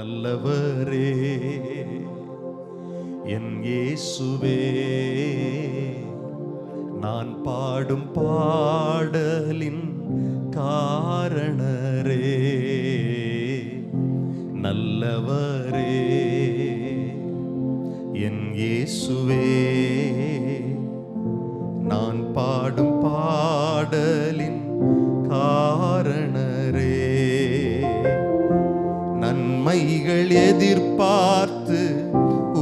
நல்லவரே என் இயேசுவே, நான் பாடும் பாடலின் காரணரே. நல்லவரே என் இயேசுவே, நான் பாடும் பாடலின் காரணரே. நன்மைகள் எதிர்பார்த்து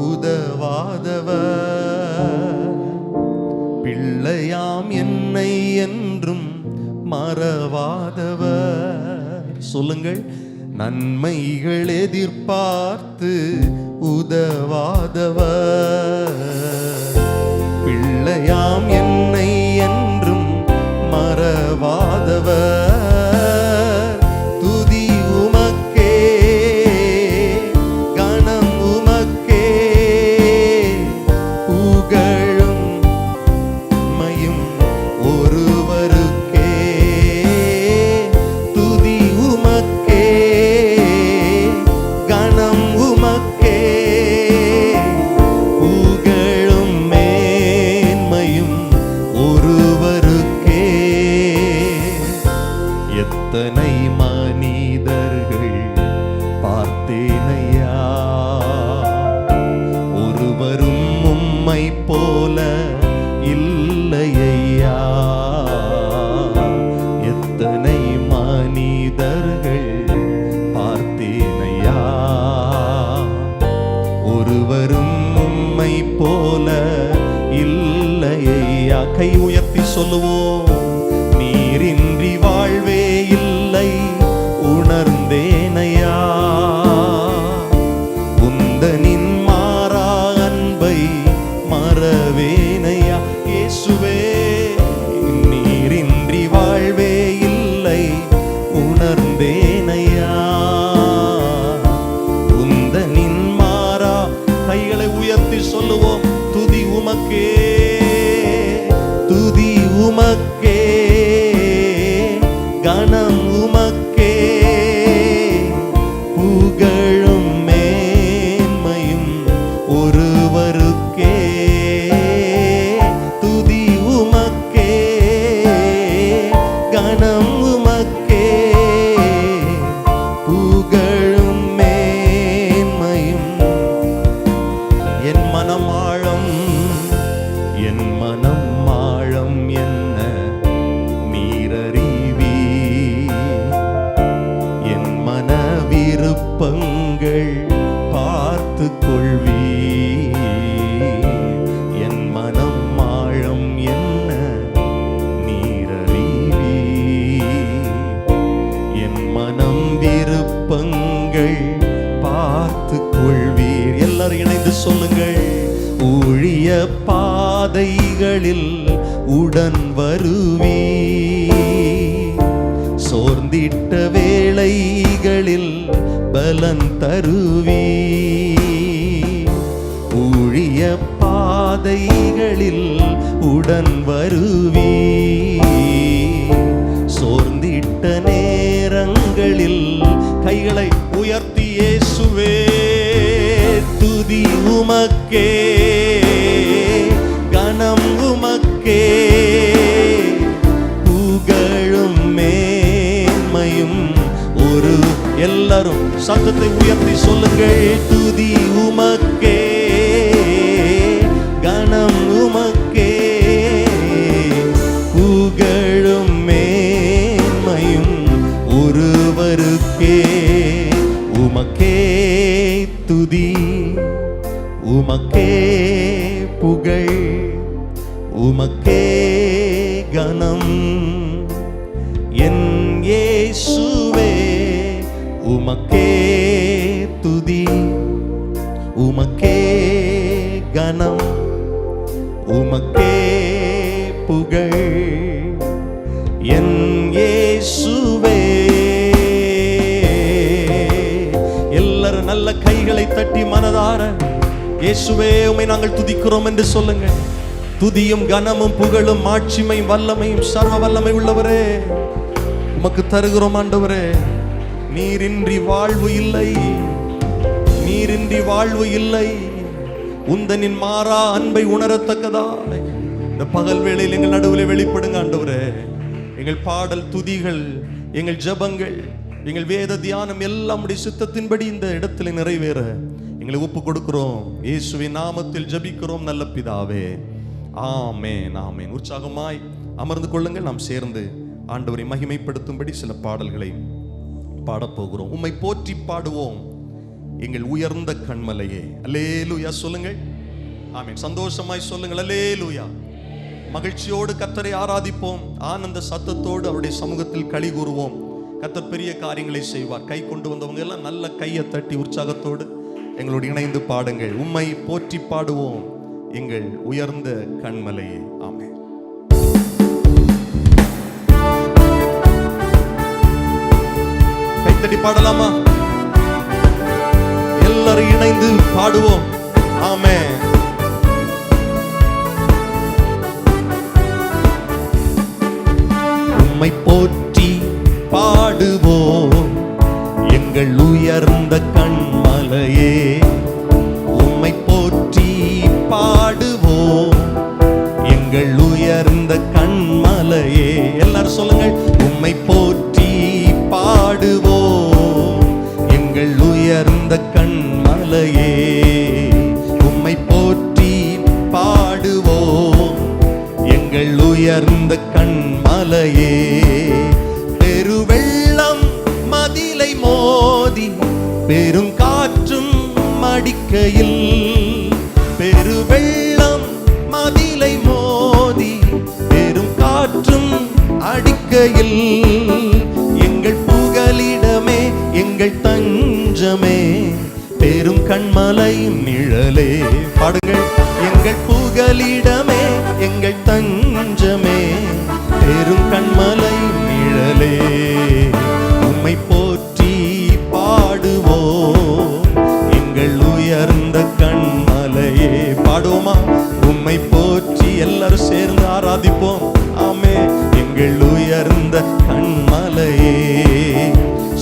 உதவாதவர், பிள்ளையாம் என்னை என்றும் மறவாதவர். சொல்லுங்கள், நன்மைகள் எதிர்பார்த்து உதவாதவர், பிள்ளையாம் என்னை என்றும் மறவாதவர். துதி உமக்கே, கணம் உமக்கே, புகழும் மையும் ஒருவருக்கே. துதி உமக்கே, கணம் உமக்கே, புகழும் மேன்மையும் ஒருவருக்கே. எத்தனை மனிதர்கள் பார்த்தேனையா, ஒருவரும் உம்மை போல இல்லையா. எத்தனை மனிதர்கள் பார்த்தேனையா, ஒருவரும் உம்மை போல இல்லையா. கை உயர்த்தி சொல்லுவோம், நீரின்றி வாழ்வே இல்லை உணர்ந்தேனையா. உந்தனின் மாறா அன்பை மறவேனையா. இயேசுவே, நீரின்றி வாழ்வே இல்லை உணர்ந்தேனையா. உந்தனின் மாறா. கைகளை உயர்த்தி சொல்லுவோம், துதி உமக்கே, துதி உமக்கே, கணம் உமக்கே, புகழும் மேன்மையும் ஒருவருக்கே. துதி உமக்கே, கணம் உமக்கே, புகழும் மேன்மையும். என் மனம் ஆழம், என் மனம் ஆழம் என்ன நீரறிவி. என் மன விருப்பங்கள் பார்த்து கொள்வி. என் மனம் ஆழம் என்ன நீரறிவி. என் மனம் விருப்பங்கள் பார்த்து கொள்வீர். எல்லாரும் இணைந்து சொல்லுங்கள், ஊழிய பாதைகளில் உடன் வருவி. சோர்ந்திட்ட வேளைகளில் பலன் தருவி. ஊழிய பாதைகளில் உடன் வருவி. சோர்ந்திட்ட நேரங்களில் கைகளை உயர்த்தி இயேசுவே, துதி உமக்கே, கணம் உமக்கே, புகழும் மேன்மையும் ஒரு. எல்லாரும் சத்தத்தை உயர்த்தி சொல்லுங்கள், துதி உமக்கே, கணம் உமக்கே, புகழும் மேன்மையும் ஒருவருக்கே. உமக்கே துதி, உமக்கே புகழ், உமக்கே கணம். என் இயேசுவே, உமக்கே துதி, உமக்கே கணம், உமக்கே புகழ். என் இயேசுவே. எல்லாரும் நல்ல கைகளை தட்டி மனதார இயேசுவே உம்மை நாங்கள் துதிக்கிறோம் என்று சொல்லுங்கள். துதியும் கனமும் புகழும் மாட்சிமையும் வல்லமையும் சர்வ வல்லமை உள்ளவரே உமக்கு தருகிறோம் ஆண்டவரே. நீரின்றி வாழ்வு இல்லை, வாழ்வு இல்லை. உந்தனின் மாறா அன்பை உணரத்தக்கதாய் இந்த பகல் வேளையில் எங்கள் நடுவில் வெளிப்படுங்க ஆண்டவரே. எங்கள் பாடல், துதிகள், எங்கள் ஜெபங்கள், எங்கள் வேத தியானம் எல்லாம் உடைய சித்தத்தின்படி இந்த இடத்துல நிறைவேற எங்களை ஒப்பு கொடுக்கிறோம். இயேசுவின் நாமத்தில் ஜெபிக்கிறோம் நல்ல பிதாவே, ஆமென், ஆமென். உற்சாகமாய் அமர்ந்து கொள்ளுங்கள். நாம் சேர்ந்து ஆண்டவரை மகிமைப்படுத்தும்படி சில பாடல்களை பாடப்போகிறோம். உம்மை போற்றி பாடுவோம் எங்கள் உயர்ந்த கண்மலையே. அல்லேலூயா சொல்லுங்கள். ஆமென். சந்தோஷமாய் சொல்லுங்கள் அல்லேலூயா. மகிழ்ச்சியோடு கர்த்தரை ஆராதிப்போம். ஆனந்த சத்தத்தோடு அவருடைய சமூகத்தில் களி கூறுவோம். கர்த்தர் பெரிய காரியங்களை செய்வார். கை கொண்டு வந்தவங்க எல்லாம் நல்ல கையை தட்டி உற்சாகத்தோடு எங்களோடு இணைந்து பாடுங்கள். உம்மை போற்றி பாடுவோம் எங்கள் உயர்ந்த கண்மலையே. ஆமென். கைத்தட்டி பாடலாமா? எல்லாரும் இணைந்து பாடுவோம். ஆமென். உம்மை போற்றி பாடுவோம் எங்கள் உயர்ந்த கண்மலையே. உம்மை போற்றி பாடுவோம் எங்கள் உயர்ந்த கண்மலையே. எல்லாரும் சொல்லுங்கள். உம்மை போற்றி பாடுவோம் எங்கள் உயர்ந்த கண்மலையே. உம்மை போற்றி பாடுவோம் எங்கள் உயர்ந்த கண்மலையே. பெருவெள்ளம் மதிலை மோதி பெரும் காற்றும் அடிக்கையில், பெருவெள்ளம் மதிலை மோதி பெரும் காற்றும் அடிக்கையில், எங்கள் புகலிடமே எங்கள் தஞ்சமே பெரும் கண்மலை நிழலே. பாடுங்கள். எங்கள் புகலிடமே எங்கள் தஞ்சமே பெரும் கண்மலை நிழலே. உம்மை போற்றி பாடுவோம் எங்கள் உயர்ந்த கண்மலையே. பாடுவோமா? உம்மை போற்றி எல்லாரும் சேர்ந்து ஆராதிப்போம். ஆமே. எங்கள் உயர்ந்த கண்மலையே.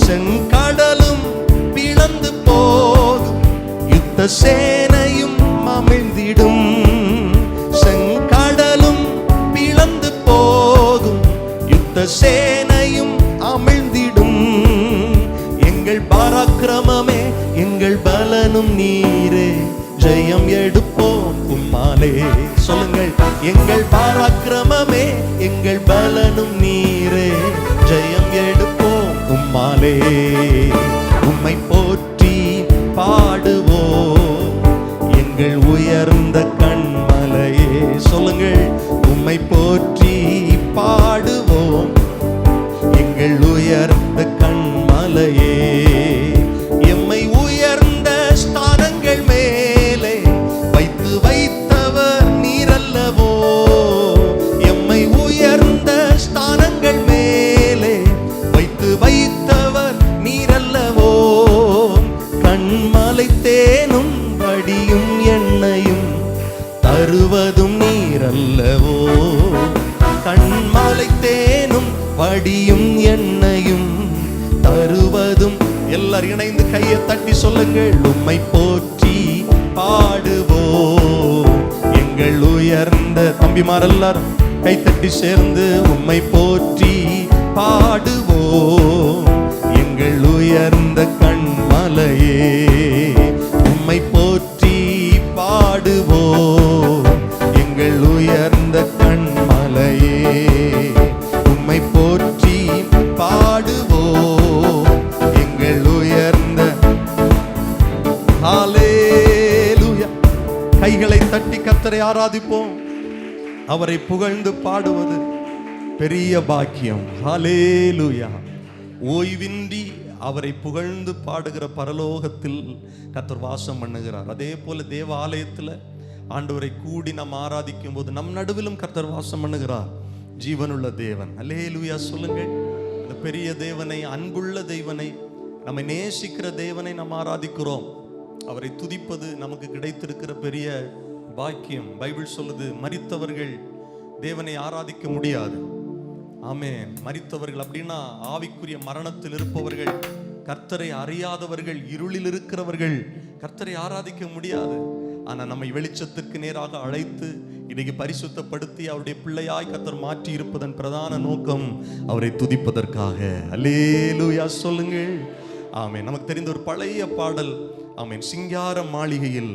செங்கடலும் பிளந்து போகும், யுத்த சேனையும் அமிழ்ந்திடும். செங்கடலும் பிளந்து போகும், யுத்த சேனையும் அமிழ்ந்திடும். எங்கள் பராக்கிரமமே எங்கள் பலனும் நீரே, ஜெயம் எடுப்போம் உம்மாலே. சொல்லுங்கள். எங்கள் பராக்கிரமமே எங்கள் பலனும் நீரே, ஜெயம் எடுப்போம் உம்மாலே. உம்மை போற்றி பாடுவோம் எங்கள் உயர்ந்த கண்மலையே. சொல்லுங்கள். உம்மை போற்றி பாடுவோம் எங்கள் உயர்ந்த கண்மலையே. எம்மை உயர்ந்த ஸ்தானங்கள் மேலே வைத்து வைத்தவர் நீரல்லவோ. எம்மை உயர்ந்த ஸ்தானங்கள் மேலே வைத்து வைத்தவர் நீரல்லவோ. கண்மலை தேனும் வடியும் எண்ணெயும் தருவதும் நீரல்லவோ. கண்மலை தேனும் வடியும் எண்ணெயும் தருவதும். எல்லாரும் இணைந்து கையை தட்டி சொல்லுங்கள். உம்மை போற்றி பாடுவோம் எங்கள் உயர்ந்த. தம்பிமார் எல்லாரும் கைத்தட்டி சேர்ந்து உம்மை போற்றி பாடுவோம் எங்கள் உயர்ந்த கண்மலையே. உம்மை போற்றி பாடுவோம் எங்கள் உயர்ந்த கண்மலையே. உம்மை போற்றி பாடுவோம் எங்கள் உயர்ந்த. ஹல்லேலூயா. கைகளை தட்டி கர்த்தரை ஆராதிப்போம். அவரை புகழ்ந்து பாடுவது பெரிய பாக்கியம். ஹல்லேலூயா. ஓய்வின்றி அவரை புகழ்ந்து பாடுகிற பரலோகத்தில் கர்த்தர் வாசம் பண்ணுகிறார். அதே போல தேவ ஆலயத்தில் ஆண்டவரை கூடி நாம் ஆராதிக்கும் போது நம் நடுவிலும் கர்த்தர் வாசம் பண்ணுகிறார். ஜீவனுள்ள தேவன். அல்லேலூயா சொல்லுங்கள். அந்த பெரிய தேவனை, அன்புள்ள தேவனை, நம்மை நேசிக்கிற தேவனை நாம் ஆராதிக்கிறோம். அவரை துதிப்பது நமக்கு கிடைத்திருக்கிற பெரிய பாக்கியம். பைபிள் சொல்லுது, மரித்தவர்கள் தேவனை ஆராதிக்க முடியாது. ஆமென். மரித்தவர்கள் அப்படின்னா ஆவிக்குரிய மரணத்தில் இருப்பவர்கள், கர்த்தரை அறியாதவர்கள், இருளில் இருக்கிறவர்கள் கர்த்தரை ஆராதிக்க முடியாது. ஆனா நம்மை வெளிச்சத்திற்கு நேராக அழைத்து இன்னைக்கு பரிசுத்தப்படுத்தி அவருடைய பிள்ளையாய் கர்த்தர் மாற்றி இருப்பதன் பிரதான நோக்கம் அவரை துதிப்பதற்காக. அல்லேலூயா சொல்லுங்கள். ஆமென். நமக்கு தெரிந்த ஒரு பழைய பாடல். ஆமென். சிங்கார மாளிகையில்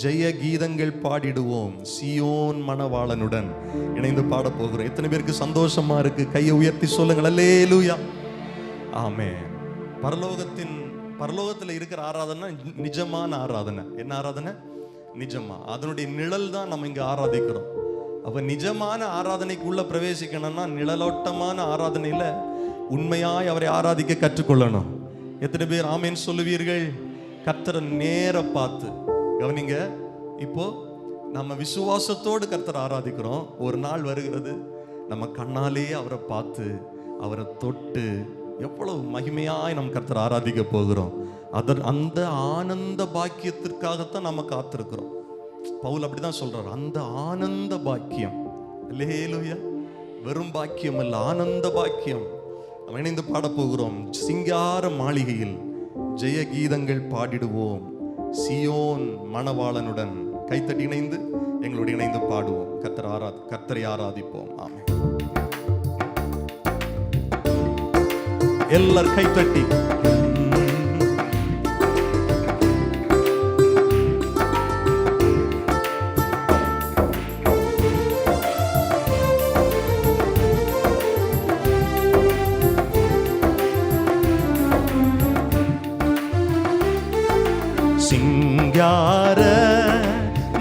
ஜெய கீதங்கள் பாடிடுவோம், சீயோன் மணவாளனுடன் இணைந்து பாட போகிறோம். எத்தனை பேருக்கு சந்தோஷமா இருக்கு? கையை உயர்த்தி சொல்லுங்கள். அல்லேலூயா. ஆமென். பரலோகத்தில் இருக்கிற ஆராதனை நிஜமான ஆராதனை. என்ன ஆராதனை? நிஜமா. அதனுடைய நிழல் தான் நம்ம இங்க ஆராதிக்கிறோம். அப்ப நிஜமான ஆராதனைக்குள்ள பிரவேசிக்கணும்னா நிழலோட்டமான ஆராதனையில உண்மையாய் அவரை ஆராதிக்க கற்றுக்கொள்ளணும். எத்தனை பேர் ஆமேன் சொல்லுவீர்கள்? கர்த்தரை நேர பார்த்து கவனிங்க. இப்போ நம்ம விசுவாசத்தோடு கர்த்தரை ஆராதிக்கிறோம். ஒரு நாள் வருகிறது, நம்ம கண்ணாலே அவரை பார்த்து அவரை தொட்டு எவ்வளவு மகிமையாய் நம்ம கர்த்தரை ஆராதிக்க போகிறோம். அந்த ஆனந்த பாக்கியத்திற்காகத்தான் நம்ம காத்திருக்கிறோம். பவுல் அப்படிதான் சொல்றாரு, அந்த ஆனந்த பாக்கியம். அல்லேலூயா. வெறும் பாக்கியம் அல்ல, ஆனந்த பாக்கியம். நம்ம இணைந்து பாட போகிறோம். சிங்கார மாளிகையில் ஜெய கீதங்கள் பாடிடுவோம், சீயோன் மணவாளனுடன். கைத்தட்டி இணைந்து எங்களோடு இணைந்து பாடுவோம், கர்த்தரை ஆராதிப்போம். ஆமென். எல்லாரும் கைத்தட்டி. சிங்கார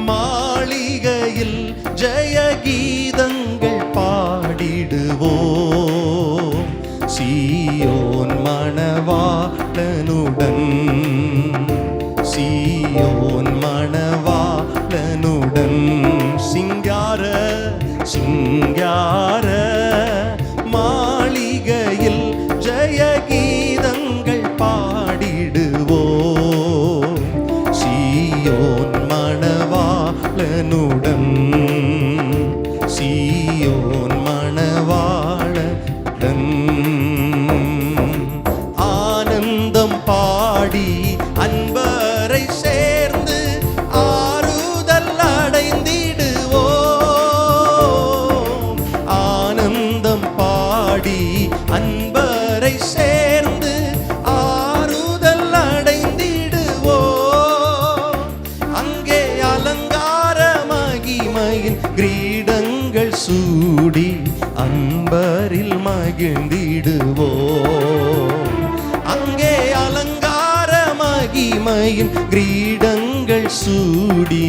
மாளிகையில் ஜெய கீதங்கள் பாடிடுவோம், சீயோன் மணவாளனுடன், சீயோன் மணவாளனுடன். சிங்கார சிங்கார மாளிகையில் ஜெய கீதங்கள் பாடிடுவோம், சீயோன் மணவாளனுடன், சீயோன் மணவாளனுடன். ஆனந்தம் பாடி அன்பரை சேர்ந்து ஆறுதல் அடைந்திடுவோம், ஆனந்தம் பாடி அன்பரை சேர்ந்து ஆறுதல் அடைந்திடுவோம். அங்கே அலங்கார மகிமையின் கிரீடங்கள் சூடி அன்பரில் மகிழ்ந்திடுவோம், அங்கே அலங்கார மகிமையின் கிரீடங்கள் சூடி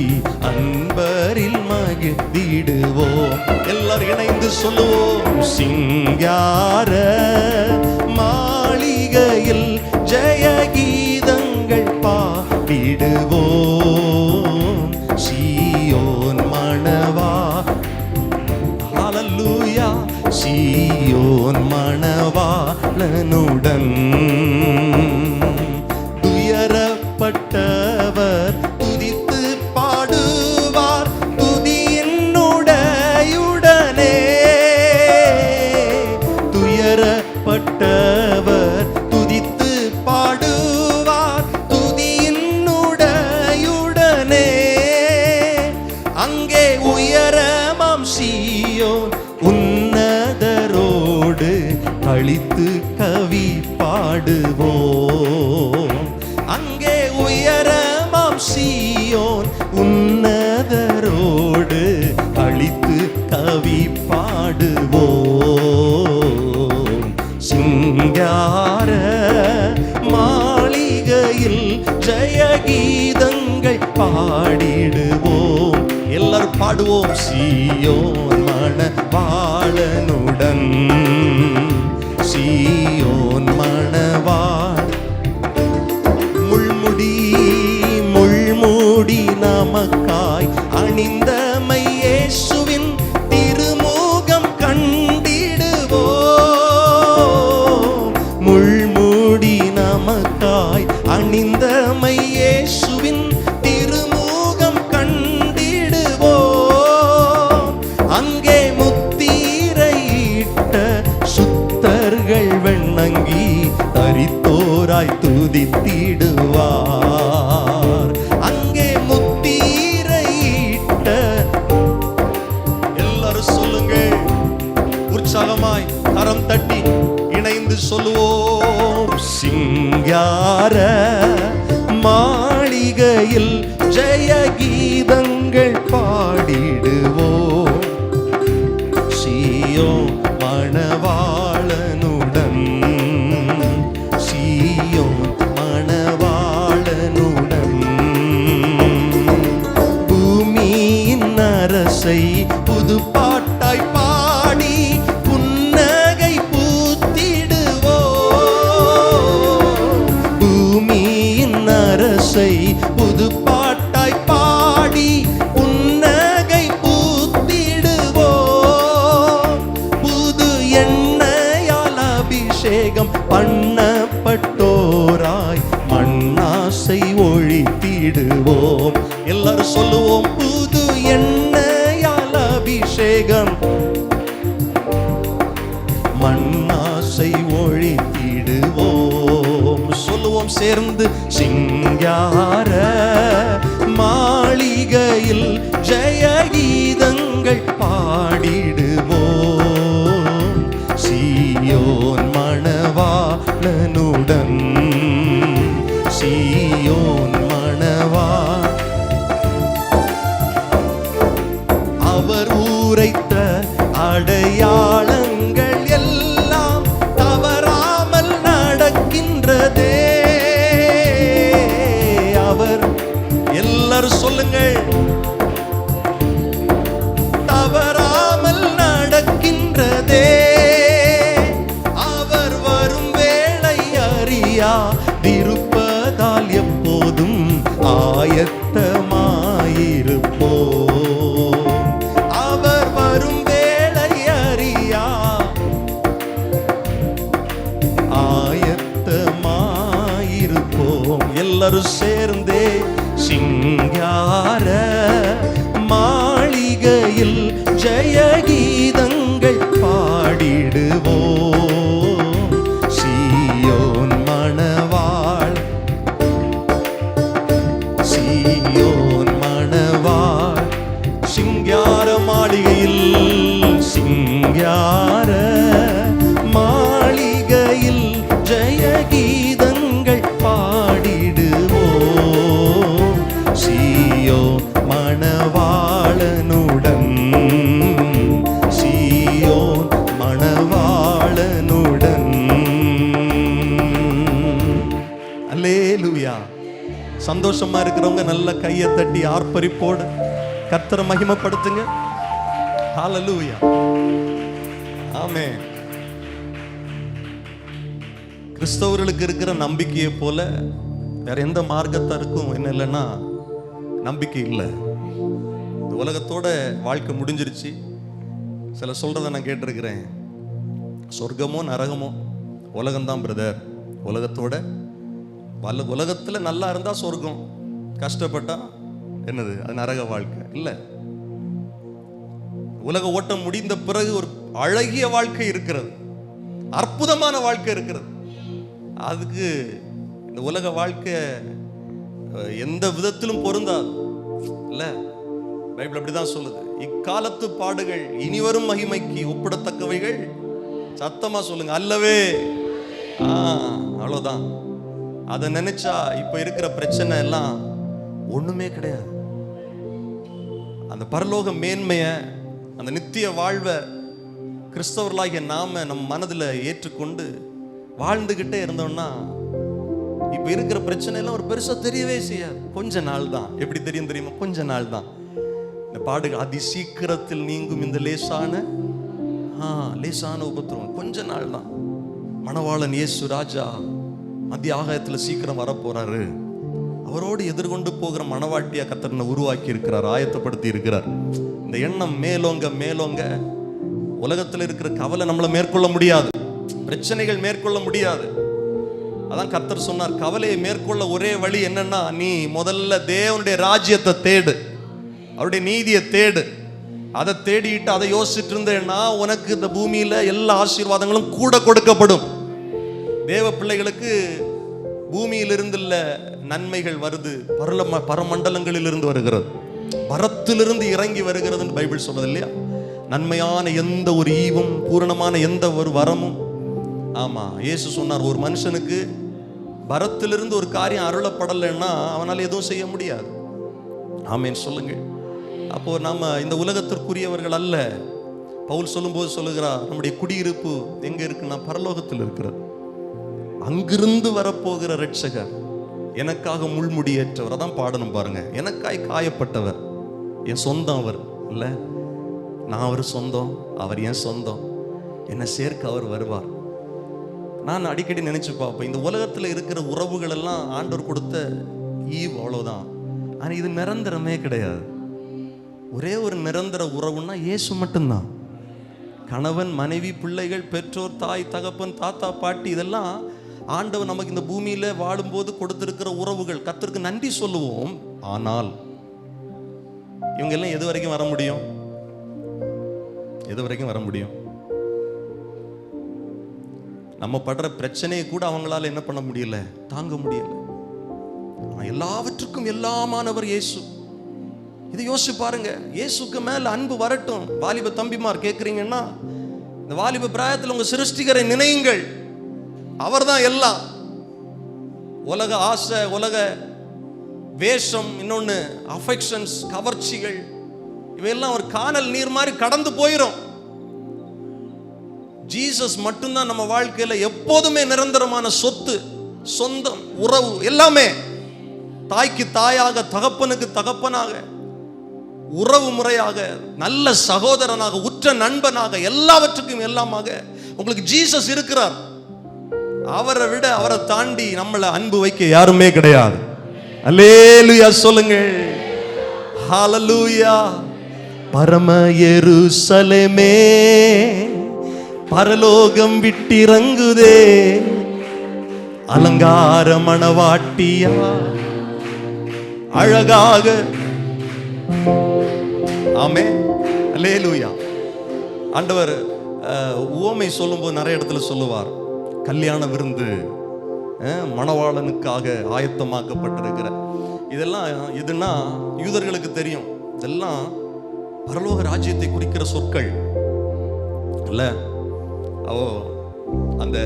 அன்பரில் மகிழ்ந்திடுவோம். எல்லாரும் இணைந்து சொல்லுவோம். சிங்கார மாளிகையில் ஜெய கீதங்கள் பாடிடுவோம், சீயோன் மணவா. ஹல்லேலூயா. சீயோன் மணவாளனுடன். துயரப்பட்டவர் துதித்து பாடுவார் துதியினுடையுடனே, துயரப்பட்டவர் துதித்து பாடுவார் துதியினுடையுடனே. அங்கே உயரமாம் சீயோன் உன்னதரோடு அழித்து கவி பாடுவோம், அங்கே உயரமாம் சீயோன் உன்னதரோடு அழித்து கவி பாடுவோம். சிங்கார மாளிகையில் ஜெய கீதங்கள் பாடிடுவோம். எல்லாரும் பாடுவோம். சீயோன் மணவாளனுடன், சீயோன் மணவாள். முள்முடி நமக்காய் அணிந்தமை இயேசுவின் திருமுகம் கண்டிடுவோம், முள்முடி நமக்காய் அணிந்தமை இயேசுவின் திருமுகம் கண்டிடுவோம். அங்கே முத்திரையிட்ட சுத்தர்கள் வெண்ணங்கி தரித்தோராய் துதித்திடுவார், மாளிகையில் ஜெய கீதங்கள் பாடிடுவோம். சீயோன் மணவாளனுடன், சீயோன் மணவாளனுடன். பூமியின் அரசை புது பாட்டாய் பாடி புன்னகை பூத்திடுவோம். பூமியின் அரசை புது பாட்டாய் பாடி புன்னகை பூத்திடுவோம். புது எண்ணெயால் அபிஷேகம் பண்ணப்பட்டோராய் மண்ணாசை ஒழித்திடுவோம். எல்லாரும் சொல்லுவோம், புது எண்ணெயால் அபிஷேகம் மண்ணாசை ஒழித்திடுவோம். சொல்லுவோம் சேர்ந்து, சிங்கார மாளிகையில் ஜெய கீதங்கள் பாடிடுவோம். சீயோன் மணவாளனுடன், சீயோன் மணவா. அவர் உரைத்த அடையாளங்கள் எல்லாம் தவறாமல் நடக்கின்றதே. அவர், எல்லாரும் சொல்லுங்கள், தவறாமல் நடக்கின்றதே. அவர் வரும் வேளை அறியாதிருப்பதால் எப்போதும் ஆயத்தமாயிருப்போம். அவர் வரும் வேளை அறியா ஆயத்தமாயிருப்போம். எல்லாரும் சேர்ந்தே, சிங்கார மாளிகையில் ஜெய கீதங்கள் பாடிடுவோம். சீயோன் மணவாள், சீயோன் மணவாள். சிங்கார மாளிகையில், சிங்கார மாளிகையில் ஜெய கீதங்கள் பாடிடுவோம். சீயோன் மணவாளனுடன், சீயோன் மணவாளனுடன். அல்லேலூயா. சந்தோஷமா இருக்கிறவங்க நல்ல கையை தட்டி ஆர்ப்பரிப்போடு கர்த்தரை மகிமைப்படுத்துங்க. ஹல்லேலூயா. ஆமென். கிறிஸ்தவர்களுக்கு இருக்கிற நம்பிக்கையை போல வேற எந்த மார்க்கத்தாருக்கும் என்ன இல்லைன்னா நம்பிக்கை இல்லை. இந்த உலகத்தோட வாழ்க்கை முடிஞ்சிருச்சு. சில சொல்றதை நான் கேட்டிருக்கிறேன், சொர்க்கமோ நரகமோ உலகம்தான் பிரதர். உலகத்தோட உலகத்துல நல்லா இருந்தா சொர்க்கம், கஷ்டப்பட்டா என்னது அது நரக வாழ்க்கை இல்லை. உலக ஓட்டம் முடிந்த பிறகு ஒரு அழகிய வாழ்க்கை இருக்கிறது, அற்புதமான வாழ்க்கை இருக்கிறது. அதுக்கு இந்த உலக வாழ்க்கை எந்த விதத்திலும் பொருந்தாது இல்ல. பைபிள் அப்படிதான் சொல்லுது, இக்காலத்து பாடுகள் இனிவரும் மகிமைக்கு ஒப்பிடத்தக்கவைகள். சத்தமா சொல்லுங்க, அல்லவே. அவ்வளவுதான். அதை நினைச்சா இப்ப இருக்கிற பிரச்சனை எல்லாம் ஒண்ணுமே கிடையாது. அந்த பரலோக மேன்மைய, அந்த நித்திய வாழ்வை கிறிஸ்தவர்களாகிய நாம நம் மனதில் ஏற்றுக்கொண்டு வாழ்ந்துகிட்டே இருந்தோம்னா இப்ப இருக்கிற பிரச்சனை எல்லாம் ஒரு பெருசா தெரியவே செய்யாது. கொஞ்ச நாள் தான். எப்படி தெரியும் தெரியுமா? கொஞ்ச நாள் தான். இந்த பாடுகள் அதி சீக்கிரத்தில் நீங்கும் இந்த லேசான உபத்திரம் கொஞ்ச நாள் தான். மணவாளன் இயேசு ராஜா மத்திய ஆகாயத்துல சீக்கிரம் வரப்போறாரு. அவரோடு எதிர்கொண்டு போகிற மணவாட்டியா கர்த்தர் உருவாக்கி இருக்கிறார், ஆயத்தப்படுத்தி இருக்கிறார். இந்த எண்ணம் மேலோங்க மேலோங்க உலகத்தில் இருக்கிற கவலை நம்மளை மேற்கொள்ள முடியாது, பிரச்சனைகள் மேற்கொள்ள முடியாது. அதான் கர்த்தர் சொன்னார், கவலையை மேற்கொள்ள ஒரே வழி என்னன்னா, நீ முதல்ல தேவனுடைய ராஜ்யத்தை தேடு, அவருடைய நீதியை தேடு. அதை தேடிட்டு அதை யோசிச்சுட்டு இருந்தேன்னா உனக்கு இந்த பூமியில எல்லா ஆசீர்வாதங்களும் கூட கொடுக்கப்படும். தேவ பிள்ளைகளுக்கு பூமியிலிருந்து இல்ல நன்மைகள் வருது, பரமண்டலங்களில் இருந்து வருகிறது, பரத்திலிருந்து இறங்கி வருகிறதுன்னு பைபிள் சொல்றது இல்லையா? நன்மையான எந்த ஒரு ஈவும், பூரணமான எந்த ஒரு வரமும். ஆமா, இயேசு சொன்னார், ஒரு மனுஷனுக்கு பரத்திலிருந்து ஒரு காரியம் அருளப்படலைன்னா அவனால் எதுவும் செய்ய முடியாது. ஆமேன் சொல்லுங்க. அப்போ நாம இந்த உலகத்திற்குரியவர்கள் அல்ல. பவுல் சொல்லும்போது சொல்லுகிறார், நம்முடைய குடியிருப்பு எங்க இருக்குன்னா பரலோகத்தில் இருக்கிறது. அங்கிருந்து வரப்போகிற இரட்சகர் எனக்காக முள்முடியேற்றவர். அதான் பாடணும் பாருங்க. எனக்காய் காயப்பட்டவர், என் சொந்தம் அவர் இல்லை, நான் அவர் சொந்தம், அவர் என் சொந்தம், என்னை சேர்க்க அவர் வருவார். நான் அடிக்கடி நினைச்சு பார்ப்பேன், இந்த உலகத்தில் இருக்கிற உறவுகள் எல்லாம் ஆண்டவர் கொடுத்த ஈவ், அவ்வளவுதான். ஆனால் இது நிரந்தரமே கிடையாது. ஒரே ஒரு நிரந்தர உறவுன்னா இயேசு மட்டும்தான். கணவன், மனைவி, பிள்ளைகள், பெற்றோர், தாய், தகப்பன், தாத்தா, பாட்டி, இதெல்லாம் ஆண்டவர் நமக்கு இந்த பூமியில வாழும்போது கொடுத்திருக்கிற உறவுகள். கர்த்தருக்கு நன்றி சொல்லுவோம். ஆனால் இவங்க எல்லாம் எது வரைக்கும் வர முடியும்? எது வரைக்கும் வர முடியும்? நம்ம படுற பிரச்சனையை கூட அவங்களால என்ன பண்ண முடியல, தாங்க முடியல. எல்லாவற்றுக்கும் எல்லாமானவர் இயேசு. இதை யோசிச்சு பாருங்க. இயேசுக்கு மேல அன்பு வரட்டும். வாலிப தம்பிமார் கேட்குறீங்கன்னா, இந்த வாலிப பிராயத்தில் உங்க சிருஷ்டிகரை நினையுங்கள். அவர் தான் எல்லாம். உலக ஆசை, உலக வேஷம், இன்னொன்னு அஃபெக்ஷன்ஸ், கவர்ச்சிகள், இவையெல்லாம் ஒரு காணல் நீர் மாதிரி கடந்து போயிடும். ஜீசஸ் மட்டும்தான் நம்ம வாழ்க்கையில எப்போதுமே நிரந்தரமான சொத்து, சொந்தம், உறவு, எல்லாமே. தாய்க்கு தாயாக, தகப்பனுக்கு தகப்பனாக, உறவு முறையாக, நல்ல சகோதரனாக, உற்ற நண்பனாக, எல்லாவற்றுக்கும் எல்லாமாக உங்களுக்கு ஜீசஸ் இருக்கிறார். அவரை விட, அவரை தாண்டி நம்மளை அன்பு வைக்க யாருமே கிடையாது. அல்லேலூயா சொல்லுங்க. ஹல்லேலூயா. பரம எருசலேமே, பரலோகம் விட்டிறங்குதே, அலங்கார மணவாட்டியா அழகாக. ஆமே, அல்லேலூயா. ஆண்டவர் உவமை சொல்லும்போது நிறைய இடத்துல சொல்லுவார், கல்யாண விருந்து மணவாளனுக்காக ஆயத்தமாக்கப்பட்டிருக்கிற. இதெல்லாம் எதுனா யூதர்களுக்கு தெரியும். இதெல்லாம் பரலோக ராஜ்யத்தை குறிக்கிற சொற்கள் இல்ல. அந்த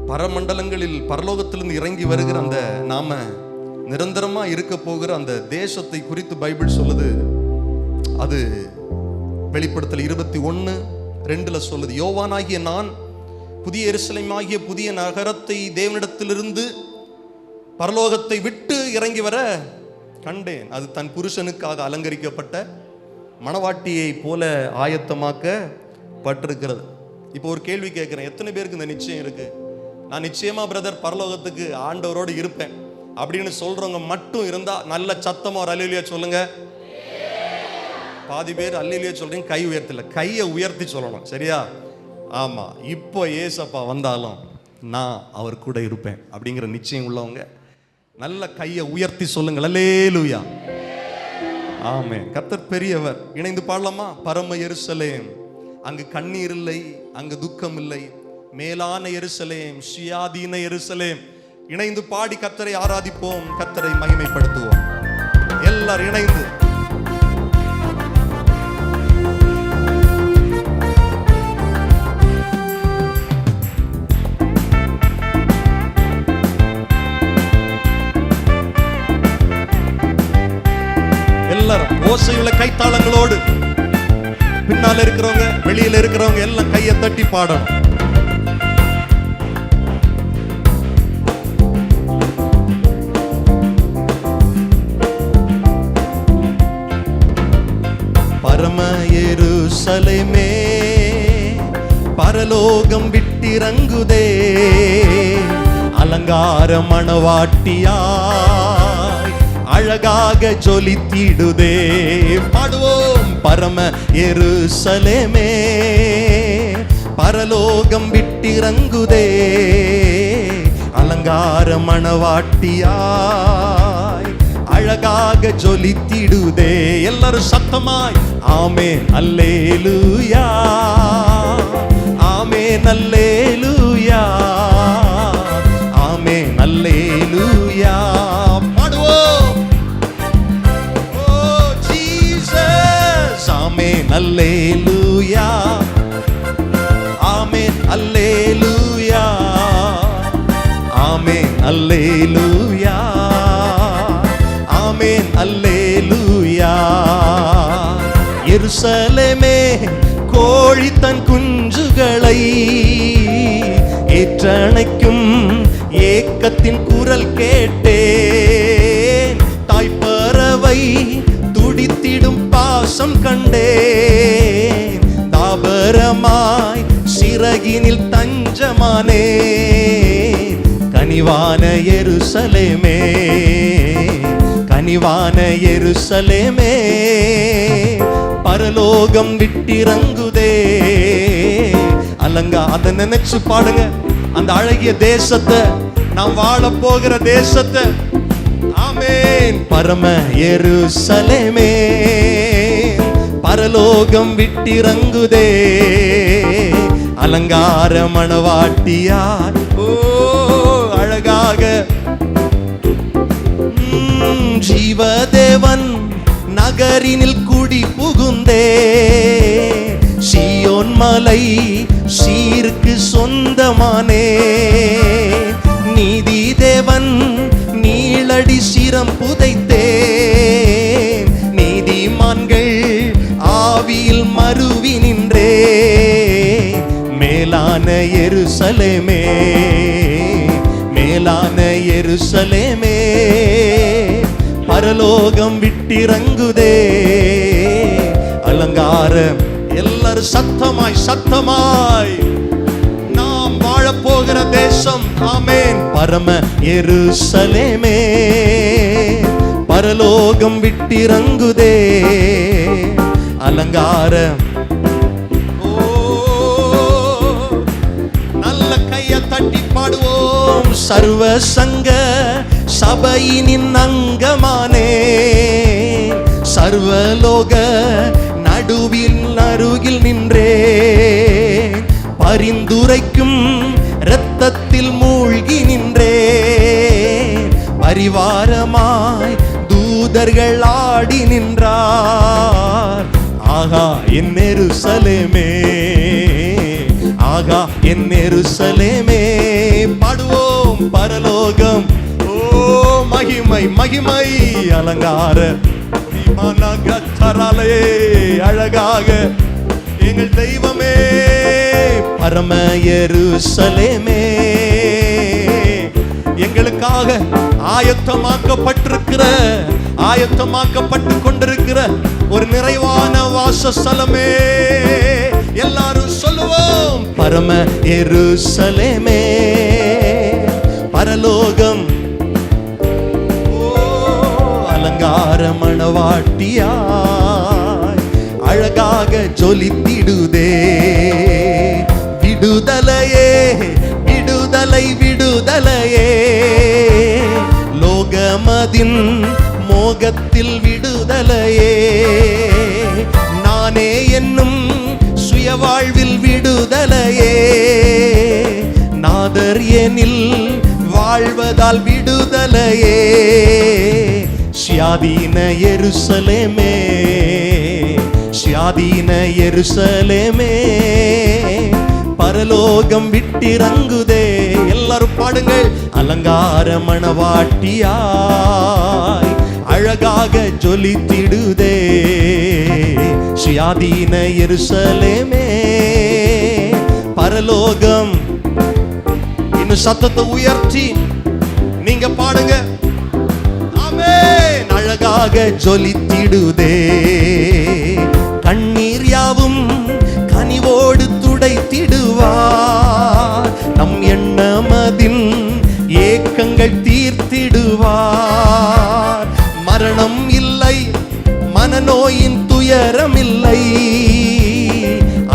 பரமண்டலங்களில் பரலோகத்திலிருந்து இறங்கி வருகிற அந்த நாம நிரந்தரமா இருக்க போகிற அந்த தேசத்தை குறித்து பைபிள் சொல்லுது. அது வெளிப்படுத்தல் 21:2 சொல்லுது. யோவானாகிய நான் புதிய எருசலேமாகிய புதிய நகரத்தை தேவனிடத்திலிருந்து பரலோகத்தை விட்டு இறங்கி வர கண்டேன். அது தன் புருஷனுக்காக அலங்கரிக்கப்பட்ட மணவாட்டியை போல ஆயத்தமாக்கப்பட்டிருக்கிறது. இப்போ ஒரு கேள்வி கேட்கிறேன், எத்தனை பேருக்கு இந்த நிச்சயம் இருக்கு? நான் நிச்சயமா பிரதர் பரலோகத்துக்கு ஆண்டவரோடு இருப்பேன் அப்படின்னு சொல்றவங்க மட்டும் இருந்தா நல்ல சத்தமா ஒரு அல்லேலூயா சொல்லுங்க. பாதி பேர் அல்லேலூயா சொல்றீங்க, கை உயர்த்தல. கையை உயர்த்தி சொல்லணும், சரியா? ஆமா. இப்போ ஏசப்பா வந்தாலும் நான் அவர் கூட இருப்பேன் அப்படிங்கிற நிச்சயம் உள்ளவங்க நல்ல கையை உயர்த்தி சொல்லுங்க அல்லேலூயா. ஆமென். கர்த்தர் பெரியவர். இணைந்து பாடலாமா? பரம எருசலேம், அங்கு கண்ணீர் இல்லை, அங்கு துக்கம் இல்லை, மேலான எருசலேம், சுயாதீன எருசலேம். இணைந்து பாடி கர்த்தரை ஆராதிப்போம், கர்த்தரை மகிமைப்படுத்துவோம். எல்லாரும் இணைந்து எல்லாரும் ஓசையுள்ள கைத்தாளங்களோடு, பின்னால இருக்கிறவங்க, வெளியில இருக்கிறவங்க எல்லாம் கையை தட்டி பாடணும். பரம எருசலேமே, பரலோகம் விட்டிறங்குதே, அலங்கார மணவாட்டியாய் அழகாக ஜொலித்திடுதே. பாடுவோம். பரம எருசலேமே, பரலோகம் விட்டிறங்குதே, அலங்கார மணவாட்டியாய் அழகாக ஜொலித்திடுதே. எல்லாரும் சத்தமாய் ஆமென் அல்லேலூயா, ஆமென் அல்லேலூயா, ஆமென் அல்லேலூயா. பாடுவோம். ஓ ஜீசஸ், ஆமென் அல்லேலூயா, ஆமென் அல்லேலூயா, ஆமென் அல்லேலூயா, ஆமென் அல்லேலூயா. எருசலேமே கோழி தன் குஞ்சுகளை ஏற்றணைக்கும் ஏக்கத்தின் குரல் கேட்டேன். தாய்ப்பறவை துடித்திடும் பாசம் கண்டேன். தாபரமாய் சிறகினில் தஞ்சமானே. கனிவான எருசலேமே, கனிவான எருசலேமே, பரலோகம் விட்டிறங்குதே. அலங்கா அதை நினைச்சு பாடுங்க. அந்த அழகிய தேசத்தை, நாம் வாழ போகிற தேசத்தை. ஆமென். பரம எருசலேமே, பரலோகம் விட்டிறங்குதே. அலங்கார மணவாட்டியார் ஓ அழகாக ஜீவதேவன் நகரினில் குடி புகுந்தே. சீயோன் மலை சீருக்கு சொந்தமானே. நீதி தேவன் நீளடி சிரம் புதைத்தே. நீதிமான்கள் ஆவியில் மருவி நின்றே. மேலான எருசலேமே, மேலான எருசலேமே, பரலோகம் விட்டிறங்குதே. அலங்காரம் எல்லாரும் சத்தமாய் சத்தமாய் நாம் வாழப்போகிற தேசம். ஆமென். பரம எருசலேமே, பரலோகம் விட்டிறங்குதே. அலங்காரம் ஓ நல்ல கைய தட்டி பாடுவோம். சர்வ சங்க சபையினின் அங்கமானே. சர்வலோக நடுவில் அருகில் நின்றே. பரிந்துரைக்கும் இரத்தத்தில் மூழ்கி நின்றே. பரிவாரமாய் தூதர்கள் ஆடி நின்றார். ஆகா என் எருசலேமே, ஆகா என் எருசலேமே, பாடுவோம் பரலோகம் ஓ மகிமை மகிமை. அலங்கார அழகாக எங்கள் தெய்வமே, பரம எருசலேமே, எங்களுக்காக ஆயத்தமாக்கப்பட்டிருக்கிற, ஆயத்தமாக்கப்பட்டு கொண்டிருக்கிற ஒரு நிறைவான வாசஸ்தலமே. எல்லாரும் சொல்லுவோம் பரம எருசலேமே, பரலோகம் அலங்கார மணவாட்டியாய் அழகாக ஜொலித்திடுதே. விடுதலையே விடுதலை விடுதலையே, லோகமதின் மோகத்தில் விடுதலையே. நானே என்னும் சுய வாழ்வில் விடுதலையே. நாதர் எனில் வாழ்வதால் விடுதலையே. சுயாதீன எருசலேமே, சுயாதீன எருசலேமே, பரலோகம் விட்டிறங்குதே. எல்லாரும் பாடுங்கள். அலங்கார மணவாட்டியாய் அழகாக ஜொலித்திடுதே. சுயாதீன எருசலேமே, பரலோகம். இன்னும் சத்தத்தை உயர்த்தி நீங்க பாடுங்க. ஆமென். அழகாக ஜொலித்திடுதே. கண்ணீர் யாவும் கனிவோடு துடைத்திடுவார். நம் எண்ணமதின் ஏக்கங்கள் தீர்த்திடுவார். மரணம் இல்லை, மனநோயின் துயரம் இல்லை,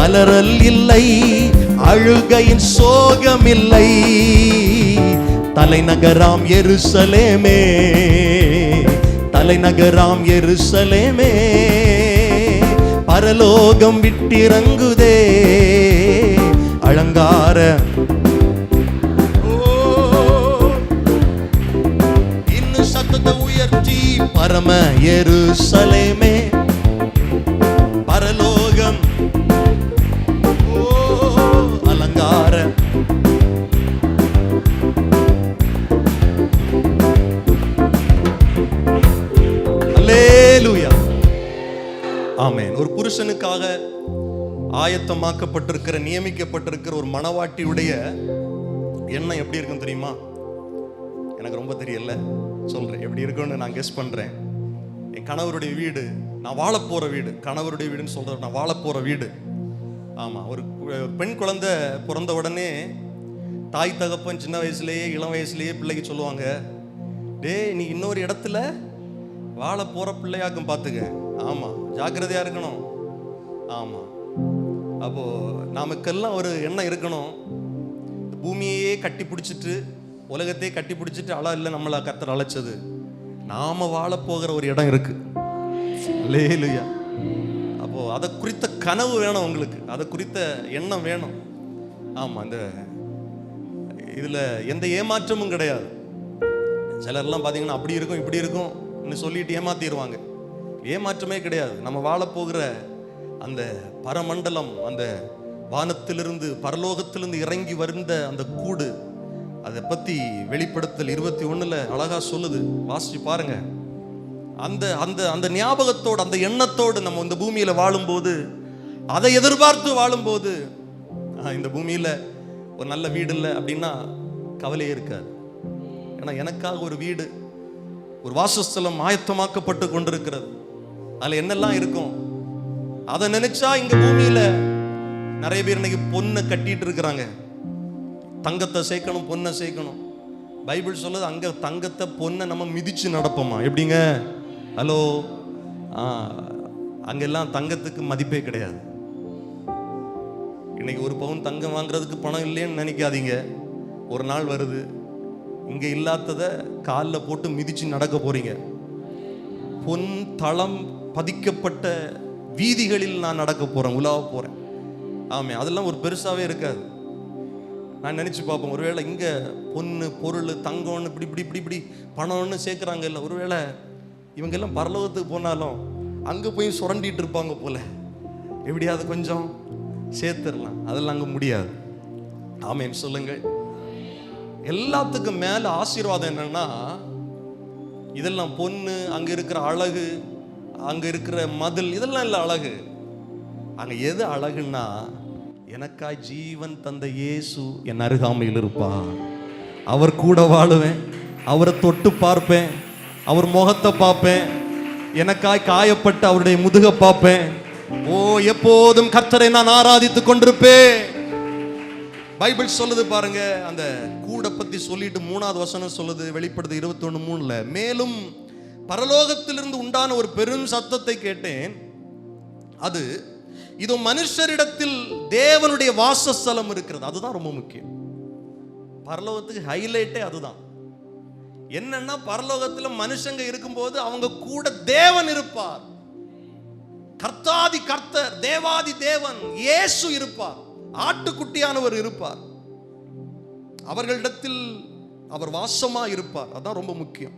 அலறல் இல்லை, அழுகையின் சோகம் இல்லை. தலைநகராம் எருசலேமே, தலைநகராம் எருசலேமே, பரலோகம் விட்டிறங்குதே. அலங்கார இன்னும் சத்தத்தை உயர்த்தி பரம எருசலேமே, பரலோகம் அலங்கார ஆமென். ஒரு புருஷனுக்காக ஆயத்தமாக்கப்பட்டிருக்கிற, நியமிக்கப்பட்டிருக்கிற ஒரு மணவாட்டியுடைய எண்ணம் எப்படி இருக்கும் தெரியுமா? எனக்கு ரொம்ப தெரியல, சொல்றேன் எப்படி இருக்குன்னு நான் கெஸ் பண்றேன். என் கணவருடைய வீடு, நான் வாழ போற வீடு, கணவருடைய வீடுன்னு சொல்றேன், நான் வாழ போற வீடு. ஆமா, ஒரு பெண் குழந்தை பிறந்த உடனே தாய் தகப்பன் சின்ன வயசுலேயே, இளம் வயசுலேயே பிள்ளைக்கு சொல்லுவாங்க, டே நீ இன்னொரு இடத்துல வாழ போற பிள்ளையாக்கும் பார்த்துக்க. ஆமா, ஜாக்கிரதையா இருக்கணும். ஆமா, அப்போ நமக்கெல்லாம் ஒரு எண்ணம் இருக்கணும், பூமியையே கட்டி பிடிச்சிட்டு, உலகத்தையே கட்டி பிடிச்சிட்டு அழ இல்லை நம்மளை கர்த்தர் அழைச்சது, நாம வாழ போகிற ஒரு இடம் இருக்கு. அல்லேலூயா. அப்போ அதை குறித்த கனவு வேணும் உங்களுக்கு, அதை குறித்த எண்ணம் வேணும். ஆமா, இந்த இதுல எந்த ஏமாற்றமும் கிடையாது. சிலர்லாம் பார்த்தீங்கன்னா அப்படி இருக்கும் இப்படி இருக்கும் சொல்லிட்டு ஏமாத்திடுவாங்க. ஏமாற்றமே கிடையாது. நம்ம வாழ போகிற அந்த பரமண்டலம், அந்த வானத்திலிருந்து பரலோகத்திலிருந்து இறங்கி வருந்த அந்த கூடு, அதை பத்தி வெளிப்படுத்தல் 21 அழகா சொல்லுது, வாசிச்சு பாருங்க. அந்த அந்த அந்த ஞாபகத்தோடு, அந்த எண்ணத்தோடு நம்ம இந்த பூமியில வாழும்போது, அதை எதிர்பார்த்து வாழும்போது, இந்த பூமியில ஒரு நல்ல வீடு இல்லை அப்படின்னா கவலையே இருக்காது. ஏன்னா எனக்காக ஒரு வீடு, ஒரு வாசஸ்தலம் ஆயத்தமாக்கப்பட்டு கொண்டிருக்கிறது. அதுல என்னெல்லாம் இருக்கும் அதை நினைச்சா, இங்க பூமியில நிறைய பேர் இன்னைக்கு பொண்ணை கட்டிட்டு இருக்கிறாங்க. தங்கத்தை சேர்க்கணும், பொண்ணை சேர்க்கணும். பைபிள் சொல்லுது, அங்க தங்கத்தை பொண்ணை நம்ம மிதிச்சு நடப்போமா? எப்படிங்க? ஹலோ, அங்கெல்லாம் தங்கத்துக்கு மதிப்பே கிடையாது. இன்னைக்கு ஒரு பவுன் தங்கம் வாங்குறதுக்கு பணம் இல்லைன்னு நினைக்காதீங்க. ஒரு நாள் வருது, இங்க இல்லாததை காலில் போட்டு மிதிச்சு நடக்க போறீங்க. பொன் தளம் பதிக்கப்பட்ட வீதிகளில் நான் நடக்க போறேன், உலாவ போறேன். ஆமே, அதெல்லாம் ஒரு பெருசாவே இருக்காது. நான் நினைச்சு பார்ப்போம், ஒருவேளை இங்க பொண்ணு பொருள் தங்கம்னு இப்படி இப்படி இப்படி இப்படி பணம்னு சேர்க்குறாங்க இல்லை, ஒருவேளை இவங்க எல்லாம் பரலோகத்துக்கு போனாலும் அங்க போய் சுரண்டிட்டு இருப்பாங்க போல, எப்படியாவது கொஞ்சம் சேர்த்துடலாம். அதெல்லாம் அங்க முடியாது. ஆமேன் சொல்லுங்க. எல்லாத்துக்கும் மேல ஆசீர்வாதம் என்னன்னா, இதெல்லாம் பொண்ணு, அங்க இருக்கிற அழகு, அங்க இருக்கிற மதில், இதெல்லாம் இல்லை அழகு. அங்க எது அழகுன்னா, எனக்காய் ஜீவன் தந்த இயேசு என் அருகாமையில் இருப்பார். அவர் கூட வாழுவேன், அவரை தொட்டு பார்ப்பேன், அவர் முகத்தை பார்ப்பேன், எனக்காய் காயப்பட்டு அவருடைய முதுக பார்ப்பேன். ஓ, எப்போதும் கர்த்தரை நான் ஆராதித்துக் கொண்டிருப்பேன். பைபிள் சொல்லுது பாருங்க, அந்த கூட பத்தி சொல்லிட்டு 3வது வசனம் சொல்லுது, வெளிப்படுது 21:3. மேலும் பரலோகத்திலிருந்து உண்டான ஒரு பெரும் சத்தத்தை கேட்டேன். அது, இது மனுஷரிடத்தில் தேவனுடைய வாசஸ்தலம் இருக்கிறது. அதுதான் ரொம்ப முக்கியம். பரலோகத்துக்கு ஹைலைட்டே அதுதான். என்னன்னா, பரலோகத்தில் மனுஷங்க இருக்கும்போது அவங்க கூட தேவன் இருப்பார். கர்த்தாதி கர்த்தர், தேவாதி தேவன் இயேசு இருப்பார். ஆட்டுக்குட்டியானவர் இருப்பார். அவர்களிடத்தில் அவர் வாசமா இருப்பார். அதான் ரொம்ப முக்கியம்.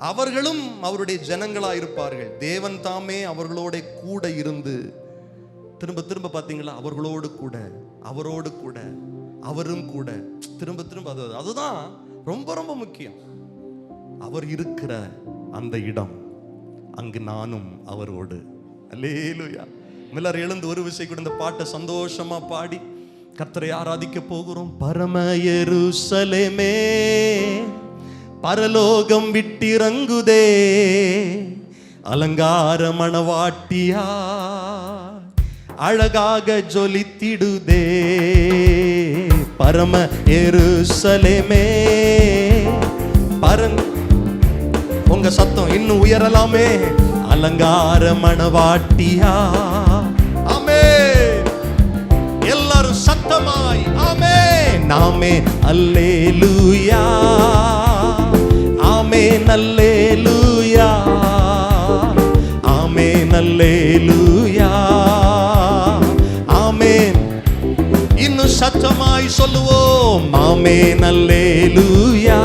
அவர்களும் அவருடைய ஜனங்களா இருப்பார்கள். தேவன் தாமே அவர்களோட கூட இருந்து, திரும்ப திரும்ப பார்த்தீங்களா, அவர்களோடு கூட, அவரோடு கூட, அவரும் கூட, திரும்ப திரும்ப அதுதான் ரொம்ப ரொம்ப முக்கியம். அவர் இருக்கிற அந்த இடம், அங்கு நானும் அவரோடு. அல்லேலூயா. எல்லாரும் எழுந்து ஒரு விஷயம் கூட இந்த பாட்டை சந்தோஷமா பாடி கர்த்தரை ஆராதிக்க போகிறோம். பரம எருசலேமே, பரலோகம் விட்டிறங்குதே, அலங்கார மணவாட்டியா அழகாக ஜொலித்திடுதே. பரம எருசலேமே, உங்க சத்தம் இன்னும் உயரலாமே. அலங்கார மணவாட்டியா. ஆமென். எல்லாரும் சத்தமாய் ஆமென். ஆமென் அல்லேலூயா, ஆமென் அல்லேலூயா, ஆமென் அல்லேலூயா, ஆமென். இன்னும் சத்தமாய் சொல்லுவோம், ஆமென் அல்லேலூயா.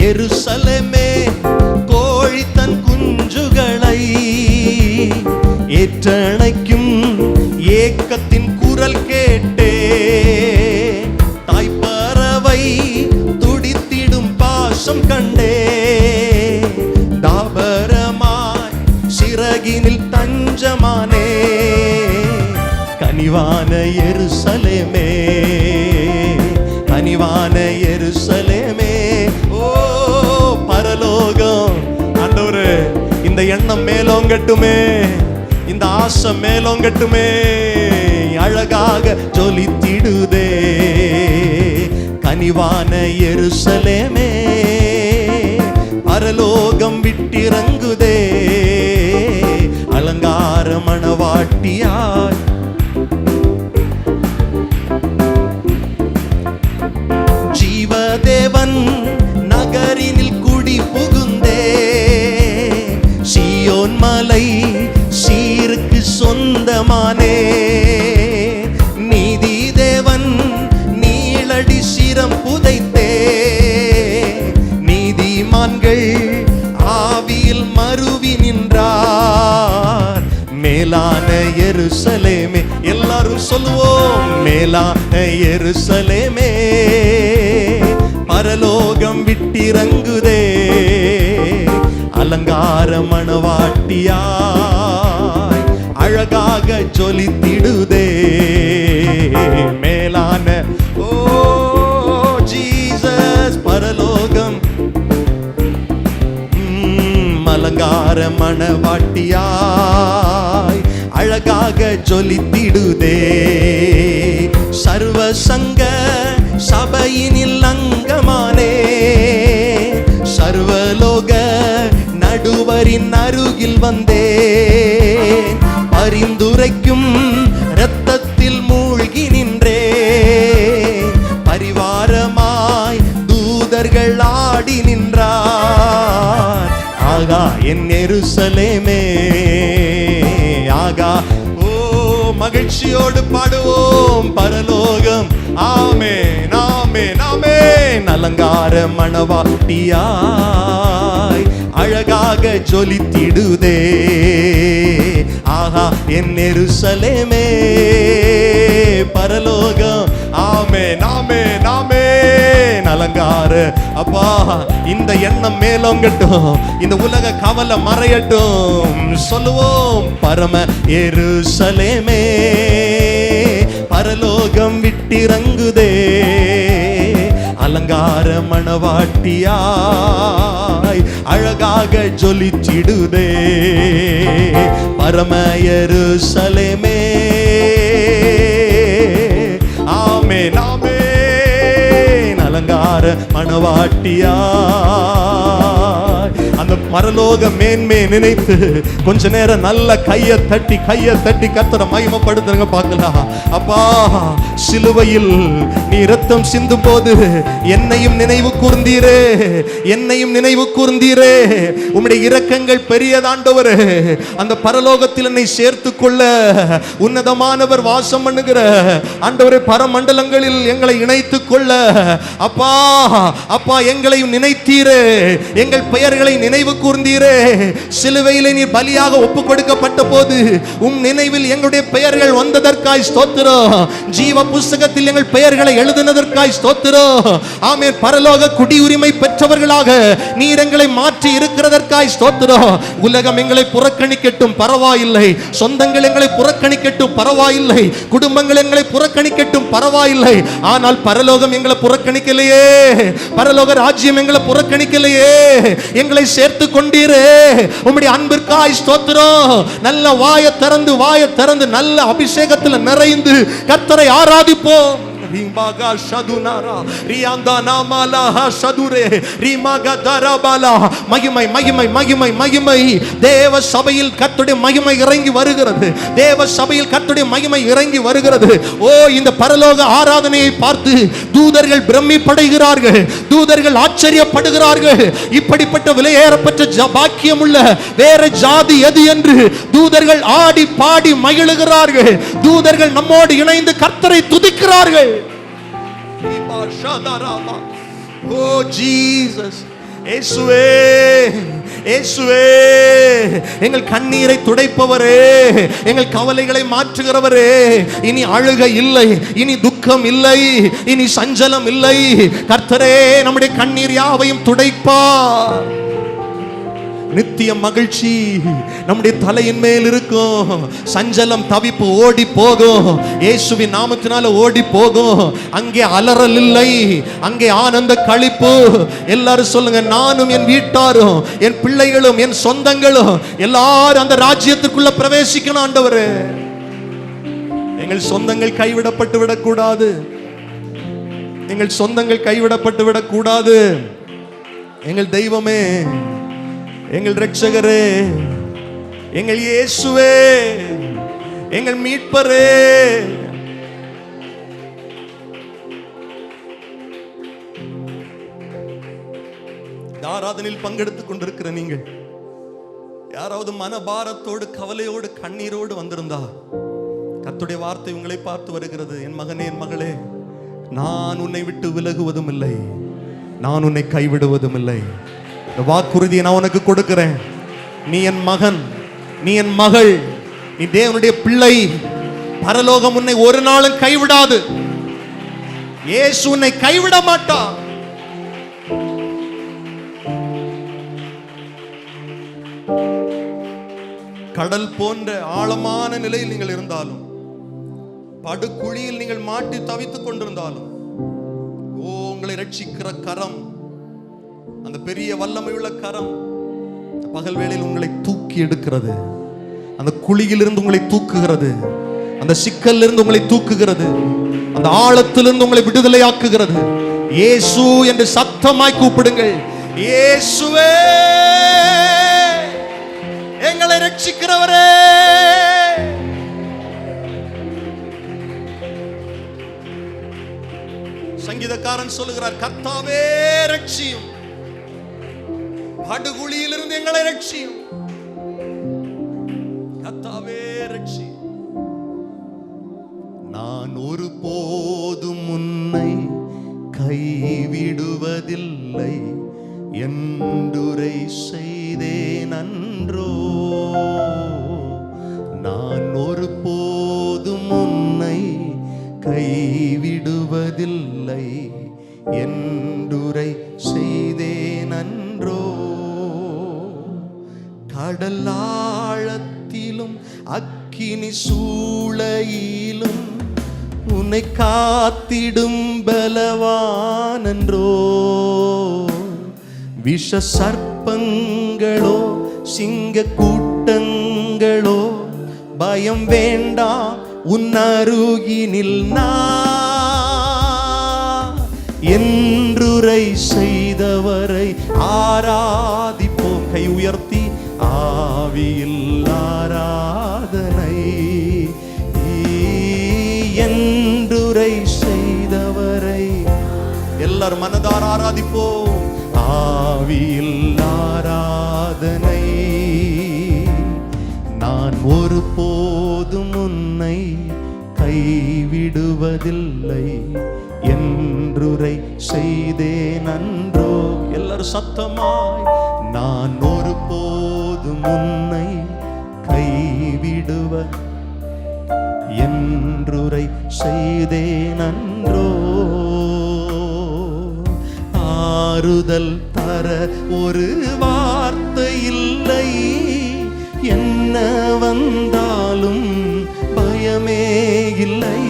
எருசலேமே, கோழி தன் குஞ்சுகளை ஏற்றணைக்கும் ஏக்கத்தின் சிறகினில் தஞ்சமானே கனிவான எருசலேமே, கனிவான எருசலேமே. ஓ பரலோகம் ஆண்டவரே, இந்த எண்ணம் மேலோங்கட்டுமே, இந்த ஆசை மேலோங்கட்டுமே. அழகாக ஜொலித்திடுதே கனிவான எருசலேமே, பரலோகம் விட்டிறங்குதே அலங்கார மணவாட்டியாய். ஜீவதேவன் நகரினில் குடி புகுந்தே, சீயோன் மலை சீருக்கு சொந்தமானே. நீதி தேவன் நீளடி சிரம் புதைத்தே, நீதிமான்கள் ஆவியில் மருவி நின்றார். மேலான எருசலேமே, எல்லாரும் சொல்லுவோம் மேலான எருசலேமே, பரலோகம் விட்டிறங்குதே அலங்கார மணவாட்டியாய் அழகாக ஜொலித்திடுதே மேலான. ஓ ஜீசஸ் பரலோகம் அலங்கார மணவாட்டியாய் அழகாக ஜொலித்திடுதே. சர்வ சங்க சபையினில் அங்கமானே, சர்வலோக நடுவரின் அருகில் வந்தேன். பரிந்துரைக்கும் இரத்தத்தில் மூழ்கி நின்றேன், பரிவாரமாய் தூதர்கள் ஆடி நின்றார். ஆகா என் எருசலேமே, ஆகா. ஓ மகிழ்ச்சியோடு பாடுவோம் பரலோகம். ஆமென் ஆமென் ஆமென். அலங்கார மணவாட்டியாய் அழகாக ஜொலித்திடுதே. ஆஹா என் எருசலேமே, பரலோகம். ஆமென் ஆமென் ஆமென். அலங்கார அப்பா, இந்த எண்ணம் மேலோங்கட்டும், இந்த உலக கவலை மறையட்டும். சொல்லுவோம் பரம எருசலேமே, பரலோகம் விட்டிறங்குதே அலங்கார மணவாட்டியாய் அழகாக ஜொலிச்சிடுதே பரம எருசலேமே. ஆமென் ஆமென். அலங்கார மணவாட்டியாய் அந்த பரலோக மேன்மை நினைத்து கொஞ்ச நேரம் நல்ல கையை தட்டி கர்த்தரை மகிமைப்படுத்துங்க பார்க்கலாம். அப்பா, சிலுவையில் நீ இரத்தம் சிந்தும் போது என்னையும் நினைவு கூர்ந்தீரே, என்னையும் நினைவு கூர்ந்தீரே. உம்முடைய இரக்கங்கள் பெரியதாண்டவரே. அந்த பரலோகத்தில் என்னை சேர்த்து கொள்ள உன்னதமானவர் வாசம் பண்ணுகிற ஆண்டவரே, பரமண்டலங்களில் எங்களை இணைத்துக் கொள்ள அப்பா அப்பா எங்களையும் நினைத்தீரே, எங்கள் பெயர்களை நினைவு கூர்ந்தீரே. சிலுவையிலே நீ பலியாக ஒப்பு கொடுக்கப்பட்ட போது உம் நினைவில் எங்களுடைய பெயர்கள் வந்ததற்காய் ஸ்தோத்திரம். ஜீவ புஸ்தகத்தில் எங்கள் பெயர்களை எழுதினதற்காய் ஸ்தோத்திரம். ஆமென். பரலோக குடியுரிமை பெற்றவர்களாக நீர் எங்களை மாற்றி இருக்கிறதற்காய் ஸ்தோத்திரம். உலகம் எங்களை புறக்கணிக்கட்டும் பரவாயில்லை, சொந்தங்கள் எங்களை புறக்கணிக்கட்டும் பரவாயில்லை, குடும்பங்கள் எங்களை புறக்கணிக்கட்டும் பரவாயில்லை, ஆனால் பரலோகம் எங்களை புறக்கணிக்கலையே, பரலோக ராஜ்யம் எங்களை புறக்கணிக்கலையே. எங்களை சேர்த்து கொண்டீரே. உம்முடைய அன்பிற்காய் ஸ்தோத்திரம். நல்ல வாயை திறந்து நல்ல அபிஷேகத்தில் நிறைந்து கர்த்தரை ஆராதிப்போம். மகிமை மகிமை மகிமை மகிமை. தேவ சபையில் கர்த்தருடைய மகிமை இறங்கி வருகிறது. தேவ சபையில் கர்த்தருடைய மகிமை இறங்கி வருகிறது. ஓ, இந்த பரலோக ஆராதனையை பார்த்து தூதர்கள் பிரமிப்படைகிறார்கள், தூதர்கள் ஆச்சரியப்படுகிறார்கள். இப்படிப்பட்ட விலையேறப்பட்ட பாக்கியம் உள்ள வேற ஜாதி எது என்று தூதர்கள் ஆடி பாடி மகிழுகிறார்கள். தூதர்கள் நம்மோடு இணைந்து கர்த்தரை துதிக்கிறார்கள். ஓ ஜீசஸ், இயேசுவே இயேசுவே, எங்கள் கண்ணீரை துடைப்பவரே, எங்கள் கவலைகளை மாற்றுகிறவரே. இனி அழுகை இல்லை, இனி துக்கம் இல்லை, இனி சஞ்சலம் இல்லை. கர்த்தரே நம்முடைய கண்ணீர் யாவையும் துடைப்பார். நித்திய மகிழ்ச்சி நம்முடைய தலையின் மேல் இருக்கும். சஞ்சலம் தவிப்பு ஓடி போகும். இயேசுவின் நாமத்தினால ஓடி போகும். அங்கே அலறல் இல்லை, அங்கே ஆனந்த களிப்பு. எல்லாரும் சொல்லுங்க, நானும் என் வீட்டாரும் என் பிள்ளைகளும் என் சொந்தங்களும் எல்லாரும் அந்த ராஜ்யத்துக்குள்ள பிரவேசிக்கணும். ஆண்டவரே, எங்கள் சொந்தங்கள் கைவிடப்பட்டு விடக்கூடாது. எங்கள் சொந்தங்கள் கைவிடப்பட்டு விடக்கூடாது. எங்கள் தெய்வமே, எங்கள் இரட்சகரே, எங்கள் இயேசுவே, எங்கள் மீட்பரே, ஆராதனையில் பங்கெடுத்துக் கொண்டிருக்கிற நீங்கள் யாராவது மனபாரத்தோடு கவலையோடு கண்ணீரோடு வந்திருந்தா, கர்த்தருடைய வார்த்தை உங்களை பார்த்து வருகிறது. என் மகனே, என் மகளே, நான் உன்னை விட்டு விலகுவதும் இல்லை, நான் உன்னை கைவிடுவதும் இல்லை. இந்த வாக்குறுதியை நான் உனக்கு கொடுக்கிறேன். நீ என் மகன், நீ என் மகள், நீ தேவனுடைய பிள்ளை. பரலோகம் உன்னை ஒரு நாளும் கைவிடாது. இயேசு உன்னை கைவிட மாட்டார். கடல் போன்ற ஆழமான நிலையில் நீங்கள் இருந்தாலும், படுகுழியில் நீங்கள் மாட்டி தவித்துக் கொண்டிருந்தாலும், உங்களை ரட்சிக்கிற கரம், அந்த பெரிய வல்லமையுள்ள கரம் பகல் வேளையில் உங்களை தூக்கி எடுக்கிறது. அந்த குழியிலிருந்து உங்களை தூக்குகிறது, அந்த சிக்கலிலிருந்து உங்களை தூக்குகிறது, அந்த ஆழத்திலிருந்து உங்களை விடுதலையாக்குகிறது. இயேசு என்று சத்தமாய் கூப்பிடுங்கள். இயேசுவே, எங்களை ரட்சிக்கிறவரே. சங்கீதக்காரன் சொல்லுகிறார், கர்த்தாவே ரட்சியும், படுகுழியிலிருந்து எங்களை ரட்சியும், கர்த்தாவே ரட்சியும். நான் ஒரு போதும் உன்னை கைவிடுவதில்லை என்றுரை செய்தேன் அன்றோ. நான் ஒரு போதும் உன்னை கைவிடுவதில்லை என்றுரை செய்தேன் அன்றோ. கடல் ஆழத்திலும் அக்கினி சூளையிலும் உன்னை காத்திடும் பலவானன்றோ. விஷ சர்ப்பங்களோ சிங்க கூட்டங்களோ பயம் வேண்டாம், உன் அருகினில் நான். என்றுரை செய்தவரை ஆராதிப்போம். கை உயர்த்தி ஆவியில் ஆராதனை. என்றுரை செய்தவரை எல்லாரும் மனதார் ஆராதிப்போம். ஆவியில் ஆராதனை. நான் ஒரு போதும் உன்னை கைவிடுவதில்லை என்றுரை செய்தேன் அன்றோ. எல்லாரும் சத்தமாய், நான் ஒரு போதும் உன்னை கைவிடுவ என்றுரை செய்தேன் அன்றோ. ஆறுதல் தர ஒரு வார்த்தை இல்லை, என்ன வந்தாலும் பயமே இல்லை.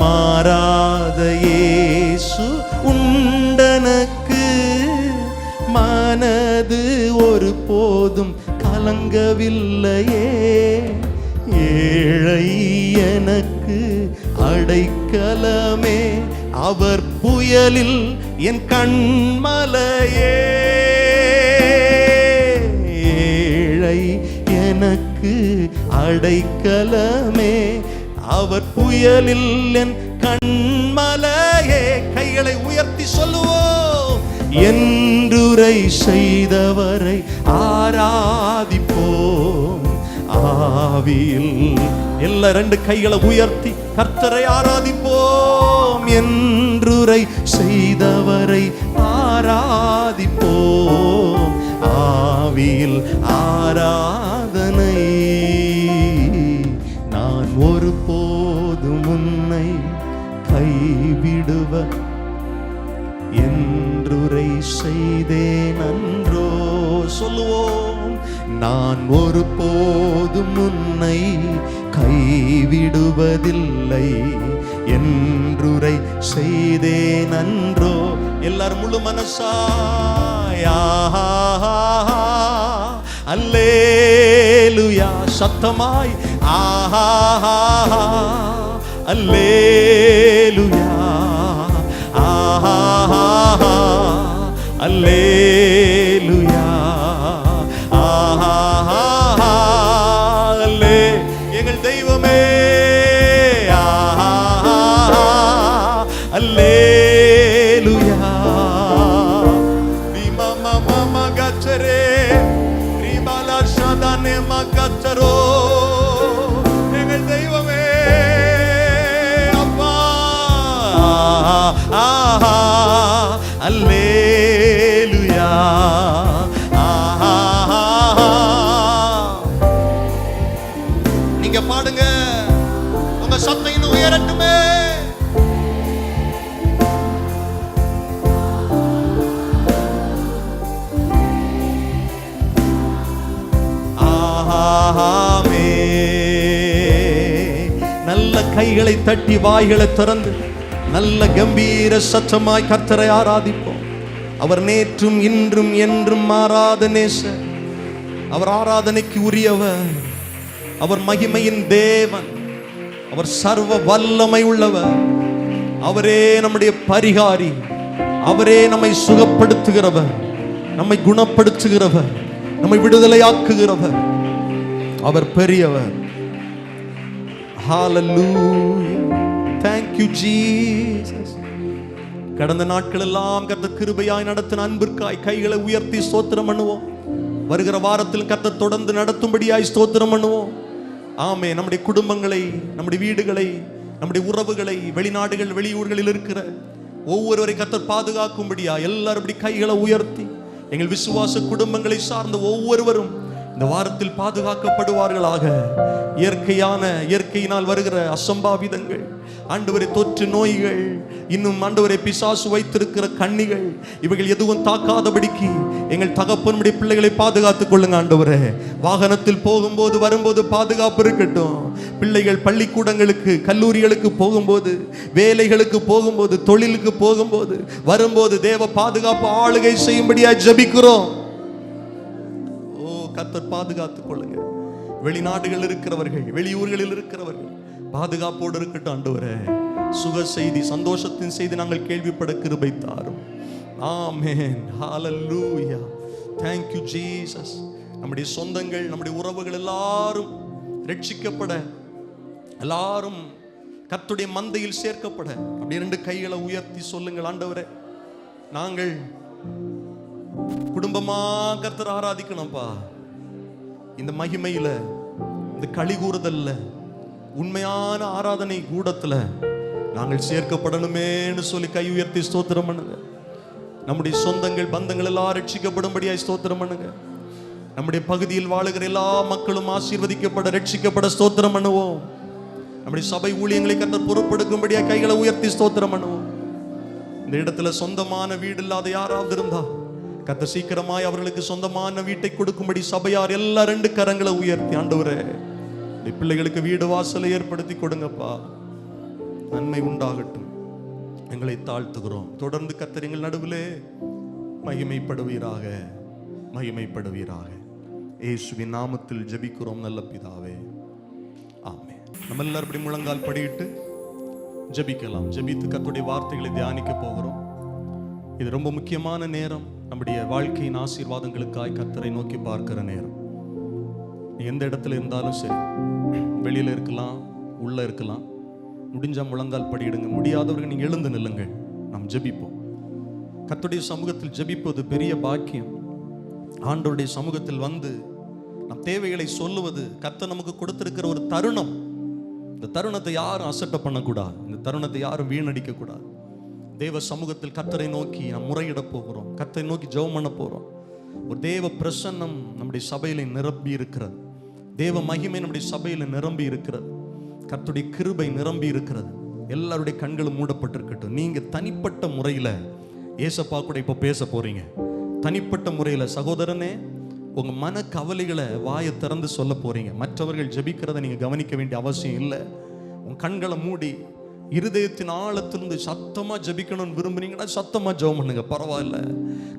மாறாத இயேசு உண்டனக்கு, மனது ஒரு போதும் கலங்கவில்லையே. ஏழை எனக்கு அடைக்கலமே, அவர் புயலில் என் கண்மலையே. ஏழை எனக்கு அடைக்கலமே, அவர் புயலில் என் கண்மலையே. கைகளை உயர்த்தி சொல்லுவோம். என்றுரை செய்தவரை ஆராதிப்போம். ஆவியில் எல்லா ரெண்டு கைகளை உயர்த்தி கர்த்தரை ஆராதிப்போம். என்றுரை செய்தவரை ஆராதிப்போம். ஆவியில் ஆராதனை. நான் ஒரு போதும் உன்னை கைவிடுவ என்றுரை செய்தேன் அன்றோ. சொல்லுவோம். நான் ஒருபோதும் உன்னை கைவிடுவதில்லை என்றுரை செய்தேன் அன்றோ. எல்லாரும் முழு மனசாயா அல்லேலூயா சத்தமாய் ஆஹா அல்லேலூயா ஆஹா அல்லேலூயா ஆஹா அல்லே எங்கள் தெய்வமே ஆஹா அல்லேலூயா ரிமா மமா கச்சரே ரிமாலா ஷதானே மகச்சரோ எங்கள் தெய்வமே அப்பா ஆஹா அல்லேலூயா ஆஹா. நீங்க பாடுங்க, உங்க சத்தம் இன்னும் உயரட்டுமே. ஆஹாமே. நல்ல கைகளை தட்டி வாய்களை திறந்து நல்ல கம்பீர சத்தமாய் கர்த்தரை ஆராதிப்போம். அவர் நேற்றும் இன்றும் என்றும் மாறாத நேசர். அவர் ஆராதனைக்கு உரியவர். அவர் மகிமையின் தேவன். அவர் சர்வ வல்லமை உள்ளவர். அவரே நம்முடைய பரிகாரி. அவரே நம்மை சுகப்படுத்துகிறவர், நம்மை குணப்படுத்துகிறவர், நம்மை விடுதலையாக்குகிறவர். அவர் பெரியவர். ஹalleluya. Thank you Jesus. கடந்த நாட்கள் எல்லாம் கர்த்தர் கிருபையாய் நடத்தின அன்பிற்காய் கைகளை உயர்த்தி ஸ்தோத்திரம் பண்ணுவோம். வருகிற வாரத்தில் கர்த்தர் தொடர்ந்து நடத்தும்படியாய் ஸ்தோத்திரம் பண்ணுவோம். ஆமே. நம்முடைய குடும்பங்களை, நம்முடைய வீடுகளை, நம்முடைய உறவுகளை, வெளிநாடுகள் வெளியூர்களில் இருக்கிற ஒவ்வொருவரை கர்த்தர் பாதுகாக்கும்படியா எல்லாரும் இப்படி கைகளை உயர்த்தி எங்கள் விசுவாச குடும்பங்களை சார்ந்த ஒவ்வொருவரும் இந்த வாரத்தில் பாதுகாக்கப்படுவார்களாக. இயற்கையினால் வருகிற அசம்பாவிதங்கள், ஆண்டவரை தொற்று நோய்கள், இன்னும் ஆண்டவரை பிசாசு வைத்திருக்கிற கண்ணிகள், இவைகள் எதுவும் தாக்காதபடிக்கு எங்கள் தகப்பனுடைய பிள்ளைகளை பாதுகாத்துக் கொள்ளுங்க ஆண்டவரே. வாகனத்தில் போகும்போது வரும்போது பாதுகாப்பு இருக்கட்டும். பிள்ளைகள் பள்ளிக்கூடங்களுக்கு கல்லூரிகளுக்கு போகும்போது, வேலைகளுக்கு போகும்போது, தொழிலுக்கு போகும்போது, வரும்போது தேவ பாதுகாப்பு ஆளுகை செய்யும்படியா ஜெபிக்கிறோம். கர்த்தர் பாதுகாத்துக் கொள்ளுங்க. வெளிநாடுகள் இருக்கிறவர்கள், வெளியூர்களில் இருக்கிறவர்கள் பாதுகாப்போடு இருக்கட்டும் ஆண்டவரே. சுக செய்தி, சந்தோஷத்தின் செய்தி நாங்கள் கேள்விப்பட கிருபை தாரும். ஆமென். ஹalleluya. Thank you Jesus. நம்முடைய சொந்தங்கள், நம்முடைய உறவுகள் எல்லாரும் ரட்சிக்கப்பட, எல்லாரும் கர்த்தருடைய மந்தையில் சேர்க்கப்பட அப்படி ரெண்டு கைகளை உயர்த்தி சொல்லுங்கள். ஆண்டவரே, நாங்கள் குடும்பமா கர்த்தர் ஆராதிக்கணும்ப்பா. இந்த மகிமையில, இந்த களிகூறுதல்ல, உண்மையான ஆராதனை கூடத்துல நாங்கள் சேர்க்கப்படணுமேன்னு சொல்லி கை உயர்த்தி ஸ்தோத்திரம் பண்ணுங்க. நம்முடைய சொந்தங்கள் பந்தங்கள் எல்லாம் ரட்சிக்கப்படும்படியாய் ஸ்தோத்திரம் பண்ணுங்க. நம்முடைய பகுதியில் வாழுகிற எல்லா மக்களும் ஆசீர்வதிக்கப்பட, ரட்சிக்கப்பட ஸ்தோத்திரம் பண்ணுவோம். நம்முடைய சபை ஊழியங்களை கர்த்தர் பொறுப்பெடுக்கும்படியா கைகளை உயர்த்தி ஸ்தோத்திரம் பண்ணுவோம். இந்த இடத்துல சொந்தமான வீடு இல்லாத யாராவது இருந்தா கர்த்தர் சீக்கிரமாய் அவர்களுக்கு சொந்தமான வீட்டை கொடுக்கும்படி சபையார் எல்லா ரெண்டு கரங்களை உயர்த்தி, ஆண்டவரே பிள்ளைகளுக்கு வீடு வாசலை ஏற்படுத்தி கொடுங்கப்பா. நன்மை உண்டாகட்டும். எங்களை தாழ்த்துகிறோம். தொடர்ந்து கர்த்தர் எங்கள் நடுவிலே மகிமைப்படுவீராக, மகிமைப்படுவீராக. இயேசுவின் நாமத்தில் ஜெபிக்கிறோம் நல்ல பிதாவே, ஆமென். நம்ம எல்லாரும் இப்படி முழங்கால் படியிட்டு ஜெபிக்கலாம். ஜெபித்து கர்த்தருடைய வார்த்தைகளை தியானிக்க போகிறோம். இது ரொம்ப முக்கியமான நேரம். நம்முடைய வாழ்க்கையின் ஆசீர்வாதங்களுக்காய் கர்த்தரை நோக்கி பார்க்கிற நேரம். எந்த இடத்துல இருந்தாலும் சரி, வெளியில இருக்கலாம், உள்ள இருக்கலாம், முடிஞ்சா முழங்கால் படியிடுங்க. முடியாதவர்கள் நீங்க எழுந்து நில்லுங்கள். நாம் ஜெபிப்போம். கர்த்தருடைய சமூகத்தில் ஜெபிப்பது பெரிய பாக்கியம். ஆண்டவருடைய சமூகத்தில் வந்து நம் தேவைகளை சொல்லுவது கர்த்தர் நமக்கு கொடுத்திருக்கிற ஒரு தருணம். இந்த தருணத்தை யாரும் அசட்டை பண்ணக்கூடாது. இந்த தருணத்தை யாரும் வீணடிக்க கூடாது. தேவ சமூகத்தில் கர்த்தரை நோக்கி நாம் முறையிட போகிறோம். கர்த்தரை நோக்கி ஜெபம் பண்ண போகிறோம். ஒரு தேவ பிரசன்னம் நம்முடைய சபையில நிரம்பி இருக்கிறது. தேவ மகிமை நம்முடைய சபையில நிரம்பி இருக்கிறது. கர்த்தருடைய கிருபை நிரம்பி இருக்கிறது. எல்லாருடைய கண்களும் மூடப்பட்டிருக்கட்டும். நீங்க தனிப்பட்ட முறையில் ஏசப்பா கூட இப்போ பேச போறீங்க. தனிப்பட்ட முறையில், சகோதரனே உங்க மன கவலைகளை வாயை திறந்து சொல்ல போறீங்க. மற்றவர்கள் ஜெபிக்கிறத நீங்க கவனிக்க வேண்டிய அவசியம் இல்லை. உங்க கண்களை மூடி இருதயத்தின் ஆழத்திலிருந்து சத்தமா ஜெபிக்கணும்னு விரும்புனீங்கன்னா சத்தமா ஜெபம் பண்ணுங்க, பரவாயில்ல.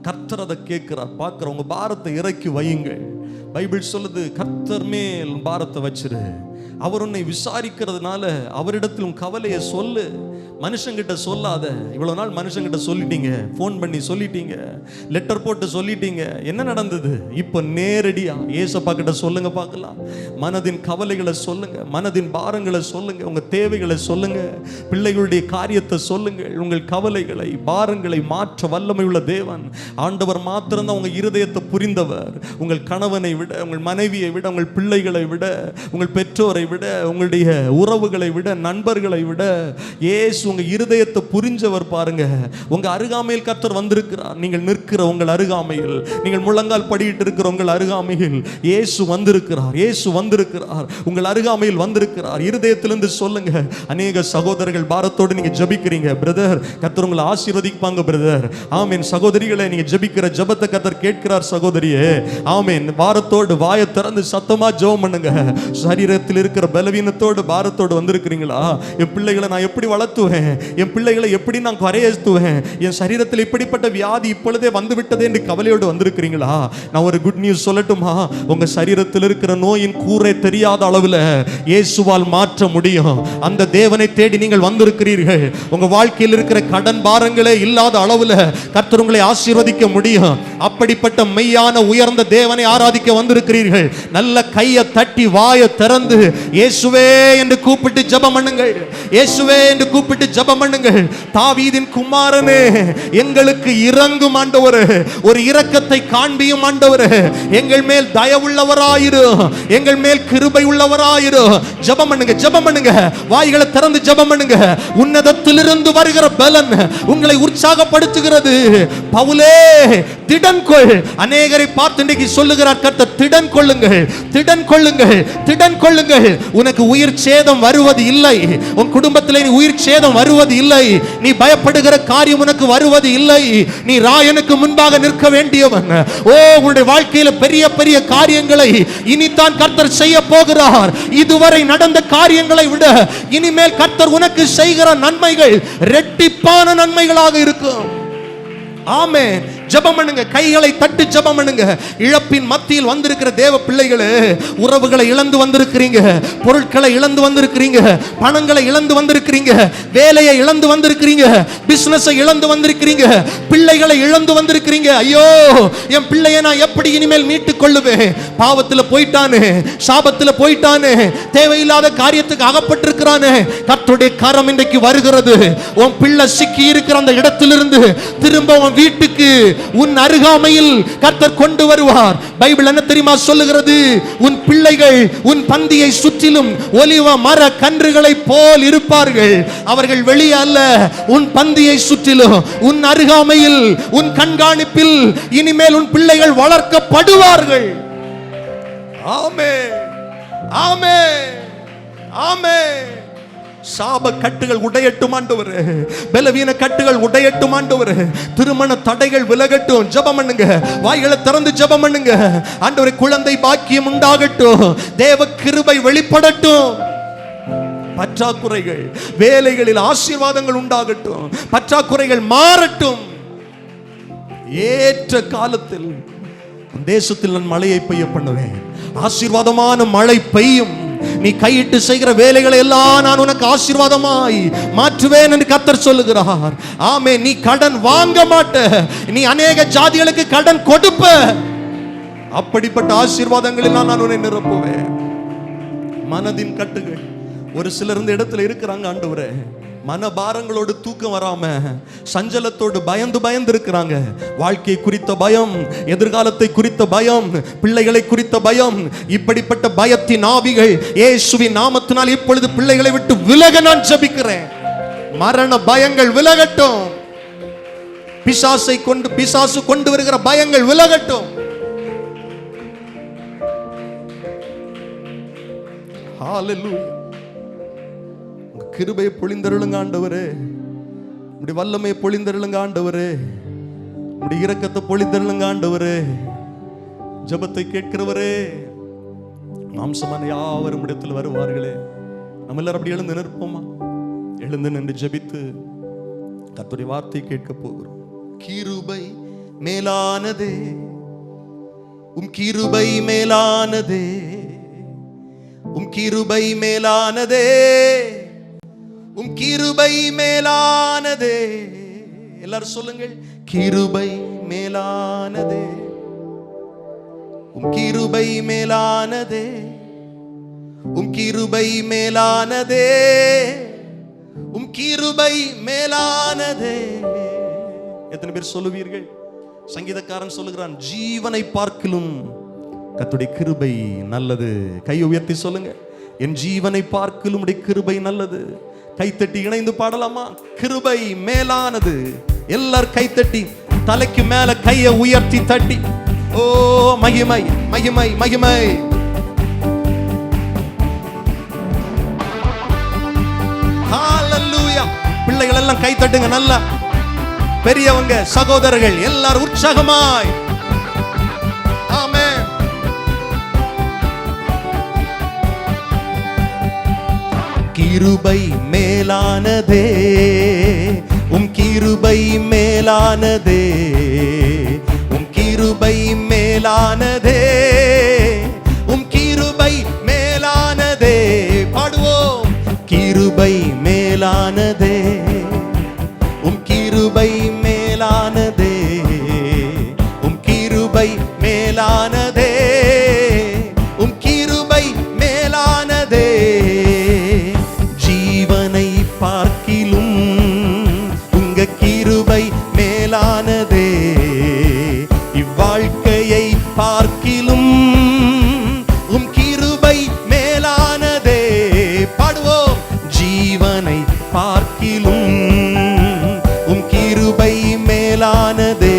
கர்த்தர் அதை கேட்கிறார், பார்க்கிற. உங்க பாரத்தை இறக்கி வையுங்கள். பைபிள் சொல்லுது, கர்த்தர் மேல் பாரத்தை வச்சிரு. அவர் உன்னை விசாரிக்கிறதுனால அவரிடத்தில் உன் கவலையை சொல்லு. மனுஷங்கிட்ட சொல்லாத. இவ்வளவு நாள் மனுஷங்கிட்ட சொல்லிட்டீங்க, போன் பண்ணி சொல்லிட்டீங்க, லெட்டர் போட்டு சொல்லிட்டீங்க. என்ன நடந்தது? இப்ப நேரடியா ஏசப்பா கிட்ட சொல்லுங்க பார்க்கலாம். மனதின் கவலைகளை சொல்லுங்க, மனதின் பாரங்களை சொல்லுங்க, உங்க தேவைகளை சொல்லுங்க, பிள்ளைகளுடைய காரியத்தை சொல்லுங்க. உங்கள் கவலைகளை பாரங்களை மாற்ற வல்லமை உள்ள தேவன் ஆண்டவர் மாத்திரம்தான் உங்க இருதயத்தை புரிந்தவர். உங்கள் கணவனை விட, உங்கள் மனைவியை விட, உங்கள் பிள்ளைகளை விட, உங்கள் பெற்றோரை விட, உங்களுடைய உறவுகளை விட, நண்பர்களை விட இயேசு உங்க இருதயத்தை புரிஞ்சவர். பாருங்க, உங்க அருகாமையில் கர்த்தர் வந்திருக்கிறார். நீங்கள் நிற்கிற உங்கள் அருகாமையில், நீங்கள் முழங்கால் படியிட்டு இருக்கிற உங்கள் அருகாமையில் இயேசு வந்திருக்கிறார். இயேசு வந்திருக்கிறார், உங்கள் அருகாமையில் வந்திருக்கிறார். இருதயத்திலிருந்து சொல்லுங்க. அநேக சகோதரர்கள் பாரத்தோடு நீங்க ஜெபிக்கிறீங்க. பிரதர், கர்த்தர் உங்களை ஆசீர்வதிப்பாங்க பிரதர். ஆமென். சகோதரிகளை, நீங்க ஜெபிக்கிற ஜெபத்தை கர்த்தர் கேட்கிறார். சகோதரியே, ஆமென். பாரத்தோடு வாயை திறந்து சத்தமா ஜெபம் பண்ணுங்க. சரீரத்தில் இருக்கிற பலவீனத்தோடு பாரத்தோடு வந்திருக்கிறீங்களா? என் பிள்ளைகளை நான் எப்படி வளர்த்துவேன்? என் பிள்ளைகளை எப்படி நான் கரையேற்றுவேன்? என் சரீரத்தில் இப்படிப்பட்ட வியாதி இப்பொழுதே வந்து விட்டதே என்று கவலையோடு வந்திருக்கிறீங்களா? நான் ஒரு குட் நியூஸ் சொல்லட்டுமா? உங்க சரீரத்தில் இருக்கிற நோயின் கூரை தெரியாத அளவில் இயேசுவால் மாற்ற முடியும். அந்த தேவனை தேடி நீங்கள் வந்திருக்கிறீர்கள். உங்க வாழ்க்கையில் இருக்கிற கடன் பாரங்களே இல்லாத அளவில் கர்த்தர் உங்களை ஆசீர்வதிக்க முடியும். அப்படிப்பட்ட மெய்யான உயர்ந்த தேவனை ஆராதிக்க வந்திருக்கிறீர்கள். நல்ல கையை தட்டி வாயை திறந்து இயேசுவே என்று கூப்பிட்டு ஜெபம் பண்ணுங்கள். இயேசுவே என்று கூப்பிட்டு ஜெபம் பண்ணுங்கள். தாவீதின் குமாரனே, எங்களுக்கு இரங்கும் ஆண்டவரே, ஒரு இரக்கத்தை காண்பியும் ஆண்டவரே. எங்கள் மேல் தயவுள்ளவராயிரு, எங்கள் மேல் கிருபை உள்ளவராயிரு. ஜெபம் பண்ணுங்க, ஜெபம் பண்ணுங்க. வாய்களை திறந்து ஜெபம் பண்ணுங்க. உன்னதத்திலிருந்து வருகிற பலன் உங்களை உற்சாகப்படுத்துகிறது. பவுலே, திடன் கொள். அநேகரை பார்த்து இன்றைக்கு சொல்லுகிறார் கர்த்தர், திடன் கொள்ளுங்கள், திடன் கொள்ளுங்கள், திடன் கொள்ளுங்கள். உனக்கு உயிர் சேதம் வருவது இல்லை. உன் குடும்பத்தில் உயிர் சேதம் வருவது இல்லை. நீ பயப்படுகிற காரியம் உனக்கு வருவது இல்லை. நீ ராயனுக்கு முன்பாக நிற்க வேண்டியவன். ஓ, உன்னுடைய வாழ்க்கையில பெரிய பெரிய காரியங்களை இனித்தான் கர்த்தர் செய்ய போகிறார். இதுவரை நடந்த காரியங்களை விட இனிமேல் கர்த்தர் உனக்கு செய்கிற நன்மைகள் இரட்டிப்பான நன்மைகளாக இருக்கும். ஆமென். ஜெபம் பண்ணுங்க, கைகளை தட்டி ஜெபம் பண்ணுங்க. இழப்பின் மத்தியில் வந்திருக்கிற தேவ பிள்ளைகளே, உறவுகளை இழந்து வந்திருக்கிறீங்க, பொருட்களை இழந்து வந்திருக்கிறீங்க, பணங்களை இழந்து வந்திருக்கிறீங்க, வேலையை இழந்து வந்திருக்கிறீங்க, பிசினஸை இழந்து வந்திருக்கிறீங்க, பிள்ளைகளை இழந்து வந்திருக்கிறீங்க. ஐயோ, என் பிள்ளையை நான் எப்படி இனிமேல் மீட்டுக் கொள்ளுவேன்? பாவத்தில் போயிட்டானே, சாபத்தில் போயிட்டானே, தேவையில்லாத காரியத்துக்கு அகப்பட்டிருக்கிறானே. கர்த்தருடைய கரம் இன்றைக்கு வருகிறது. உன் பிள்ளை சிக்கி இருக்கிற அந்த இடத்திலிருந்து திரும்ப உன் வீட்டுக்கு, உன் அருகாமையில் கர்த்தர் கொண்டு வருவார். பைபிள் என்ன தெரியுமா சொல்லுகிறது? உன் பிள்ளைகள் உன் பந்தியை சுற்றிலும் ஒலிவ மர கன்றுகளை போல் இருப்பார்கள். அவர்கள் வெளியே அல்ல, உன் பந்தியை சுற்றிலும், உன் அருகாமையில், உன் கண்காணிப்பில் இனிமேல் உன் பிள்ளைகள் வளர்க்கப்படுவார்கள். ஆமென், ஆமென், ஆமென். சாப கட்டுகள் உடையட்டும் ஆண்டவரே, பலவீன கட்டுகள் உடையட்டும் ஆண்டவரே, திருமண தடைகள் விலகட்டும். ஜெபம் பண்ணுங்க, வாய்களை திறந்து ஜெபம் பண்ணுங்க. ஆண்டவரே, குழந்தை பாக்கியம் உண்டாகட்டும், தேவ கிருபை வெளிப்படட்டும். பற்றாக்குறைகள், வேலைகளில் ஆசீர்வாதங்கள் உண்டாகட்டும், பற்றாக்குறைகள் மாறட்டும். ஏற்ற காலத்தில் தேசத்தில் நான் மழையை பெய்ய பண்ணுவேன். ஆசீர்வாதமான மழை பெய்யும். நீ கையிட்டு செய்கிற வேலைகளை எல்லாம் நான் உனக்கு ஆசீர்வாதமாய் மாற்றுவேன் என்று கர்த்தர் சொல்லுகிறார். ஆமென். நீ கடன் வாங்க மாட்ட, நீ அநேக ஜாதிகளுக்கு கடன் கொடுப்ப. அப்படிப்பட்ட ஆசீர்வாதங்களில் நான் உன்னை நிரப்புவேன். மனதின் கட்டுகள் ஒரு சிலர் இந்த இடத்துல இருக்கிறாங்க ஆண்டவரே, மனபாரங்களோடு தூக்கம் வராம சஞ்சலத்தோடு பயந்து பயந்து இருக்கிறாங்க. வாழ்க்கை குறித்த பயம், எதிர்காலத்தை குறித்த பயம், பிள்ளைகளை குறித்த பயம். இப்படிப்பட்ட பயத்தின் ஆவிகள் இயேசுவின் நாமத்தினால் இப்பொழுது பிள்ளைகளை விட்டு விலக நான் ஜெபிக்கிறேன். மரண பயங்கள் விலகட்டும். பிசாசு கொண்டு வருகிற பயங்கள் விலகட்டும். ஹalleluya. கிருபையை பொழிந்தருளுங்க ஆண்டவரே, உம்முடைய வல்லமையை பொழிந்தருளுங்க ஆண்டவரே, உம்முடைய இரக்கத்தை பொழிந்தருளுங்க ஆண்டவரே. ஜெபத்தை கேட்கிறவரே, மாம்சமான யாவரும் இடத்தில் வருவார்களே. நம்ம எல்லாரும் அப்படி எழுந்து நிற்போமா? எழுந்து நின்று ஜெபித்து கர்த்தருடைய வார்த்தை கேட்க போகிறோம். கிருபை மேலானதே, உம் கிருபை மேலானதே, உம் கிருபை மேலானதே, உம் கிருபை மேலானதே. எல்லாரும் சொல்லுங்கள். கிருபை மேலானதே, உம் கிருபை மேலானதே, உம் கிருபை மேலானதே, உம் கிருபை மேலானதே. எத்தனை பேர் சொல்லுவீர்கள்? சங்கீதக்காரன் சொல்லுகிறான், ஜீவனை பார்க்கிலும் கர்த்தருடைய கிருபை நல்லது. கை உயர்த்தி சொல்லுங்க, என் ஜீவனை பார்க்கிலும் உடைய கிருபை நல்லது. கைத்தட்டி இணைந்து பாடலாமா? கிருபை மேலானது. எல்லாரும் கைத்தட்டி தலைக்கு மேல கையை உயர்த்தி தட்டி, ஓ மகிமை மகிமை மகிமை. ஹalleluya. பிள்ளைகள் எல்லாம் கை தட்டுங்க. நல்லா பெரியவங்க, சகோதரர்கள் எல்லாரும் உற்சாகமாய். ஆமென். கிருபை மேலானதே, உம் கிருபை மேலானதே, உம் கிருபை மேலானதே, உம் கிருபை மேலானதே. பாடுவோம். கிருபை மேலானதே, உம் கிருபை மேலானதே, உம் கிருபை மேலானதே, உம் கிருபை மேலானதே. ஜீவனை பார்க்கிலும் உங்க கிருபை மேலானதே, இவ்வாழ்க்கையை பார்க்கிலும் உம் கிருபை மேலானதே. பாடுவோம். ஜீவனை பார்க்கிலும் உம் கிருபை மேலானதே,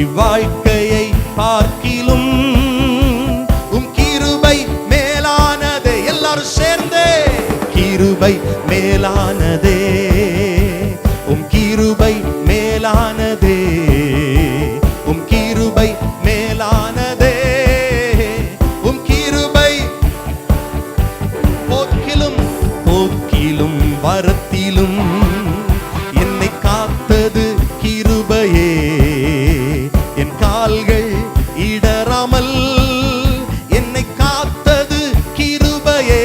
இவ்வாழ்க்கையை பார்க்கிலும் உம் கிருபை மேலானதே. எல்லாரும் சேர்ந்தே. கிருபை மேலானதே, உம் கிருபை மேலானதே, உம் கிருபை மேலானதே, உம் கிருபை போக்கிலும் போக்கிலும் வரத்திலும் என்னை காத்தது கிருபையே. என் கால்கள் இடராமல் என்னை காத்தது கிருபையே.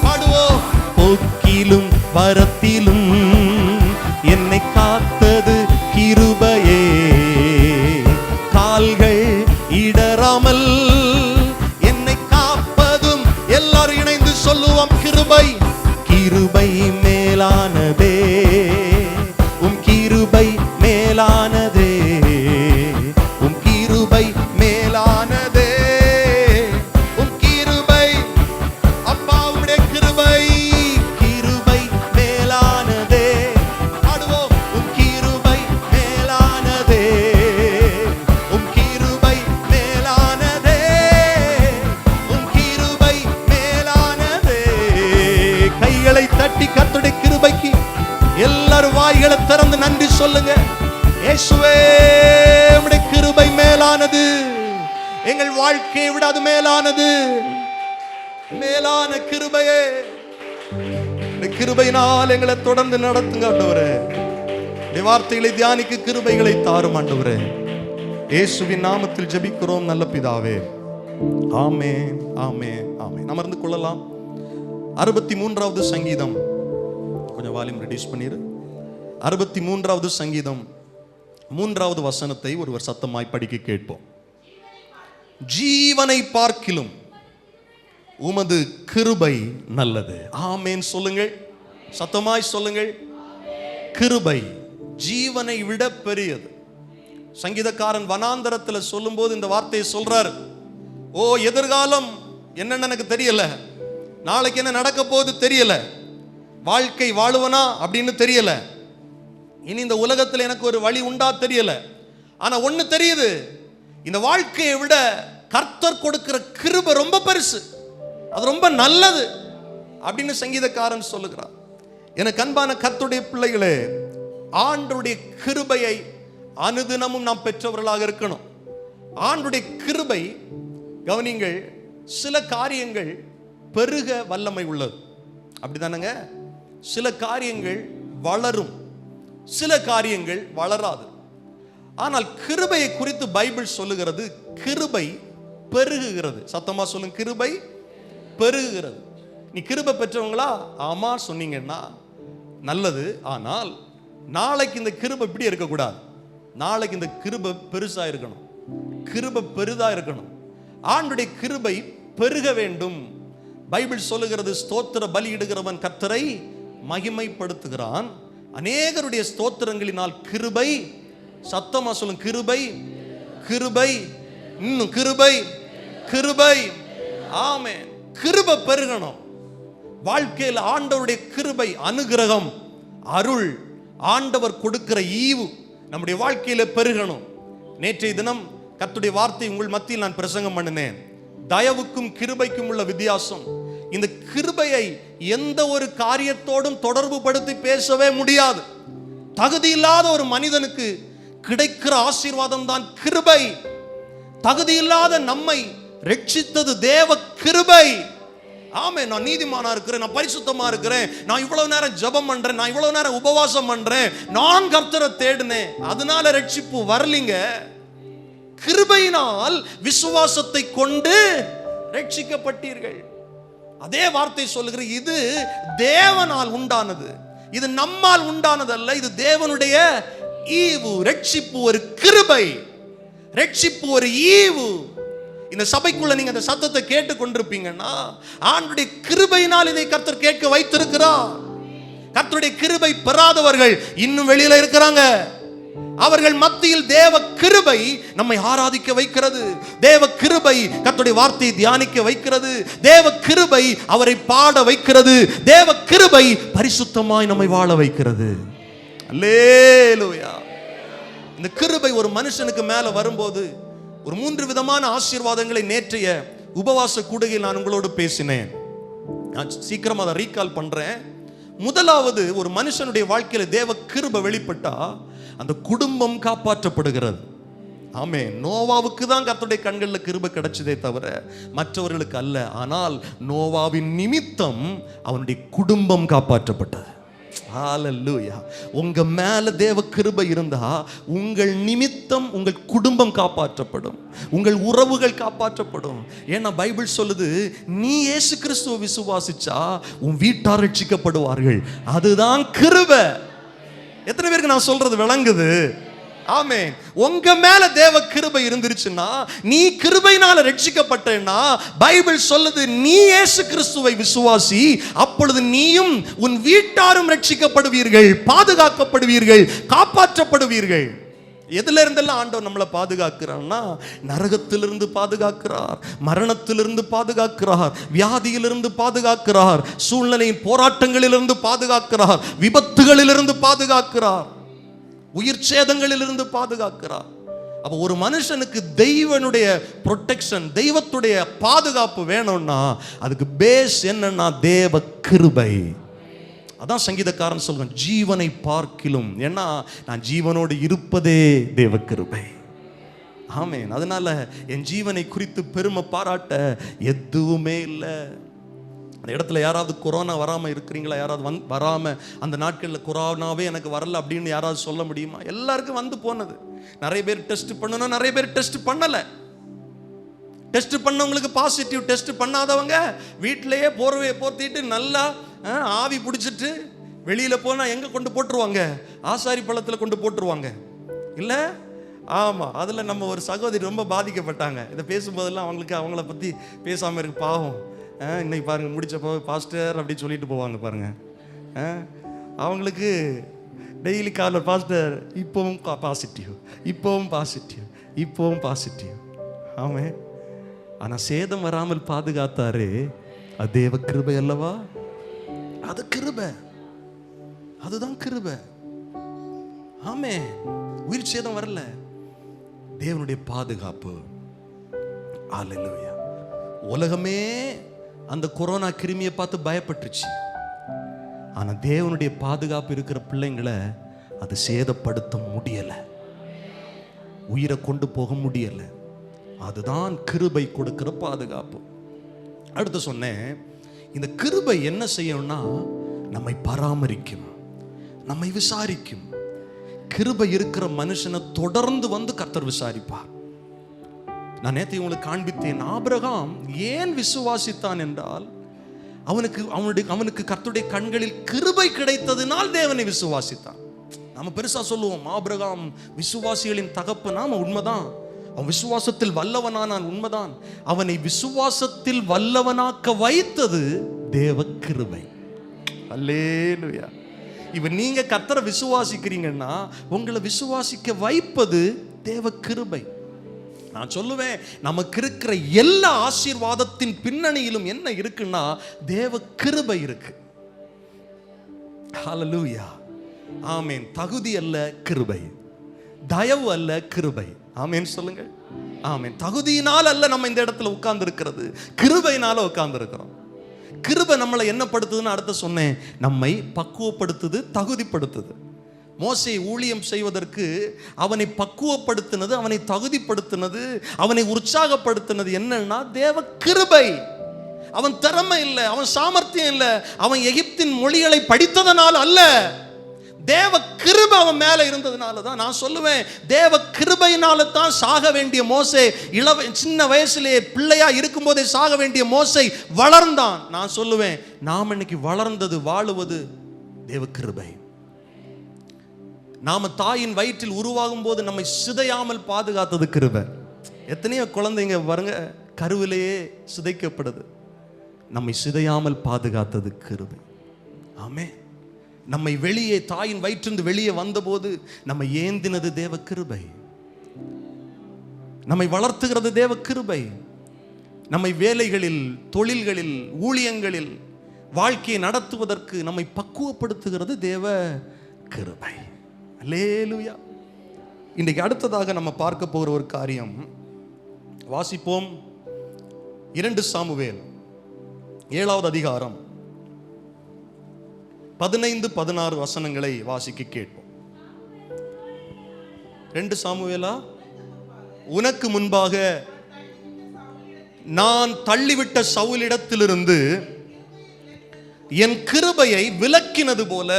பாடுவோம். போக்கிலும் வரத்திலும் என்னை காத்தது கிருபையே. கால்கள் இடராமல் என்னை காப்பதும். எல்லாரும் இணைந்து சொல்லுவோம். கிருபை. கிருபை மேலானதே, உம் கிருபை மேலானதே, உம் கிருபை மேலானதே, உம் கிருபை. அப்பா உம்முடைய கிருபை. கிருபை மேலானதே. பாடுவோம். உம் கிருபை மேலானதே, உம் கிருபை மேலானதே, உம் கிருபை மேலானதே. கைகளை தட்டி கர்த்தருடைய கிருபைக்கு எல்லாரும் வாய்களை திறந்து நன்றி சொல்லுங்க. இயேசுவே, உம்முடைய கிருபை மேலானது. எங்கள் வாழ்க்கையை விட அது மேலானது. மேலான கிருபையே, இந்த கிருபையினால் எங்களை தொடர்ந்து நடத்துங்க ஆண்டவரே. இந்த வார்த்தைகளை தியானிக்க கிருபைகளை தாரும் ஆண்டவரே. இயேசுவின் நாமத்தில் ஜெபிக்கிறோம் நல்ல பிதாவே. ஆமென், ஆமென், ஆமென். அமர்ந்து கொள்ளலாம். 63வது சங்கீதம். கொஞ்சம் வால்யூம் ரெடியூஸ் பண்ணிரு. 63வது சங்கீதம் 3வது வசனத்தை ஒருவர் சத்தமாய் படிக்க கேட்போம். ஜீவனை பார்க்கிலும் உமது கிருபை நல்லது. ஆமென் சொல்லுங்கள். சத்தமாய் சொல்லுங்கள். கிருபை ஜீவனை விட பெரியது. சங்கீதக்காரன் வனாந்தரத்தில் சொல்லும்போது இந்த வார்த்தையை சொல்றார். ஓ, எதிர்காலம் என்னன்னு எனக்கு தெரியல, நாளைக்கு என்ன நடக்க போகுது தெரியல, வாழ்க்கை வாழுவனா அப்படின்னு தெரியல, இனி இந்த உலகத்தில் எனக்கு ஒரு வழி உண்டா தெரியல, ஆனா ஒண்ணு தெரியுது, இந்த வாழ்க்கையை விட கர்த்தர் கொடுக்கிற கிருபை ரொம்ப பெருசு, அது ரொம்ப நல்லது அப்படின்னு சங்கீதக்காரன் சொல்லுகிறார். எனக்கு அன்பான கர்த்தருடைய பிள்ளைகளே, ஆண்டவருடைய கிருபையை அனுதினமும் நாம் பெற்றவர்களாக இருக்கணும். ஆண்டுடைய கிருபை, கவனிங்கள், சில காரியங்கள் பெருக வல்லமை உள்ளது, அப்படிதானங்க? சில காரியங்கள் வளரும், சில காரியங்கள் வளராது. ஆனால் கிருபையை குறித்து பைபிள் சொல்லுகிறது, கிருபை பெருகுகிறது. சத்தமா சொல்லுங்க, கிருபை பெருகுகிறது. நீ கிருபை பெற்றவங்களா? ஆமா சொன்னீங்கன்னா நல்லது. ஆனால் நாளைக்கு இந்த கிருபை இப்படி இருக்கக்கூடாது. நாளைக்கு இந்த கிருபை பெருசா இருக்கணும், கிருபை பெரிதா இருக்கணும். ஆண்டுடைய கிருபை பெருக வேண்டும். பைபிள் சொல்லுகிறது, ஸ்தோத்திர பலியிடுகிறவன் கர்த்தரை மகிமைப்படுத்துகிறான். அநேகருடைய ஸ்தோத்திரங்களினால் கிருபை, சத்தமா சொல்லுங்க, கிருபை, கிருபை, இன்னும் கிருபை, கிருபை. ஆமென். கிருபை பெருகணும். வாழ்க்கையில் ஆண்டவருடைய கிருபை, அனுகிரகம், அருள், ஆண்டவர் கொடுக்கிற ஈவு நம்முடைய வாழ்க்கையில பெருகணும். நேற்றைய தினம் கர்த்தருடைய வார்த்தை உங்கள் மத்தியில் நான் பிரசங்கம் பண்ணினேன். தயவுக்கும் கிருபைக்கும் உள்ள வித்தியாசம். இந்த கிருபையை எந்த ஒரு காரியத்தோடும் தொடர்பு படுத்தி பேசவே முடியாது. தகுதி இல்லாத ஒரு மனிதனுக்கு கிடைக்கிற ஆசீர்வாதம் தான் கிருபை. தகுதி இல்லாத நம்மை ரட்சித்தது தேவ கிருபை. ஆமே, நான் நீதிமானா இருக்கிறேன், நான் பரிசுத்தமா இருக்கிறேன், நான் இவ்வளவு நேரம் ஜெபம் பண்றேன், நான் இவ்வளவு நேரம் உபவாசம் பண்றேன், நான் கர்த்தரை தேடினேன், அதனால ரட்சிப்பு வரலீங்க. கிருபையினால் விசுவாசத்தை கொண்டு ரட்சிக்கப்பட்டீர்கள். அதே வார்த்தை சொல்லுகிற, இது தேவனால் உண்டானது, இது நம்மால் உண்டானது அல்ல, இது தேவனுடைய ஈவு. ரட்சிப்பு ஒரு கிருபை, ரட்சிப்பு ஒரு ஈவு. இந்த சபைக்குள்ள நீங்க அந்த சத்தத்தை கேட்டு கொண்டிருப்பீங்கன்னா, ஆண்டுடைய கிருபையினால் இதை கர்த்தர் கேட்க வைத்திருக்கிறார். கர்த்தருடைய கிருபை பெறாதவர்கள் இன்னும் வெளியில இருக்கிறாங்க. அவர்கள் மத்தியில் தேவ கிருபை நம்மை ஆராதிக்க வைக்கிறது. தேவ கிருபை கர்த்தருடைய வார்த்தையை தியானிக்க வைக்கிறது. தேவ கிருபை அவரை பாட வைக்கிறது. தேவ கிருபை பரிசுத்தமாய் நம்மை வாழ வைக்கிறது. அல்லேலூயா. இந்த கிருபை ஒரு மனுஷனுக்கு மேல வரும்போது ஒரு 3 விதமான ஆசீர்வாதங்களை நேற்றைய உபவாச கூடுகையில் நான் உங்களோடு பேசினேன். நான் சீக்கிரமா அதை ரீகால் பண்றேன். முதலாவது, ஒரு மனுஷனுடைய வாழ்க்கையில தேவ கிருபை வெளிப்பட்டா அந்த குடும்பம் காப்பாற்றப்படுகிறது. ஆமே, நோவாவுக்கு தான் கர்த்தருடைய கண்களில் கிருபை கிடைச்சதே தவிர மற்றவர்களுக்கு அல்ல. ஆனால் நோவாவின் நிமித்தம் அவனுடைய குடும்பம் காப்பாற்றப்பட்டது. ஹல்லேலூயா. உங்க மேல தேவ கிருபை இருந்தா உங்கள் நிமித்தம் உங்கள் குடும்பம் காப்பாற்றப்படும், உங்கள் உறவுகள் காப்பாற்றப்படும். ஏன்னா பைபிள் சொல்லுது, நீ இயேசு கிறிஸ்துவை விசுவாசிச்சா உன் வீட்டார் ரட்சிக்கப்படுவார்கள். அதுதான் கிருபை. எத்தனை பேருக்கு நான் சொல்றது விளங்குது? ஆமென். உங்க மேல தேவ கிருபை இருந்துருச்சுன்னா, நீ கிருபையினால ரட்சிக்கப்பட்டேன்னா, பைபிள் சொல்லுது, நீ இயேசு கிறிஸ்துவை விசுவாசி, அப்பொழுது நீயும் உன் வீட்டாரும் ரட்சிக்கப்படுவீர்கள், பாதுகாக்கப்படுவீர்கள், காப்பாற்றப்படுவீர்கள். எதுல இருந்தெல்லாம் ஆண்டவர் நம்மளை பாதுகாக்கிறான்னா, நரகத்திலிருந்து பாதுகாக்கிறார், மரணத்திலிருந்து பாதுகாக்கிறார், வியாதியிலிருந்து பாதுகாக்கிறார், சூழ்நிலையின் போராட்டங்களிலிருந்து பாதுகாக்கிறார், விபத்துகளிலிருந்து பாதுகாக்கிறார், உயிர் சேதங்களிலிருந்து பாதுகாக்கிறார். அப்ப ஒரு மனுஷனுக்கு தெய்வனுடைய ப்ரொடெக்ஷன், தெய்வத்துடைய பாதுகாப்பு வேணும்னா அதுக்கு பேஸ் என்னன்னா தேவ கிருபை. அதான் சங்கீதக்காரன் சொல்றான், ஜீவனை பார்க்கிலும், ஏன்னா நான் ஜீவனோடு இருப்பதே தேவ கிருபை. ஆமென். அதனால என் ஜீவனை குறித்து பெருமை பாராட்ட எதுவுமே இல்லை. அந்த இடத்துல யாராவது கொரோனா வராமல் இருக்கிறீங்களா? யாராவது வராமல் அந்த நாட்களில் கொரோனாவே எனக்கு வரல அப்படின்னு யாராவது சொல்ல முடியுமா? எல்லாருக்கும் வந்து போனது. நிறைய பேர் டெஸ்ட் பண்ணணும், நிறைய பேர் டெஸ்ட் பண்ணலை. டெஸ்ட் பண்ணவங்களுக்கு பாசிட்டிவ், டெஸ்ட் பண்ணாதவங்க வீட்டிலேயே போர்வையை போர்த்திட்டு நல்லா ஆவி பிடிச்சிட்டு வெளியில் போனால் எங்கே கொண்டு போட்டுருவாங்க? ஆசாரி பள்ளத்தில் கொண்டு போட்டுருவாங்க இல்லை? ஆமாம். அதில் நம்ம ஒரு சகோதரி ரொம்ப பாதிக்கப்பட்டாங்க. இதை பேசும்போதெல்லாம் அவங்கள பற்றி பேசாமல் இருக்கு, பாவம். இன்னைக்கு பாருங்கள், முடிச்சப்போ பாஸ்டர் அப்படின்னு சொல்லிட்டு போவாங்க பாருங்கள். அவங்களுக்கு டெய்லி காலைல பாஸ்டர் இப்போவும் பாசிட்டிவ், இப்போவும் பாசிட்டிவ், இப்போவும் பாசிட்டிவ். ஆமாம். ஆனால் சேதம் வராமல் பாதுகாத்தாரு, அது தேவ கிருபை அல்லவா? அது கிருபை, அதுதான் கிருபை. ஆமே, உயிர் சேதம் வரல, தேவனுடைய பாதுகாப்பு. அல்லேலூயா. உலகமே அந்த கொரோனா கிருமியை பார்த்து பயப்பட்டுருச்சு. ஆனா தேவனுடைய பாதுகாப்பு இருக்கிற பிள்ளைங்களை அது சேதப்படுத்த முடியல, உயிரை கொண்டு போக முடியல. அதுதான் கிருபை கொடுக்கிற பாதுகாப்பு. அடுத்து சொன்னேன், இந்த கிருபை என்ன செய்யும்னா நம்மை பராமரிக்கும், நம்மை விசாரிக்கும். கிருபை இருக்கிற மனுஷனை தொடர்ந்து வந்து கர்த்தர் விசாரிப்பார். நான் நேற்று உங்களுக்கு காண்பித்தேன், ஆபிரகாம் ஏன் விசுவாசித்தான் என்றால் அவனுக்கு கர்த்தருடைய கண்களில் கிருபை கிடைத்ததினால் தேவனை விசுவாசித்தான். நம்ம பெருசா சொல்லுவோம், ஆபிரகாம் விசுவாசிகளின் தகப்பனாம், உண்மைதான். அவன் விசுவாசத்தில் வல்லவனானான், உண்மைதான். அவனை விசுவாசத்தில் வல்லவனாக்க வைத்தது தேவ கிருபை. அல்லேலூயா. இப்ப நீங்க கர்த்தரை விசுவாசிக்கிறீங்கன்னா உங்களை விசுவாசிக்க வைப்பது தேவ கிருபை. நான் சொல்லுவேன், நமக்கு இருக்கிற எல்லா ஆசீர்வாதத்தின் பின்னணியிலும் என்ன இருக்குன்னா தேவ கிருபை இருக்கு. ஹல்லேலூயா, ஆமென். தகுதி அல்ல கிருபை, தயவு அல்ல கிருபை. ஆமென் சொல்லுங்கள். ஆமென். தகுதியினால் அல்ல நம்ம இந்த இடத்துல உட்கார்ந்து இருக்கிறது, கிருபையினால உட்கார்ந்து இருக்கிறோம். கிருபை நம்மளை என்ன படுத்துதுன்னு அடுத்த சொன்னேன், நம்மை பக்குவப்படுத்துது, தகுதிப்படுத்துது. மோசே ஊழியம் செய்வதற்கு அவனை பக்குவப்படுத்தினது, அவனை தகுதிப்படுத்தினது, அவனை உற்சாகப்படுத்தினது என்னன்னா தேவ கிருபை. அவன் திறமை இல்லை, அவன் சாமர்த்தியம் இல்லை, அவன் எகிப்தின் மொழிகளை படித்ததனால் அல்ல, தேவ கிருபை அவன் மேல இருந்ததுனால தான். நான் சொல்லுவேன், தேவ கிருபையினால தான் சாக வேண்டிய மோசே சின்ன வயசுலே பிள்ளையா இருக்கும் போதே சாக வேண்டிய மோசே வளர்ந்தான். நான் சொல்லுவேன், நாம் இன்னைக்கு வளர்ந்தது, வாழுவது தேவ கிருபை. நாம தாயின் வயிற்றில் உருவாகும் போது நம்மை சிதையாமல் பாதுகாத்தது கிருபை. எத்தனையோ குழந்தைங்க பாருங்க கருவிலேயே சிதைக்கப்படுது, நம்மை சிதையாமல் பாதுகாத்தது கிருபை. ஆமென். நம்மை வெளியே தாயின் வயிற்றிலிருந்து வெளியே வந்தபோது நம்மை ஏந்தினது தேவ கிருபை. நம்மை வளர்த்துகிறது தேவ கிருபை. நம்மை வேலைகளில், தொழில்களில், ஊழியங்களில், வாழ்க்கையை நடத்துவதற்கு நம்மை பக்குவப்படுத்துகிறது தேவ கிருபை. அல்லேலூயா. இன்றைக்கு அடுத்ததாக நம்ம பார்க்க போகிற ஒரு காரியம், வாசிப்போம். 2 சாமுவேல் 7வது அதிகாரம் 15-16 வசனங்களை வாசிக்க கேட்போம். 2 சாமுவேலா? உனக்கு முன்பாக நான் தள்ளிவிட்ட சவுலிடத்திலிருந்து என் கிருபையை விலக்கினது போல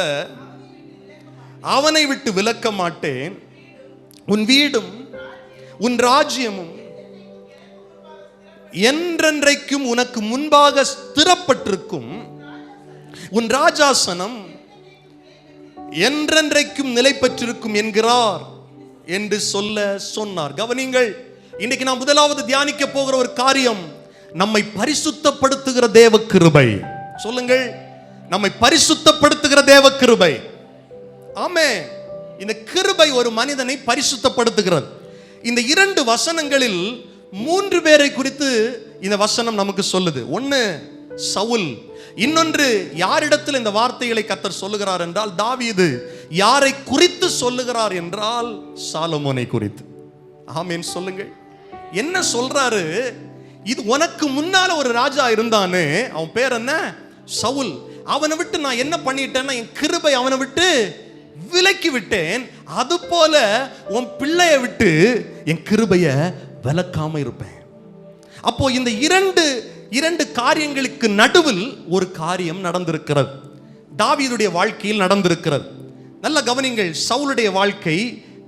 அவனை விட்டு விலக்க மாட்டேன். உன் வீடும் உன் ராஜ்யமும் என்றென்றைக்கும் உனக்கு முன்பாக ஸ்திரப்பட்டிருக்கும். உன் ராஜாசனம் என்றென்றைக்கும் நிலை பெற்றிருக்கும் என்கிறார் என்று சொன்னார். கவனிங்கள், இன்னைக்கு நாம் முதலாவது தியானிக்க போகிற ஒரு காரியம், நம்மை பரிசுத்தப்படுத்துகிற தேவ கிருபை. சொல்லுங்கள், நம்மை பரிசுத்தப்படுத்துகிற தேவ கிருபை. ஆமென். இந்த கிருபை ஒரு மனிதனை பரிசுத்தப்படுத்துகிறது. இந்த 2 வசனங்களில் 3 பேரை குறித்து இந்த வசனம் நமக்கு சொல்லுது. ஒன்னு சவுல், இன்னொன்று யாரிடத்தில் இந்த வார்த்தைகளை கர்த்தர் சொல்லுகிறார் என்றால் தாவீது. யாரை குறித்து சொல்லுகிறார் என்றால் சாலமோனை குறித்து. ஆமென் சொல்லுங்கள். என்ன சொல்றாரு? இது உனக்கு முன்னால ஒரு ராஜா இருந்தானே, அவன் பேர் என்ன? சவுல். அவனை விட்டு நான் என்ன பண்ணிட்டேன்னா என் கிருபை அவனை விட்டு விலக்கி விட்டேன். அது போல உன் பிள்ளைய விட்டு என் கிருபைய விலக்காம இருப்பேன். அப்போ இந்த இரண்டு காரியங்களுக்கு நடுவில் ஒரு காரியம் நடந்திருக்கிறது, தாவீதுடைய வாழ்க்கையில் நடந்திருக்கிறது. நல்ல கவனிங்கள். சவுலுடைய வாழ்க்கை,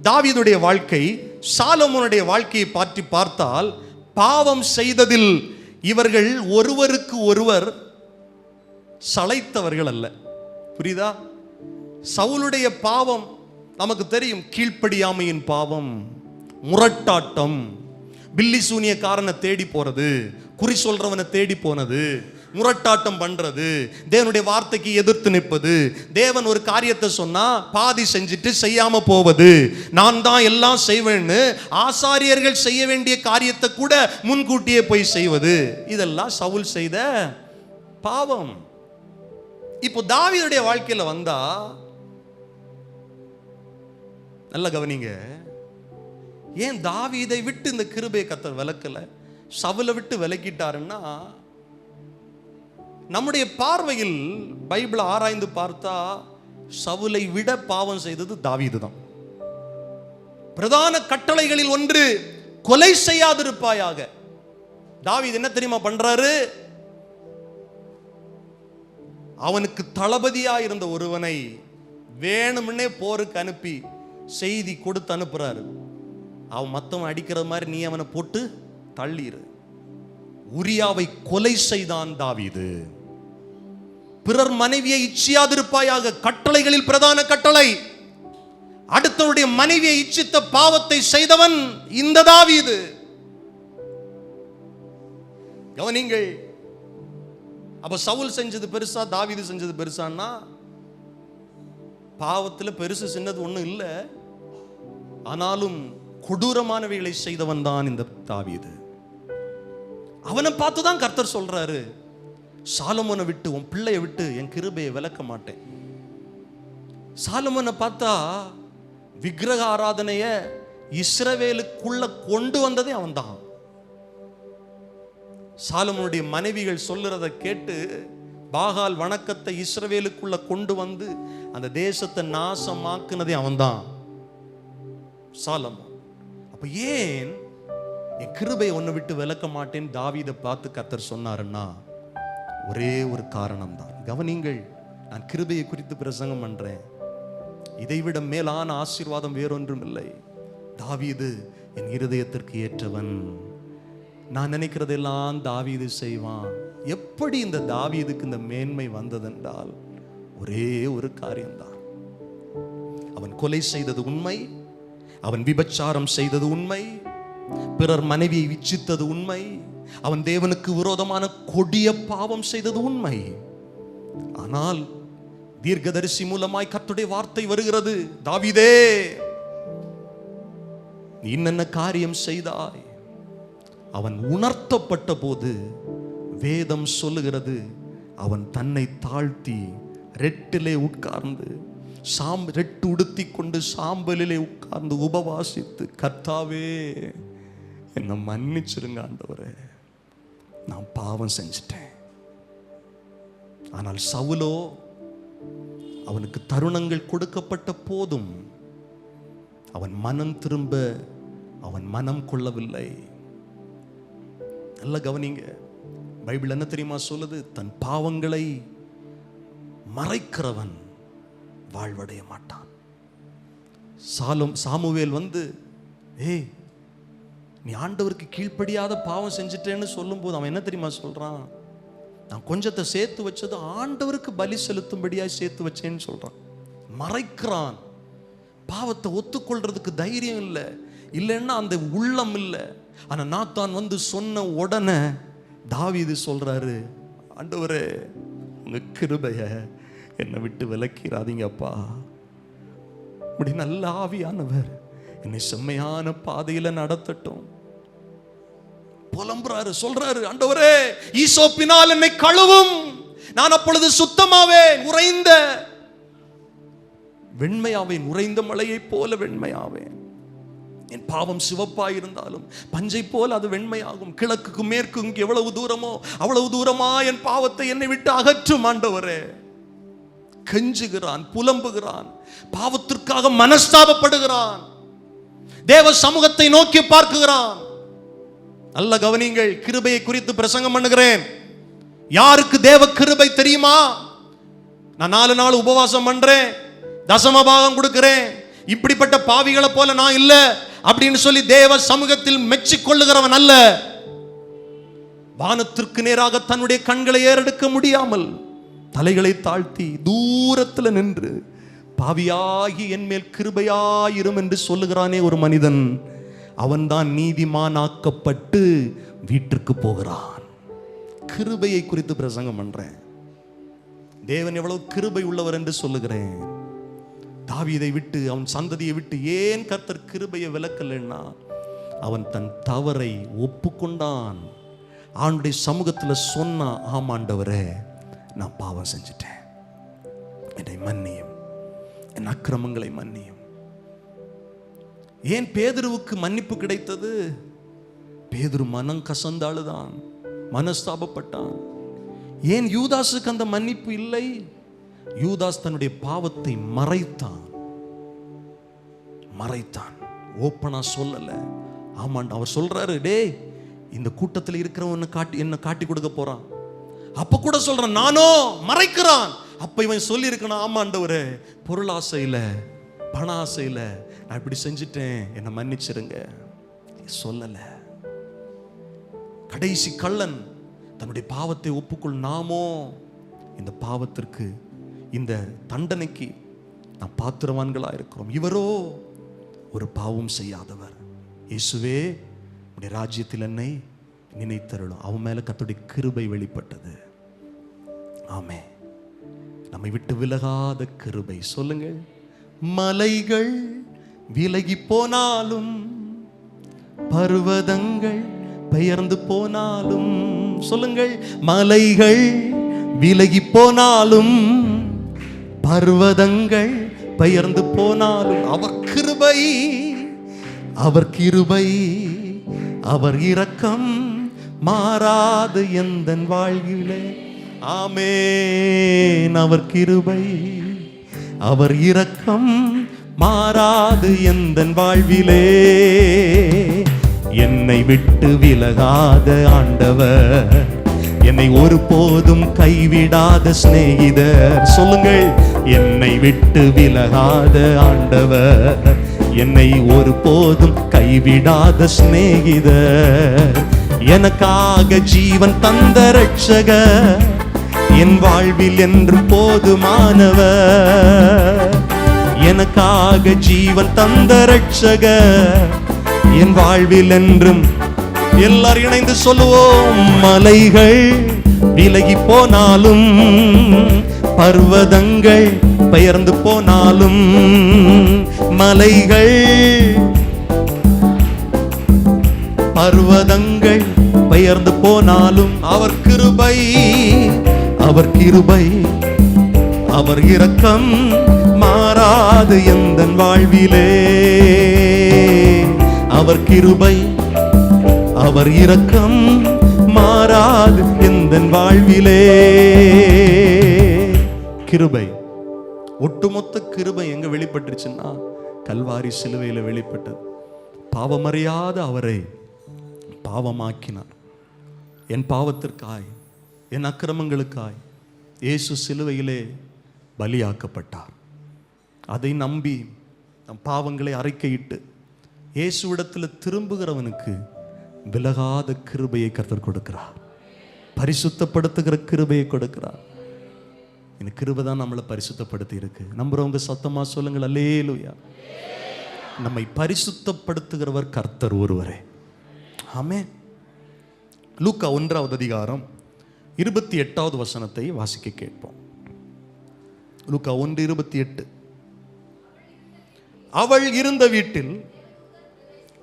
தாவீதுடைய வாழ்க்கை, சாலமோனுடைய வாழ்க்கையை பற்றி பார்த்தால் பாவம் செய்ததில் இவர்கள் ஒருவருக்கு ஒருவர் சளைத்தவர்கள் அல்ல. புரியுதா? சவுலுடைய பாவம் நமக்கு தெரியும், கீழ்ப்படியாமையின் பாவம், முரட்டாட்டம், பில்லி சூனியக்காரனை தேடி போறது, குறி சொல்றவனை தேடி போனது, முரட்டாட்டம் பண்றது, தேவனுடைய வார்த்தைக்கு எதிர்த்து நிற்பது, தேவன் ஒரு காரியத்தை சொன்னா பாதி செஞ்சுட்டு செய்யாம போவது, நான் தான் எல்லாம் செய்வேன்னு ஆசாரியர்கள் செய்ய வேண்டிய காரியத்தை கூட முன்கூட்டியே போய் செய்வது, இதெல்லாம் சவுல் செய்த பாவம். இப்போ தாவீதுடைய வாழ்க்கையில வந்தா நல்ல கவனிங்க. ஏன் தாவீதை விட்டு இந்த கிருபையை கர்த்தர் விலக்கல, சவுலை விட்டு விலக்கிட்டாருன்னா, நம்முடைய பார்வையில் பைபிளை ஆராய்ந்து பார்த்தா சவுலை விட பாவம் செய்தது தாவீது தான். பிரதான கட்டளைகளில் ஒன்று கொலை செய்யாதிருப்பாயாக. தாவீது என்ன தெரியுமா பண்றாரு? அவனுக்கு தளபதியா இருந்த ஒருவனை வேணும்னே போருக்கு அனுப்பி செய்தி கொடுத்து அனுப்புறாரு. அவன் மத்தவன் அடிக்கிற மாதிரி நீ அவனை போட்டு தள்ளிரு. உரியாவை கொலை செய்தான் தாவீது. பிறர் மனைவியை இச்சியாதிருப்பாயாக கட்டளைகளில் பிரதான கட்டளை. அடுத்தவருடைய மனைவியை இச்சித்த பாவத்தை செய்தவன் இந்த தாவீது. கவனிங்கள், அப்ப சவுல் செஞ்சது பெருசா தாவீது செஞ்சது பெருசான்னா? பாவத்தில் பெருசு சின்னது ஒண்ணும் இல்லை. ஆனாலும் கொடூரமானவைகளை செய்தவன் தான் இந்த தாவீது. அவனை பார்த்துதான் கர்த்தர் சொல்றாரு, சாலமோனை விட்டு உன் பிள்ளையை விட்டு என் கிருபையை விலக்க மாட்டேன். சாலமோனை பார்த்தா விக்கிரக ஆராதனைய இஸ்ரவேலுக்குள்ள கொண்டு வந்ததே அவன் தான். சாலமோனுடைய மனைவிகள் சொல்லுறத கேட்டு பாகால் வணக்கத்தை இஸ்ரவேலுக்குள்ள கொண்டு வந்து அந்த தேசத்தை நாசமாக்குனதே அவன்தான், சாலமோன். அப்ப ஏன் என் கிருபையை ஒன்னை விட்டு விலக்க மாட்டேன் தாவீதை பார்த்து கர்த்தர் சொன்னாருன்னா ஒரே ஒரு காரணம் தான். கவனிங்கள், நான் கிருபையை குறித்து பிரசங்கம் பண்றேன். இதைவிட மேலான ஆசீர்வாதம் வேறொன்றும் இல்லை. தாவீது என் இருதயத்திற்கு ஏற்றவன். நான் நினைக்கிறதெல்லாம் தாவீது செய்வான். எப்படி இந்த தாவீதுக்கு இந்த மேன்மை வந்ததென்றால் ஒரே ஒரு காரியம்தான். அவன் கொலை செய்தது உண்மை, அவன் விபச்சாரம் செய்தது உண்மை, பிறர் மனைவியை இச்சித்தது உண்மை, அவன் தேவனுக்கு விரோதமான கொடிய பாவம் செய்தது உண்மை. ஆனால் தீர்க்கதரிசி மூலமாய் கர்த்தருடைய வார்த்தை வருகிறது, தாவீதே நீ என்னென்ன காரியம் செய்தாய். அவன் உணர்த்தப்பட்ட போது வேதம் சொல்லுகிறது, அவன் தன்னை தாழ்த்தி ரெட்டிலே உட்கார்ந்து ரெட்டு உடுத்தி கொண்டு சாம்பலிலே உட்கார்ந்து உபவாசித்து, கர்த்தாவே என்னை மன்னிச்சிருங்க ஆண்டவரே, நான் பாவம் செஞ்சிட்டேன். ஆனால் சவுலோ அவனுக்கு தருணங்கள் கொடுக்கப்பட்ட போதும் அவன் மனம் திரும்ப அவன் மனம் கொள்ளவில்லை. நல்ல கவனிங்க, பைபிள் என்ன தெரியுமா சொல்லுது? தன் பாவங்களை மறைக்கிறவன் வாழ்வடைய மாட்டான். சாமுவேல் வந்து ஏய் நீ ஆண்டவருக்கு கீழ்ப்படியாத பாவம் செஞ்சிட்டேன்னு சொல்லும் போது அவன் என்ன தெரியுமா சொல்றான்? நான் கொஞ்சத்தை சேர்த்து வச்சது ஆண்டவருக்கு பலி செலுத்தும்படியாய் சேர்த்து வச்சேன்னு சொல்றான். மறைக்கிறான். பாவத்தை ஒத்துக்கொள்றதுக்கு தைரியம் இல்லை, இல்லைன்னா அந்த உள்ளம் இல்லை. ஆனா நாத்தான் வந்து சொன்ன உடனே தாவீது சொல்றாரு, ஆண்டவரே உங்க கிருபைய என்னை விட்டு விலக்கிறாதீங்கப்பா. இப்படி நல்ல ஆவியானவர் என்னை செம்மையான பாதையில நடத்தட்டும். புலம்புறாரு, சொல்றாரு, ஆண்டவரே ஈசோப்பினால் என்னை கழுவும், நான் அப்பொழுது சுத்தமாவேன், உறைந்த வெண்மையாவேன், உறைந்த மலையை போல வெண்மையாவேன். என் பாவம் சிவப்பாய் இருந்தாலும் பஞ்சை போல அது வெண்மையாகும். கிழக்குக்கும் மேற்கும் எவ்வளவு தூரமோ அவ்வளவு தூரமா என் பாவத்தை என்னை விட்டு அகற்றும் ஆண்டவரே. கெஞ்சுகிறான், புலம்புகிறான், பாவத்திற்காக மனஸ்தாபப்படுகிறான், தேவ சமூகத்தை நோக்கி பார்க்குகிறான். நல்ல கவனிங்கள், கிருபையை குறித்து பிரசங்கம் பண்ணுகிறேன். யாருக்கு தேவ கிருபை தெரியுமா? நான் 4 நாள் உபவாசம் பண்றேன், தசமபாகம் கொடுக்கிறேன், இப்படிப்பட்ட பாவிகளை போல நான் இல்ல அப்படின்னு சொல்லி தேவ சமூகத்தில் மெச்சிக்கொள்ளுகிறவன் அல்ல. வானத்திற்கு நேராக தன்னுடைய கண்களை ஏறெடுக்க முடியாமல் தலைகளை தாழ்த்தி தூரத்தில் நின்று பாவியாகி என் மேல் கிருபையாயிரும் என்று சொல்லுகிறானே ஒரு மனிதன், அவன்தான் நீதிமானாக்கப்பட்டு வீட்டிற்கு போகிறான். கிருபையை குறித்து பிரசங்கம் பண்றேன். தேவன் எவ்வளவு கிருபை உள்ளவர் என்று சொல்லுகிறேன். தாவீதை விட்டு அவன் சந்ததியை விட்டு ஏன் கர்த்தர் கிருபையை விலக்கலைன்னா அவன் தன் தவறை ஒப்புக்கொண்டான். ஆண்டுடைய சமூகத்தில் சொன்னா, ஆமாண்டவரே நான் பாவம் செஞ்சிட்டேன், என்னை மன்னியும், என் அக்கிரமங்களை மன்னியும். ஏன் பேதுருவுக்கு மன்னிப்பு கிடைத்தது? பேதுரு மனம் கசந்தாளுதான், மனஸ்தாபப்பட்டான். ஏன் யூதாசுக்கு அந்த மன்னிப்பு இல்லை? யூதாஸ் தன்னுடைய பாவத்தை மறைத்தான். ஓப்பனா சொல்லல, ஆமாண்டா. அவர் சொல்றாரு, டேய் இந்த கூட்டத்தில் இருக்கிறவன் என்ன காட்டி கொடுக்க போறான். அப்ப கூட சொல்றான், நானோ மறைக்கிறான். அப்ப இவன் சொல்லி இருக்கணும், ஆமாண்டவரே பொருளாசையில பண ஆசையில நான் இப்படி செஞ்சுட்டேன், என்னை மன்னிச்சிருங்க. சொல்லல. கடைசி கள்ளன் தன்னுடைய பாவத்தை ஒப்புக்கொள். நாமோ இந்த பாவத்திற்கு, இந்த தண்டனைக்கு நாம் பாத்திரவான்களா இருக்கிறோம். இவரோ ஒரு பாவம் செய்யாதவர். இயேசுவே உடைய ராஜ்யத்தில் என்னை நினைத்தருளும். அவன் மேல கர்த்தருடைய கிருபை வெளிப்பட்டது. ஆமே. நம்மை விட்டு விலகாத கிருபை. சொல்லுங்கள். மலைகள் விலகி போனாலும், பர்வதங்கள் பெயர்ந்து போனாலும், சொல்லுங்கள். மலைகள் விலகி போனாலும், பர்வதங்கள் பெயர்ந்து போனாலும், அவர் கிருபை, அவர் கிருபை, அவர் இரக்கம் மாறாது எந்தன் வாழ்விலே. ஆமென். அவர் கிருபை, அவர் இரக்கம் மாறாது எந்தன் வாழ்விலே. என்னை விட்டு விலகாத ஆண்டவர், என்னை ஒருபோதும் கைவிடாத சிநேகிதர். சொல்லுங்கள். என்னை விட்டு விலகாத ஆண்டவர், என்னை ஒருபோதும் கைவிடாத சிநேகிதர். எனக்காக ஜீவன் தந்த ரட்சகர், என் வாழ்வில் என்று போதுமானவர். எனக்காக ஜீவன் தந்த ரட்சகர், என் வாழ்வில் என்றும். எல்லாரும் இணைந்து சொல்லுவோம். மலைகள் விலகி போனாலும், பர்வதங்கள் பெயர்ந்து போனாலும், மலைகள் பர்வதங்கள் பெயர்ந்து போனாலும், அவர் கிருபை, அவர் கிருபை, அவர் இரக்கம் மாறாது எந்தன் வாழ்விலே. அவர் கிருபை, அவர் இரக்கம் மாறாது எந்தன் வாழ்விலே. கிருபை, ஒட்டுமொத்த கிருபை எங்க வெளிப்பட்டுருச்சுன்னா கல்வாரி சிலுவையில வெளிப்பட்டது. பாவமறியாத அவரை பாவமாக்கினார். என் பாவத்திற்காய், என் அக்கிரமங்களுக்காய் இயேசு சிலுவையிலே பலியாக்கப்பட்டார். அதை நம்பி நம் பாவங்களை அறிக்கையிட்டு இயேசுவிடத்தில் திரும்புகிறவனுக்கு விலகாத கிருபையை கர்த்தர் கொடுக்கிறார். பரிசுத்தப்படுத்துகிற கிருபையை கொடுக்கிறார். இந்த கிருபை தான் நம்மளை பரிசுத்தப்படுத்தி இருக்கு. நம்புறவங்க சத்தமா சொல்லுங்கள். அல்லேலூயா. நம்மை பரிசுத்தப்படுத்துகிறவர் கர்த்தர் ஒருவரே. ஆமென். லூக்கா 1வது அதிகாரம் 28வது வசனத்தை வாசிக்க கேட்போம். லூக்கா 1:28. அவள் இருந்த வீட்டில்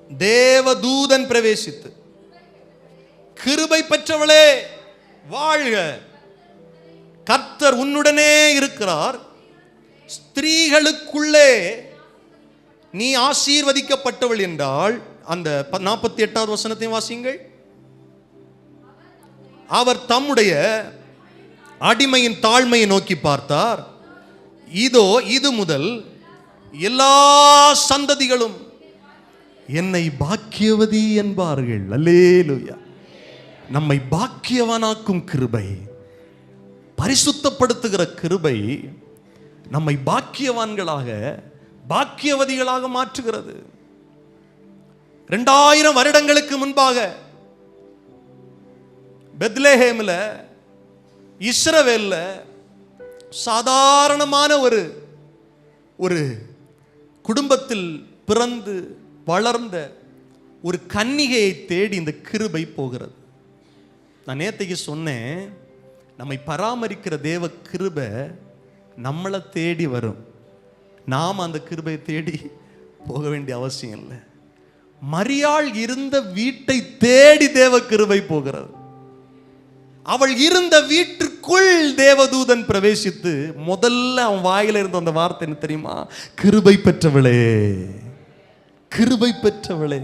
தேவதூதன் பிரவேசித்து, கிருபை பெற்றவளே வாழ்க, கர்த்தர் உன்னுடனே இருக்கிறார், ஸ்திரீகளுக்குள்ளே நீ ஆசீர்வதிக்கப்பட்டவள் என்றால். அந்த 48வது வசனத்தை வாசியுங்கள். அவர் தம்முடைய அடிமையின் தாழ்மையை நோக்கி பார்த்தார். இதோ இது முதல் எல்லா சந்ததிகளும் என்னை பாக்கியவதி என்பார்கள். அல்லேலூயா. நம்மை பாக்கியவானாக்கும் கிருபை, பரிசுத்தப்படுத்துகிற கிருபை நம்மை பாக்கியவான்களாக, பாக்கியவதிகளாக மாற்றுகிறது. 2000 வருடங்களுக்கு முன்பாக பெத்லெஹேம்ல, இஸ்ரவேல்ல சாதாரணமான ஒரு குடும்பத்தில் பிறந்து வளர்ந்த ஒரு கன்னிகையை தேடி இந்த கிருபை போகிறது. நான் நேத்தைக்கு சொன்னேன், நம்மை பராமரிக்கிற தேவ கிருபை நம்மளை தேடி வரும். நாம் அந்த கிருபையை தேடி போக வேண்டிய அவசியம் இல்லை. மரியாள் இருந்த வீட்டை தேடி தேவ கிருபை போகிறது. அவள் இருந்த வீட்டிற்குள் தேவதூதன் பிரவேசித்து முதல்ல அவன் வாயில இருந்த அந்த வார்த்தை என்ன தெரியுமா? கிருபை பெற்றவளே, கிருபை பெற்றவளே.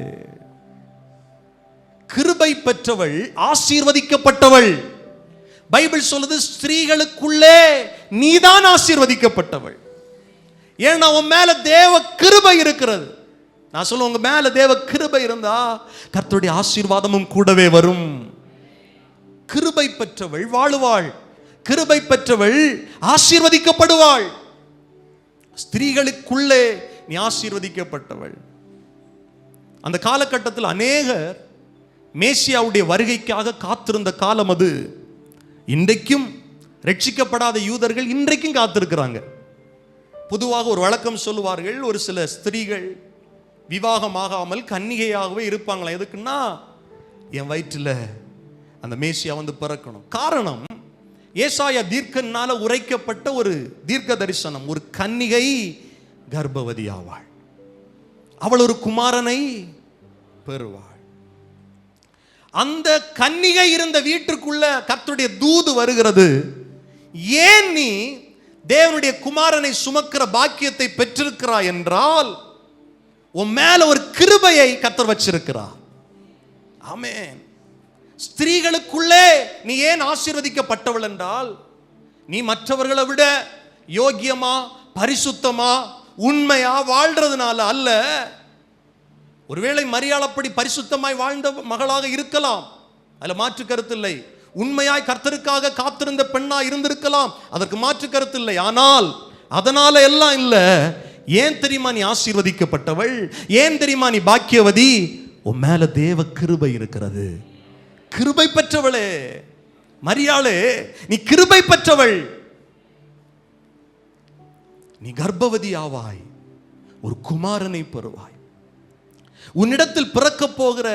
கிருபை பெற்றவள் ஆசீர்வதிக்கப்பட்டவள். பைபிள் சொல்லுது, ஸ்திரீகளுக்குள்ளே நீதான் ஆசீர்வதிக்கப்பட்டவள். ஏன்னா உன் மேல தேவ கிருபை இருக்கிறது. நான் சொல்ல, உங்க மேல தேவ கிருபை இருந்தா கர்த்தருடைய ஆசீர்வாதமும் கூடவே வரும். கிருபை பெற்றவள் வாழுவாள், கிருபை பெற்றவள் ஆசீர்வதிக்கப்படுவாள். ஸ்திரீகளுக்குள்ளே நீ ஆசீர்வதிக்கப்பட்டவள். அந்த காலகட்டத்தில் அநேகர் மேசியாவுடைய வருகைக்காக காத்திருந்த காலம் அது. இன்றைக்கும் ரட்சிக்கப்படாத யூதர்கள் இன்றைக்கும் காத்திருக்கிறாங்க. பொதுவாக ஒரு வழக்கம் சொல்லுவார்கள், ஒரு சில ஸ்திரீகள் விவாகமாகாமல் கன்னிகையாகவே இருப்பாங்களா. எதுக்குன்னா, என் வயிற்றில் அந்த மேசியா வந்து பிறக்கணும். காரணம், ஏசாயா தீர்க்கனால உரைக்கப்பட்ட ஒரு தீர்க்க தரிசனம். ஒரு கன்னிகை கர்ப்பவதி ஆவாள், அவள் ஒரு குமாரனை பெறுவாள். அந்த கன்னிகை இருந்த வீட்டுக்குள்ள கர்த்தருடைய தூது வருகிறது. ஏன் நீ தேவனுடைய குமாரனை சுமக்கிற பாக்கியத்தை பெற்றிருக்கிறாய் என்றால், உன் மேல ஒரு கிருபையை கர்த்தர் வச்சிருக்கிறார். ஆமென். ஸ்திரீகளுக்குள்ளே நீ ஏன் ஆசீர்வதிக்கப்பட்டவள் என்றால், நீ மற்றவர்களை விட யோக்கியமா, பரிசுத்தமா, உண்மையா வாழ்றதுனால அல்ல. ஒருவேளை மரியாள் அப்படி பரிசுத்தமாய் வாழ்ந்த மகளாக இருக்கலாம், அதுல மாற்று கருத்தில்லை. உண்மையாய் கர்த்தருக்காக காத்திருந்த பெண்ணா இருந்திருக்கலாம், அதற்கு மாற்று கருத்தில்லை. ஆனால் அதனால எல்லாம் இல்ல. ஏன் தெரியுமா நீ ஆசீர்வதிக்கப்பட்டவள்? ஏன் தெரியுமா நீ பாக்கியவதி? உன் மேல தேவ கிருபை இருக்கிறது. கிருபை பெற்றவளே மரியாளே, நீ கிருபை பெற்றவள். நீ கர்ப்பவதி ஆவாய், ஒரு குமாரனை பெறுவாய். உன்னிடத்தில் பிறக்க போகிற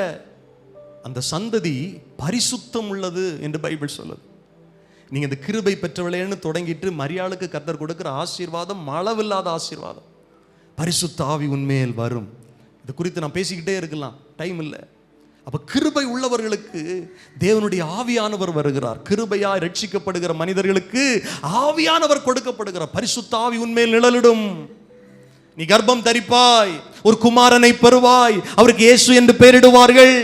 அந்த சந்ததி பரிசுத்தம் உள்ளது என்று பைபிள் சொல்லுது. நீங்க இந்த கிருபை பெற்றவளேன்னு தொடங்கிட்டு மரியாளுக்கு கர்த்தர் கொடுக்கிற ஆசீர்வாதம் அளவில்லாத ஆசீர்வாதம். பரிசுத்த ஆவி உன்மேல் வரும். இது குறித்து நான் பேசிக்கிட்டே இருக்கலாம், டைம் இல்லை. அப்ப கிருபை உள்ளவர்களுக்கு தேவனுடைய ஆவியானவர் வருகிறார். கிருபையா ரட்சிக்கப்படுகிற மனிதர்களுக்கு ஆவியானவர் கொடுக்கப்படுகிறார். பரிசுத்த ஆவி உன்மேல் நிழலிடும். நீ கர்ப்பம் தரிப்பாய், ஒரு குமாரனை பெறுவாய். அவருக்கு இயேசு என்று பெயரிடுவார்கள்.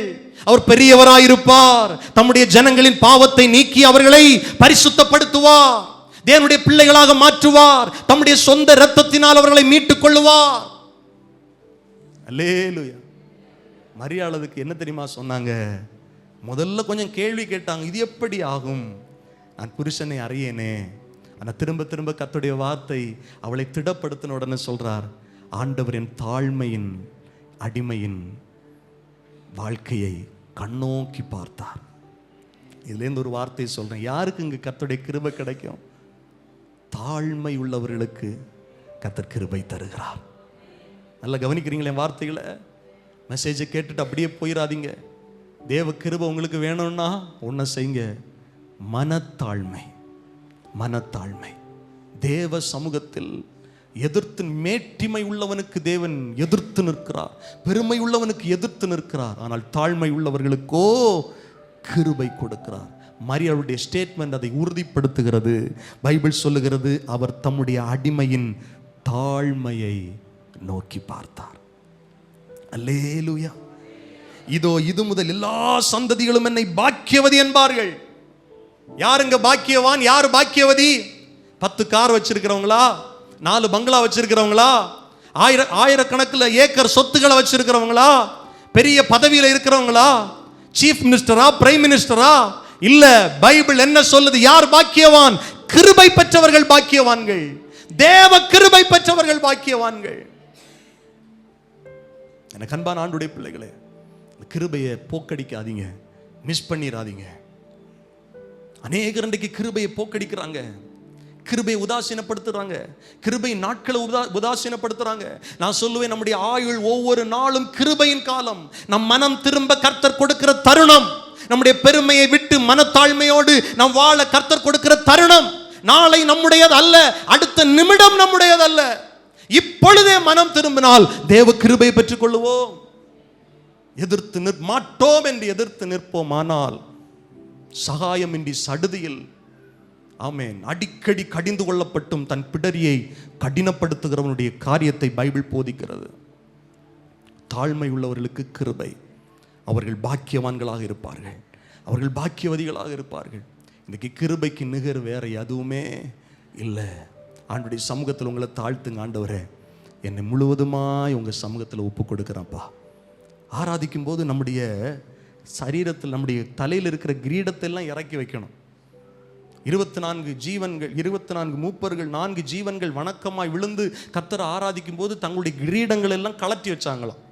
அவர் பெரியவராயிருப்பார். தம்முடைய ஜனங்களின் பாவத்தை நீக்கி அவர்களை பரிசுத்தப்படுத்துவார். தேவனுடைய பிள்ளைகளாக மாற்றுவார். தம்முடைய சொந்த இரத்தத்தினால் அவர்களை மீட்டுக் கொள்ளுவார். அல்லேலூயா. மரியாளுக்கு என்ன தெரியுமா சொன்னாங்க? முதல்ல கொஞ்சம் கேள்வி கேட்டாங்க, இது எப்படி ஆகும், நான் புருஷனை அறியேனே. ஆனால் திரும்ப திரும்ப கர்த்தருடைய வார்த்தை அவளை திடப்படுத்தின உடனே சொல்றார், ஆண்டவரின் தாழ்மையின் அடிமையின் வாழ்க்கையை கண்ணோக்கி பார்த்தார். இதுலேருந்து ஒரு வார்த்தை சொல்றேன், யாருக்கு இங்கு கர்த்தருடைய கிருபை கிடைக்கும்? தாழ்மை உள்ளவர்களுக்கு கர்த்தர் கிருபை தருகிறார். நல்லா கவனிக்கிறீங்களே வார்த்தைகளை? மெசேஜை கேட்டுட்டு அப்படியே போயிடாதீங்க. தேவ கிருபை உங்களுக்கு வேணும்னா ஒன்றை செய்யுங்க, மனத்தாழ்மை. மனத்தாழ்மை. தேவ சமூகத்தில் எதிர்த்து, மேட்டிமை உள்ளவனுக்கு தேவன் எதிர்த்து நிற்கிறார், பெருமை உள்ளவனுக்கு எதிர்த்து நிற்கிறார். ஆனால் தாழ்மை உள்ளவர்களுக்கோ கிருபை கொடுக்கிறார். மரியாளுடைய ஸ்டேட்மெண்ட் அதை உறுதிப்படுத்துகிறது. பைபிள் சொல்லுகிறது, அவர் தம்முடைய அடிமையின் தாழ்மையை நோக்கி பார்த்தார். அல்லேலூயா. இதோ இது முதல் எல்லா சந்ததிகளும் என்னை பாக்கியவதி என்பார்கள். யாருங்க பாக்கியவான்? யார் பாக்கியவதி? 10 கார் வச்சிருக்கிறவங்களா? 4 பங்களா வச்சிருக்கிறவங்களா? ஆயிரக்கணக்கில் ஏக்கர் சொத்துக்களை வச்சிருக்கிறவங்களா? பெரிய பதவியில் இருக்கிறவங்களா? சீஃப் மினிஸ்டரா, பிரைம் மினிஸ்டரா? இல்ல. பைபிள் என்ன சொல்லுது? யார் பாக்கியவான்? கிருபை பெற்றவர்கள் பாக்கியவான்கள். தேவ கிருபை பெற்றவர்கள் பாக்கியவான்கள். எனக்கு அன்பான ஆண்டுடைய பிள்ளைகளே, கிருபையை போக்கடிக்காதீங்க, மிஸ் பண்ணிடாதீங்க. அநேகர் இன்றைக்கு கிருபையை போக்கடிக்கிறாங்க, கிருபையை உதாசீனப்படுத்துறாங்க, கிருபை நாட்களை உதாசீனப்படுத்துறாங்க. நான் சொல்லுவேன், நம்முடைய ஆயுள் ஒவ்வொரு நாளும் கிருபையின் காலம். நம் மனம் திரும்ப கர்த்தர் கொடுக்கிற தருணம். நம்முடைய பெருமையை விட்டு மனத்தாழ்மையோடு நம் வாழ கர்த்தர் கொடுக்கிற தருணம். நாளை நம்முடையது அல்ல, அடுத்த நிமிடம் நம்முடையது அல்ல. இப்பொழுதே மனம் திரும்பினால் தேவ கிருபை பெற்றுக் கொள்ளுவோம். எதிர்த்து மாட்டோம் என்று எதிர்த்து நிற்போம். ஆனால் சகாயமின்றி சடுதியில், ஆமென், அடிக்கடி கடிந்து கொள்ளப்பட்டும் தன் பிடரியை கடினப்படுத்துகிறவனுடைய காரியத்தை பைபிள் போதிக்கிறது. தாழ்மை உள்ளவர்களுக்கு கிருபை. அவர்கள் பாக்கியவான்களாக இருப்பார்கள், அவர்கள் பாக்கியவதிகளாக இருப்பார்கள். இன்னைக்கு கிருபைக்கு நிகர் வேற எதுவுமே இல்லை. ஆண்டவருடைய சமூகத்தில் உங்களை தாழ்த்துங்க. ஆண்டவரே, என்னை முழுவதுமாய் உங்கள் சமூகத்தில் ஒப்பு கொடுக்குறேன்ப்பா. ஆராதிக்கும் போது நம்முடைய சரீரத்தில் நம்முடைய தலையில் இருக்கிற கிரீடத்தை எல்லாம் இறக்கி வைக்கணும். 24 ஜீவன்கள், 24 மூப்பர்கள், 4 ஜீவன்கள் வணக்கமாய் விழுந்து கர்த்தரை ஆராதிக்கும் போது தங்களுடைய கிரீடங்கள் எல்லாம் கலட்டி வச்சாங்களாம்.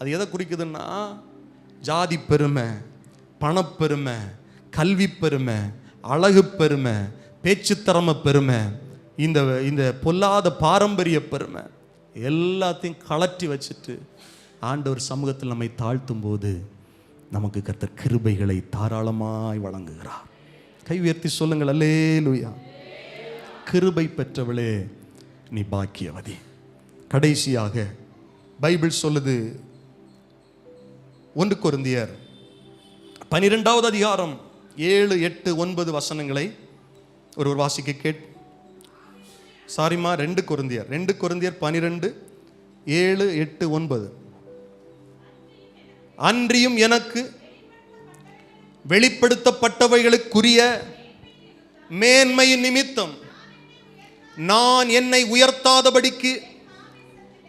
அது எதை குறிக்குதுன்னா, ஜாதி பெருமை, பணப்பெருமை, கல்வி பெருமை, அழகு பெருமை, பேச்சுத்திறமை பெருமை, இந்த பொல்லாத பாரம்பரிய பெருமை எல்லாத்தையும் கலட்டி வச்சுட்டு ஆண்டவர் சமூகத்தில் நம்மை தாழ்த்தும் போது நமக்கு கர்த்தர் கிருபைகளை தாராளமாய் வழங்குகிறார். கை உயர்த்தி சொல்லுங்கள், அல்லேலூயா. கிருபை பெற்றவளே நீ பாக்கியவதி. கடைசியாக பைபிள் சொல்லுது, 1 கொரிந்தியர் 12வது அதிகாரம் 7, 8, 9 வசனங்களை ஒருவர் வாசிக்க கேட். 2 கொரிந்தியர் 12, 7, 8, 9. அன்றியும் எனக்கு வெளிப்படுத்தப்பட்டவைகளுக்குரிய மேன்மையின் நிமித்தம் நான் என்னை உயர்த்தாதபடிக்கு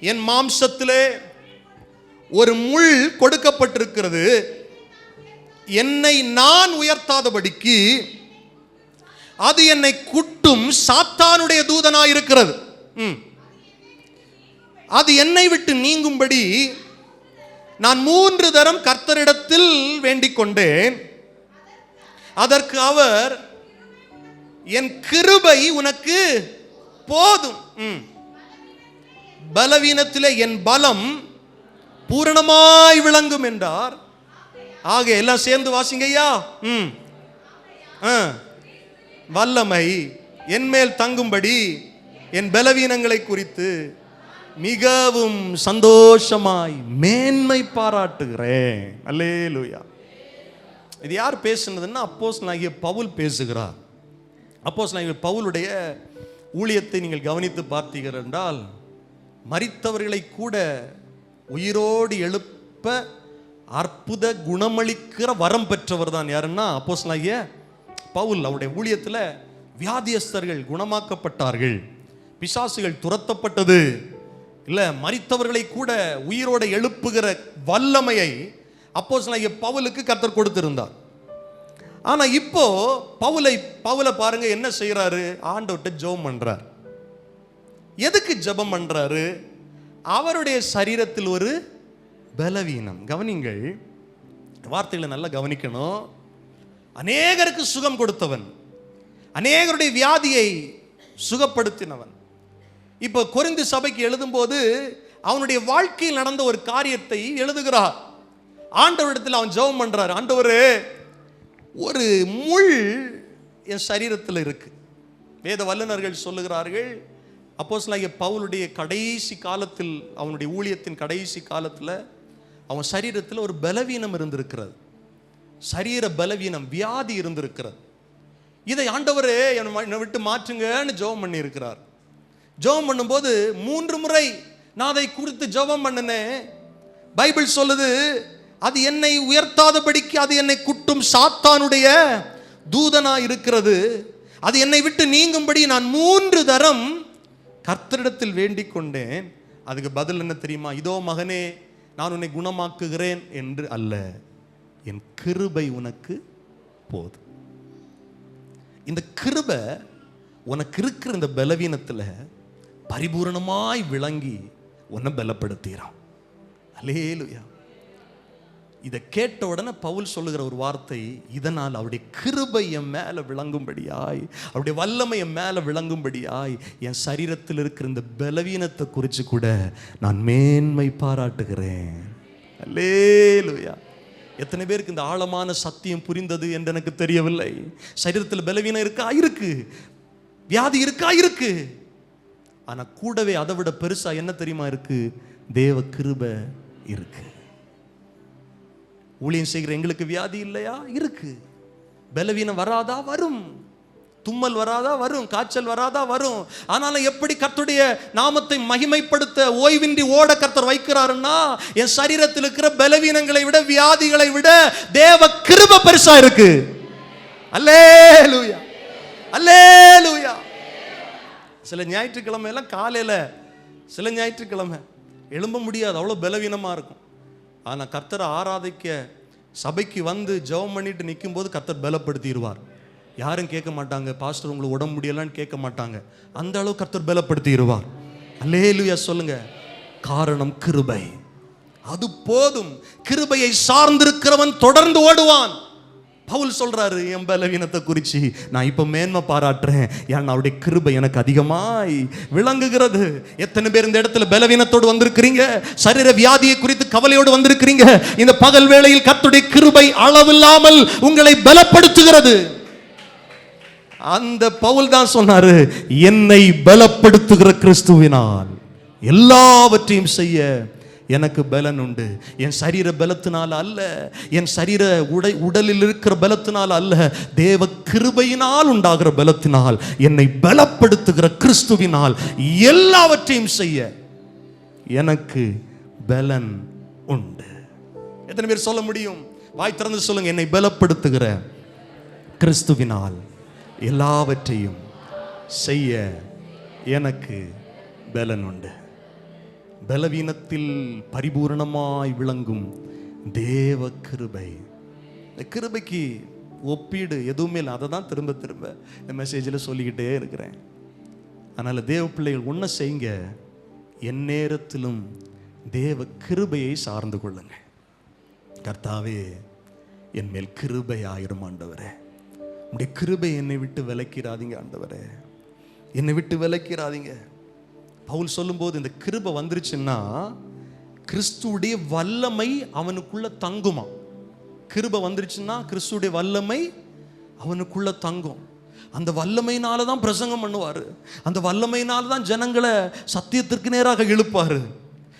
என் மாம்சத்திலே ஒரு முள் கொடுக்கப்பட்டிருக்கிறது. என்னை நான் உயர்த்தாதபடிக்கு அது என்னை குட்டும் சாத்தானுடைய தூதனாயிருக்கிறது. அது என்னை விட்டு நீங்கும்படி நான் 3 தரம் கர்த்தரிடத்தில் வேண்டிக் கொண்டேன். அதற்கு அவர், என் கிருபை உனக்கு போதும், பலவீனத்திலே என் பலம் பூரணமாய் விளங்கும் என்றார். ஆக எல்லாம் சேர்ந்து வாசிங்கய்யா. வல்லமை என் மேல் தங்கும்படி என் பலவீனங்களை குறித்து மிகவும் சந்தோஷமாய் மேன்மை பாராட்டுகிறேன். அல்லேலூயா. இது யார் பேசுனதுன்னா, அப்போஸ்தலனாகிய பவுல் பேசுகிறார். அப்போஸ்தலனாகிய பவுலுடைய ஊழியத்தை நீங்கள் கவனித்து பார்த்தீர்கள் என்றால், மரித்தவர்களை கூட உயிரோடு எழுப்ப அற்புத குணமளிக்கிற வரம் பெற்றவர் தான் யாருன்னா அப்போஸ்தலனாகிய பவுல். அவருடைய ஊழியத்தில் வியாதியஸ்தர்கள் குணமாக்கப்பட்டார்கள், பிசாசுகள் துரத்தப்பட்டது. இல்லை, மரித்தவர்களை கூட உயிரோடு எழுப்புகிற வல்லமையை அப்போஸ்தலனாகிய பவுலுக்கு கர்த்தர் கொடுத்திருந்தார். ஆனால் இப்போ பவுலை பாருங்க என்ன செய்யறாரு, ஆண்டவர்கிட்ட ஜெபம் பண்றார். எதுக்கு ஜெபம் பண்றாரு? அவருடைய சரீரத்தில் ஒரு பலவீனம். கவனிங்கள், வார்த்தைகளை நல்லா கவனிக்கணும். அநேகருக்கு சுகம் கொடுத்தவன், அநேகருடைய வியாதியை சுகப்படுத்தினவன். இப்போ கொரிந்து சபைக்கு எழுதும்போது அவனுடைய வாழ்க்கையில் நடந்த ஒரு காரியத்தை எழுதுகிறார். ஆண்டவரிடத்தில் அவன் ஜெபம் பண்றார், ஆண்டவரே, ஒரு முள் என் சரீரத்தில் இருக்கு. வேத வல்லுநர்கள் சொல்லுகிறார்கள், அப்போஸ்தலனாகிய பவுலுடைய கடைசி காலத்தில், அவனுடைய ஊழியத்தின் கடைசி காலத்தில் அவன் சரீரத்தில் ஒரு பலவீனம் இருந்திருக்கிறது, சரீர பலவீனம், வியாதி இருந்திருக்கிறது. இதை ஆண்டவரே என்னை விட்டு மாற்றுங்கன்னு ஜெபம் பண்ணி இருக்கிறார். ஜெபம் பண்ணும்போது 3 முறை நான் அதை குறித்து ஜெபம் பண்ணினேன். பைபிள் சொல்லுது, அது என்னை உயர்த்தாதபடிக்கு அது என்னை குட்டும் சாத்தானுடைய தூதனா இருக்கிறது. அது என்னை விட்டு நீங்கும்படி நான் 3 தரம் கர்த்தரிடத்தில் வேண்டிக் கொண்டேன். அதுக்கு பதில் என்ன தெரியுமா? இதோ மகனே, நான் உன்னை குணமாக்குகிறேன் என்று அல்ல, என் கிருபை உனக்கு போதும். இந்த கிருபை உனக்கு இருக்கிற இந்த பலவீனத்தில் பரிபூரணமாய் விளங்கி உன்னை பலப்படுத்துகிறான். அல்லேலூயா. இதை கேட்ட உடனே பவுல் சொல்லுகிற ஒரு வார்த்தை, இதனால் அவருடைய கிருபை என் மேல விளங்கும்படியாய், அவருடைய வல்லமை என் மேல விளங்கும்படியாய் என் சரீரத்தில் இருக்கிற இந்த பலவீனத்தை குறித்து கூட நான் மேன்மை பாராட்டுகிறேன். அல்லேலூயா. எத்தனை பேருக்கு இந்த ஆழமான சத்தியம் புரிந்தது என்று எனக்கு தெரியவில்லை. சரீரத்தில் பலவீனம் இருக்கா? இருக்கு. வியாதி இருக்கா? இருக்கு. ஆனா கூடவே அதை விட பெருசா என்ன தெரியுமா இருக்கு? தேவ கிருபை இருக்கு. ஊழியம் செய்கிற எங்களுக்கு வியாதி இல்லையா? இருக்கு. பலவீனம் வராதா? வரும். தும்மல் வராதா? வரும். காய்ச்சல் வராதா? வரும். ஆனாலும் எப்படி கர்த்தருடைய நாமத்தை மகிமைப்படுத்த ஓய்வின்றி ஓட கர்த்தர் வைக்கிறாருன்னா, என் சரீரத்தில் இருக்கிற பலவீனங்களை விட, வியாதிகளை விட தேவ கிருபை பெருசா இருக்கு. அல்லேலூயா, அல்லேலூயா. சில ஞாயிற்றுக்கிழமை எல்லாம் காலையில சில ஞாயிற்றுக்கிழமை எழும்ப முடியாது, அவ்வளோ பலவீனமாக இருக்கும். ஆனால் கர்த்தரை ஆராதிக்க சபைக்கு வந்து ஜெபம் பண்ணிட்டு நிற்கும் போது கர்த்தர் பலப்படுத்திடுவார். யாரும் கேட்க மாட்டாங்க, பாஸ்டர் உங்களுக்கு உடம்பு முடியலான்னு கேட்க மாட்டாங்க. அந்த அளவு கர்த்தர் பலப்படுத்திடுவார். அல்லேலூயா சொல்லுங்க. காரணம் கிருபை, அது போதும். கிருபையை சார்ந்திருக்கிறவன் தொடர்ந்து ஓடுவான். பவுல் சொல்றாரு, என் பலவீனத்தை குறித்து நான் இப்ப மேன்மை பாராட்டுறேன், ஏன்னா அவருடைய கிருபை எனக்கு அதிகமாய் விளங்குகிறது. எத்தனை பேர் இந்த இடத்துல பலவீனத்தோடு வந்திருக்கிறீங்க, சரீர வியாதியை குறித்து கவலையோடு வந்திருக்கிறீங்க. இந்த பகல் வேளையில் கர்த்தருடைய கிருபை அளவில்லாமல் உங்களை பலப்படுத்துகிறது. அந்த பவுல் தான் சொன்னாரு, என்னை பலப்படுத்துகிற கிறிஸ்துவினால் எல்லாவற்றையும் செய்ய எனக்கு பலன் உண்டு. என் சரீர பலத்தினால் அல்ல, என் சரீர உடலில் இருக்கிற பலத்தினால் அல்ல, தேவ கிருபையினால் உண்டாகிற பலத்தினால், என்னை பலப்படுத்துகிற கிறிஸ்துவினால் எல்லாவற்றையும் செய்ய எனக்கு பலன் உண்டு. எத்தனை பேர் சொல்ல முடியும்? வாய் திறந்து சொல்லுங்க, என்னை பலப்படுத்துகிற கிறிஸ்துவினால் எல்லாவற்றையும் செய்ய எனக்கு பலன் உண்டு. பலவீனத்தில் பரிபூரணமாய் விளங்கும் தேவ கிருபை. இந்த கிருபைக்கு ஒப்பீடு எதுவுமே இல்லை. அதை தான் திரும்ப திரும்ப இந்த மெசேஜில் சொல்லிக்கிட்டே இருக்கிறேன். அதனால் தேவ பிள்ளைகள் ஒன்றை செய்யுங்க, எந்நேரத்திலும் தேவ கிருபையை சார்ந்து கொள்ளுங்க. கர்த்தாவே, என் மேல் கிருபை ஆயிரும் ஆண்டவரே, உடைய கிருபை என்னை விட்டு விலக்கிறாதீங்க ஆண்டவரே, என்னை விட்டு விலக்கிறாதீங்க. பவுல் சொல்லும்போது இந்த கிருபை வந்துருச்சுன்னா கிறிஸ்துடைய வல்லமை அவனுக்குள்ள தங்குமா. கிருபை வந்துருச்சுன்னா கிறிஸ்துடைய வல்லமை அவனுக்குள்ள தங்கும். அந்த வல்லமையினால தான் பிரசங்கம் பண்ணுவார், அந்த வல்லமையினால தான் ஜனங்களை சத்தியத்திற்கு நேராக இழுப்பாரு.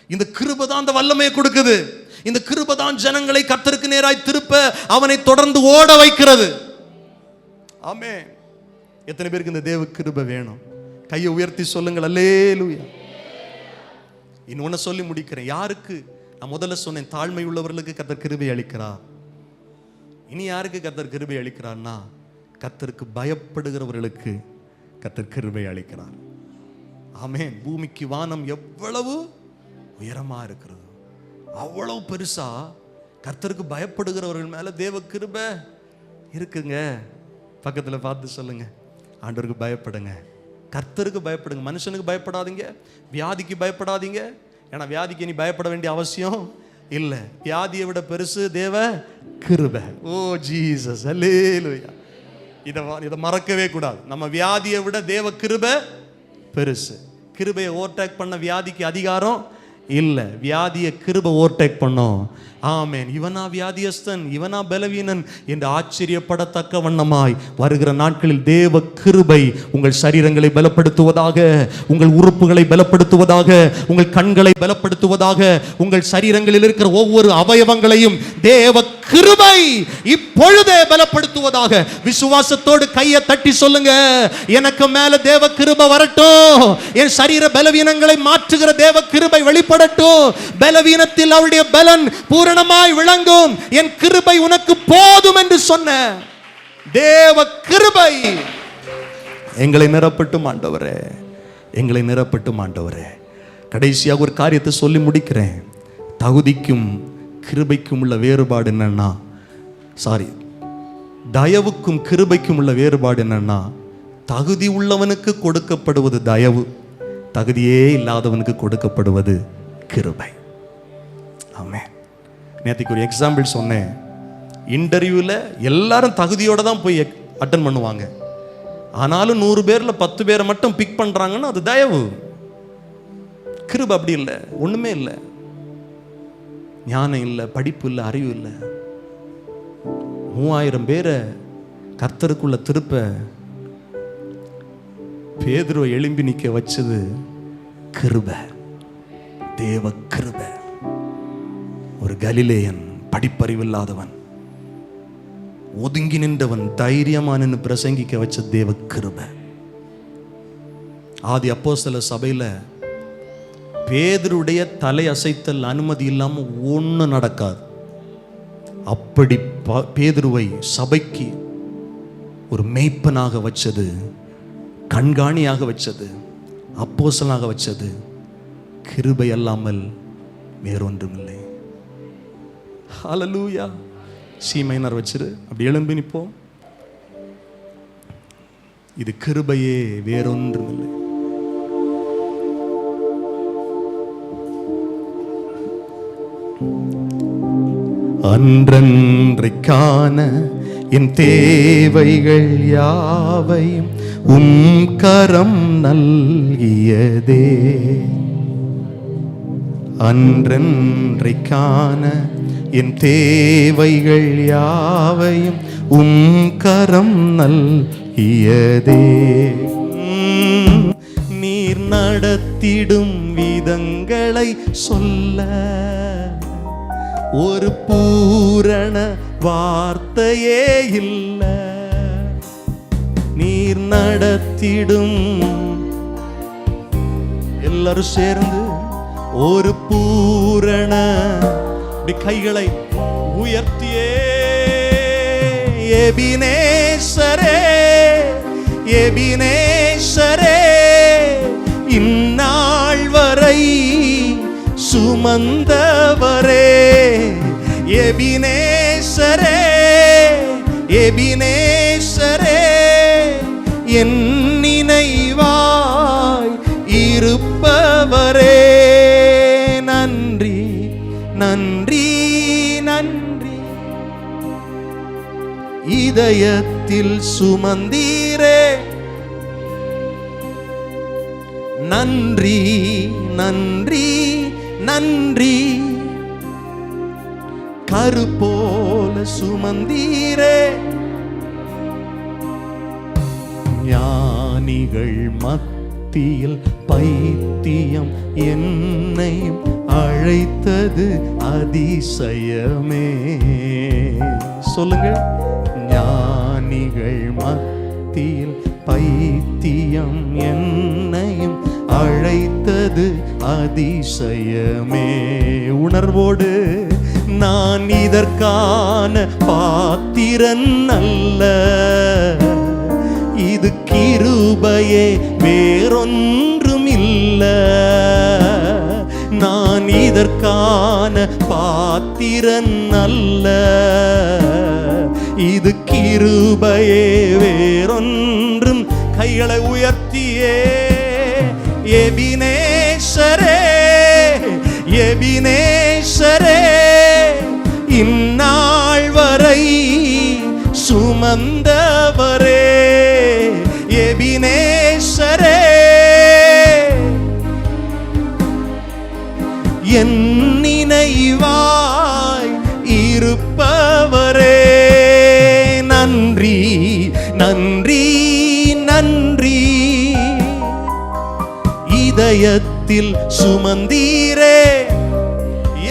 இந்த கிருபை தான் அந்த வல்லமையை கொடுக்குது. இந்த கிருபை தான் ஜனங்களை கர்த்தருக்கு நேராய் திருப்ப அவனை தொடர்ந்து ஓட வைக்கிறது. ஆமென். எத்தனை பேருக்கு இந்த தேவ கிருபை வேணும்? கையை உயர்த்தி சொல்லுங்கள், அல்லேலூயா. இன்னொன்னு சொல்லி முடிக்கிறேன். யாருக்கு? நான் முதல்ல சொன்னேன், தாழ்மை உள்ளவர்களுக்கு கர்த்தர் கிருபை அளிக்கிறார். இனி யாருக்கு கர்த்தர் கிருபை அளிக்கிறார்னா, கர்த்தருக்கு பயப்படுகிறவர்களுக்கு கர்த்தர் கிருபை அளிக்கிறார். ஆமென். பூமிக்கு வானம் எவ்வளவு உயரமா இருக்கிறது, அவ்வளவு பெருசா கர்த்தருக்கு பயப்படுகிறவர்கள் மேல தேவ கிருபை இருக்குங்க. பக்கத்துல பார்த்து சொல்லுங்க, ஆண்டவருக்கு பயப்படுங்க, கர்த்தருக்கு பயப்படுங்க. மனுஷனுக்கு பயப்படாதீங்க, வியாதிக்கு பயப்படாதீங்க. ஏன்னா வியாதிக்கு நீ பயப்பட வேண்டிய அவசியம் இல்லை. வியாதியை விட பெருசு தேவ கிருபை. ஓ ஜீசஸ், அல்லேலூயா. இதை மறக்கவே கூடாது. நம்ம வியாதியை விட தேவ கிருபை பெருசு. கிருபையை ஓவர்டேக் பண்ண வியாதிக்கு அதிகாரம் இல்லை, வியாதியை கிருபை ஓவர்டேக் பண்ணோம். ஆமென். இவனா வியாதியஸ்தன், இவனா பலவீனன் என்று ஆச்சரியப்படத்தக்க வண்ணமாய் வருகிற நாட்களில் தேவ கிருபை உங்கள் சரீரங்களை பலப்படுத்துவதாக, உங்கள் உறுப்புகளை பலப்படுத்துவதாக, உங்கள் கண்களை பலப்படுத்துவதாக, உங்கள் சரீரங்களில் இருக்கிற ஒவ்வொரு அவயவங்களையும் தேவ கிருபை இப்பொழுதே பலப்படுத்துவதாக. விசுவாசத்தோடு கையை தட்டி சொல்லுங்க, எனக்கு மேல தேவ கிருபை வரட்டும், என் சரீர பலவீனங்களை மாற்றுகிற தேவ கிருபை வெளிப்படட்டும், பலவீனத்தில் அவருடைய பலன் பூரணமாய் விளங்கும், என் கிருபை உனக்கு போதும் என்று சொன்ன தேவ கிருபை எங்களை நிரப்பட்டும் ஆண்டவரே, எங்களை நிரப்பட்டும் ஆண்டவரே. கடைசியாக ஒரு காரியத்தை சொல்லி முடிக்கிறேன். தகுதிக்கும் கிருபைக்கும் உள்ள வேறுபாடு என்னன்னா, தயவுக்கும் கிருபைக்கும் உள்ள வேறுபாடு என்னன்னா, தகுதி உள்ளவனுக்கு கொடுக்கப்படுவது தயவு, தகுதியே இல்லாதவனுக்கு கொடுக்கப்படுவது கிருபை. ஆமென். நேற்றுக்கு ஒரு எக்ஸாம்பிள் சொன்னேன். இன்டர்வியூவில் எல்லாரும் தகுதியோட தான் போய் அட்டன் பண்ணுவாங்க. ஆனாலும் 100 பேரில் 10 பேரை மட்டும் பிக் பண்ணுறாங்கன்னா அது தயவு. கிருபை அப்படி இல்லை, ஒன்றுமே இல்லை. ஞானம் இல்லை, படிப்பு இல்லை, அறிவு இல்லை. 3000 பேரை கர்த்தருக்குள்ள திருப்ப பேதுருவை எழும்பி நிற்க வச்சது கிருபை, தேவ கிருபை. ஒரு கலிலேயன், படிப்பறிவில்லாதவன், ஒதுங்கி நின்றவன் தைரியமான பிரசங்கிக்க வச்ச தேவ கிருபை. ஆதி அப்போஸ்தலர் சபையில் பேதுருடைய தலை அசைத்தல் அனுமதி இல்லாமல் ஒன்றும் நடக்காது. அப்படி பேதுருவை சபைக்கு ஒரு மேய்ப்பனாக வச்சது, கண்காணியாக வச்சது, அப்போஸ்தலனாக வச்சது கிருபை அல்லாமல் வேறொன்றுமில்லை. ஹல்லேலூயா. சி மைனர் வச்சிரு, அப்படி எழும்பி நிற்போம். இது கிருபையே, வேறொன்றுமில்லை. அன்றன்றைக்கான என் தேவைகள் யாவையும் கரம் நல்கியதே. அன்றன்றைக்கான என் தேவைகள் யாவையும் கரம் நல்கியதே. நீர் நடத்திடும் விதங்களை சொல்ல ஒரு பூரண வார்த்தையே இல்ல. நீர் நடத்திடும், எல்லாரும் சேர்ந்து ஒரு பூரண, கைகளை உயர்த்தியே, எபினேசரே எபினேசரே, இந்நாள் வரை சுமந்தவரே. எபினேசரே எபினேசரே, என் நினைவாய் இருப்பவரே. நன்றி நன்றி நன்றி, இதயத்தில் சுமந்தீரே. நன்றி நன்றி நன்றி, கருப்போல சுமந்தீரே. ஞானிகள் மத்தியில் பைத்தியம் என்னையும் அழைத்தது அதிசயமே. சொல்லுங்கள். ஞானிகள் மத்தியில் பைத்தியம் என்னையும் அழைத்தது அதிசயமே. உணர்வோடு நான் இதற்கான பாத்திரன் அல்ல, இது கிருபையே, வேறொன்றும் இல்ல. நான் இதற்கான பாத்திரன் அல்ல, இது கிருபையே, வேறொன்றும். கைகளை உயர்த்தியே, எபினேசரே எபினேசரே, இந்நாள் வரை சுமந்தவரே. எபினேசரே, என் நினைவாய் இருப்பவரே. நன்றி நன்றி நன்றி, இதயத்தில் சுமந்தீரே.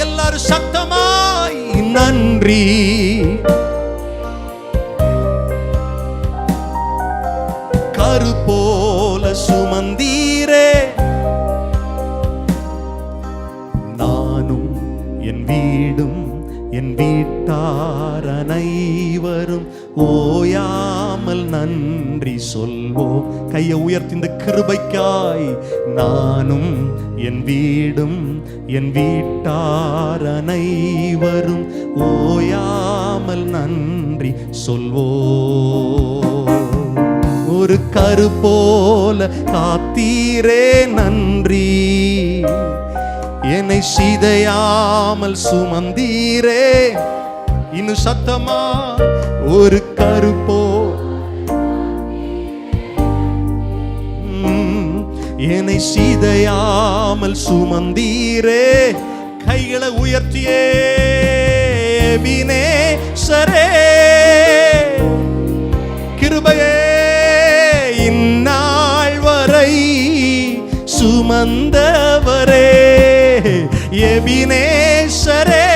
எல்லாரும் சத்தமாய் நன்றி. கருப்போல சுமந்தீரே. நானும் என் வீடும் என் வீட்டார் அனைவரும் ஓயாமல் நன்றி சொல்வோம். கையை உயர்த்தி இந்த கிருபைக்காய். நானும் என் வீடும் என் வீட்டார் அனைவரும் ஓயாமல் நன்றி சொல்வோம். ஒரு கரு போல காத்தீரே நன்றி, என்னை சிதையாமல் சுமந்தீரே. இன்னும் சத்தமா, ஒரு கருப்போ என்னை சிதையாமல் சுமந்தீரே. கைகளை உயர்த்தியே, எபினேசரே, கிருபையே, இந்நாள் வரை சுமந்தவரே. எபினேசரே,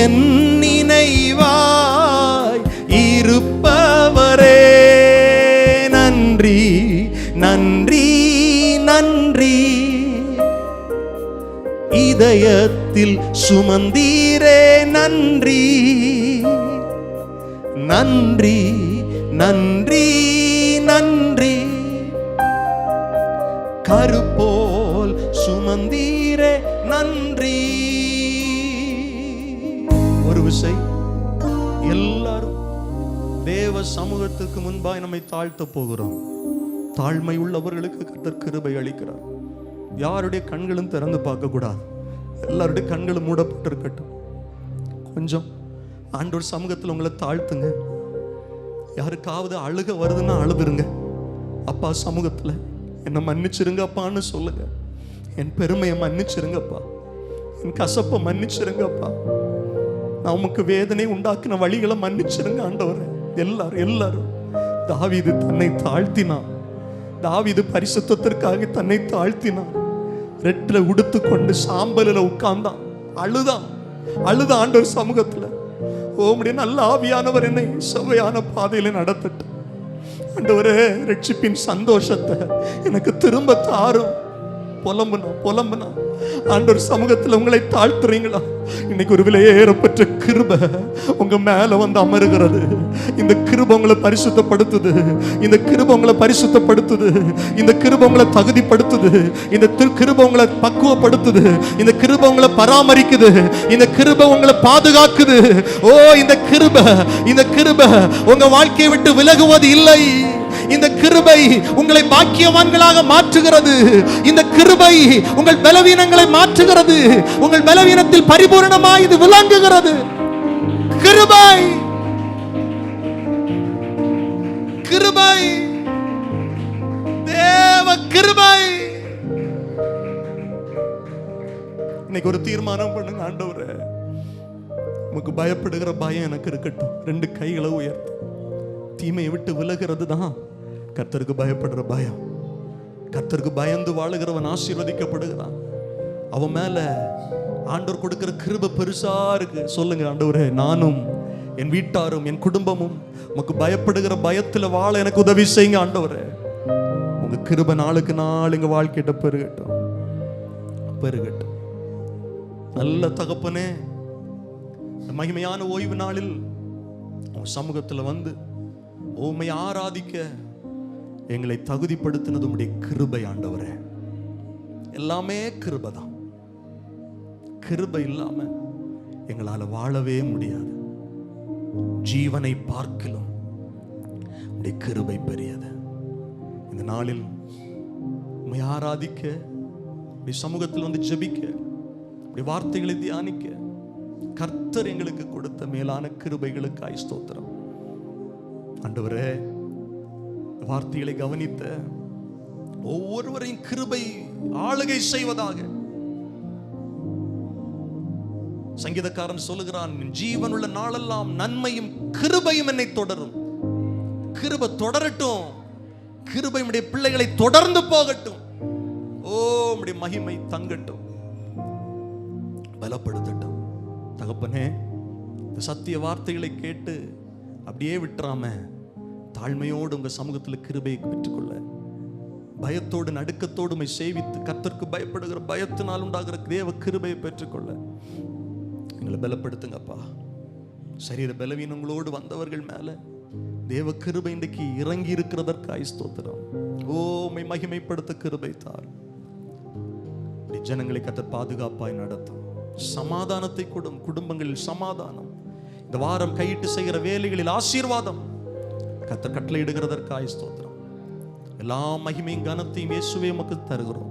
என் நினைவாய் இருப்பவரே. நன்றி நன்றி நன்றி, இதயத்தில் சுமந்தீரே. நன்றி நன்றி நன்றி நன்றி, தேவ சமூகத்துக்கு முன்பாய் நம்மை தாழ்த்த போகிறோம். தாழ்மை உள்ளவர்களுக்கு கர்த்தர் கிருபை அளிக்கிறார். யாருடைய கண்களும் திறந்து பார்க்க கூடாது. எல்லாருடைய கண்களும் மூடப்பட்டிருக்கட்டும். கொஞ்சம் ஆண்டவர் சமூகத்தில் உங்களை தாழ்த்துங்க. யாருக்காவது அழுக வருதுன்னா அழுதுருங்க. அப்பா சமூகத்தில் என்னை மன்னிச்சிருங்க அப்பான்னு சொல்லுங்க. என் பெருமையை மன்னிச்சிருங்கப்பா, என் கசப்பை மன்னிச்சிருங்கப்பா, நான் உமக்கு வேதனை உண்டாக்குன வழிகளை மன்னிச்சிருங்க ஆண்டவரே. எல்லாரும் தாவீது தன்னை தாழ்த்தினான். தாவீது பரிசுத்தத்திற்காக தன்னை தாழ்த்தினான். ரெட்டில உடுத்து கொண்டு சாம்பலில் உட்கார்ந்தான். அழுத ஆண்டவர் சமூகத்துல. உம்முடைய நல்ல ஆவியானவர் என்னை செவ்வையான பாதையில நடத்தட்டும் ஆண்டவரே. ரட்சிப்பின் சந்தோஷத்தை எனக்கு திரும்ப தாரும். புலம்புனா ஆண்டவர் சமூகத்தில் உங்களை தாழ்த்துறீங்களா? இன்னைக்கு ஒரு விலையேறப்பட்ட கிருபை உங்க மேல வந்து அமருகிறது. இந்த கிருபை உங்களை பரிசுத்தப்படுத்துது. இந்த கிருபை உங்களை பரிசுத்தப்படுத்துது. இந்த கிருபை உங்களை தகுதிப்படுத்துது. இந்த கிருபை உங்களை பக்குவப்படுத்துது. இந்த கிருபை உங்களை பராமரிக்குது. இந்த கிருபை உங்களை பாதுகாக்குது. ஓ, இந்த கிருபை உங்க வாழ்க்கையை விட்டு விலகுவது இல்லை. இந்த கிருபை உங்களை பாக்கியவான்களாக மாற்றுகிறது. இந்த கிருபை உங்கள் பலவீனங்களை மாற்றுகிறது. உங்கள் பலவீனத்தில் பரிபூரணமாய் இது விளங்குகிறது. கிருபை, தேவ கிருபை. இன்னைக்கு ஒரு தீர்மானம் பண்ணுங்க. ஆண்டவரே, உமக்கு பயப்படுகிற பயம் எனக்கு இருக்கட்டும். 2 கைகளை உயர்த்து. தீமையை விட்டு விலகிறது தான் கர்த்தருக்கு பயப்படுற பயம். கர்த்தருக்கு பயந்து வாழுகிறவன் ஆசீர்வதிக்கப்படுகிறான். அவன் மேல ஆண்டவர் கொடுக்கிற கிருபை பெருசா இருக்கு. சொல்லுங்க, ஆண்டவரே, நானும் என் வீட்டாரும் என் குடும்பமும் உமக்கு பயப்படுகிற பயத்துல வாழ எனக்கு உதவி செய்யுங்க ஆண்டவரே. உங்க கிருபை நாளுக்கு நாள் எங்க வாழ்க்கையிட்ட பெருகட்டும். நல்ல தகப்பனே, மகிமையான ஓய்வு நாளில் உன் சமூகத்துல வந்து உம்மை ஆராதிக்க எங்களை தகுதிப்படுத்தினது உம்முடைய கிருபை ஆண்டவரே. எல்லாமே கிருபை தான். கிருபை இல்லாம எங்களால வாழவே முடியாது. ஜீவனை பார்க்கிலும் உம்முடைய கிருபை பெரியது. இந்த நாளில் உம்மை ஆராதிக்க, உம்முடைய சமூகத்தில் வந்து ஜெபிக்க, உம்முடைய வார்த்தைகளை தியானிக்க கர்த்தர் எங்களுக்கு கொடுத்த மேலான கிருபைகளுக்காய் ஸ்தோத்திரம் ஆண்டவரே. வார்த்தைகளை கவனித்த ஒவ்வொருவரையும் கிருபை ஆளுகை செய்வதாக. சங்கீதக்காரன் சொல்லுகிறான், ஜீவனுள்ள நாளெல்லாம் நன்மையும் கிருபையும் என்னை தொடரும். கிருபை தொடரட்டும். கிருபை உம்முடைய பிள்ளைகளை தொடர்ந்து போகட்டும். ஓ, உம்முடைய மகிமை தங்கட்டும், பலப்படுத்தட்டும். தகப்பனே, இந்த சத்திய வார்த்தைகளை கேட்டு அப்படியே விட்டுறாம தாழ்மையோடு உங்க சமூகத்தில் கிருபையை பெற்றுக்கொள்ள, பயத்தோடு நடுக்கத்தோடு உம்மை சேவித்து கர்த்தருக்கு பயப்படுகிற பயத்தினால் உண்டாகிற தேவ கிருபையை பெற்றுக்கொள்ள எங்களை பலப்படுத்துங்கப்பா. சரீர பலவீனங்களோடு வந்தவர்கள் மேல தேவ கிருபை இன்றைக்கு இறங்கி இருக்கிறதற்காய் ஸ்தோத்திரம். ஓ, உம்மை மகிமைப்படுத்த கிருபை தார். ஜனங்களை கர்த்தர் பாதுகாப்பாய் நடத்தும். சமாதானத்தை கொடும். குடும்பங்களில் சமாதானம். இந்த வாரம் கையிட்டு செய்கிற வேலைகளில் ஆசீர்வாதம் கர்த்தர் கட்டளையிடுகிறதற்காய் ஸ்தோத்திரம். எல்லா மகிமையும் கனத்தையும் இயேசுவே உமக்கு தருகிறோம்.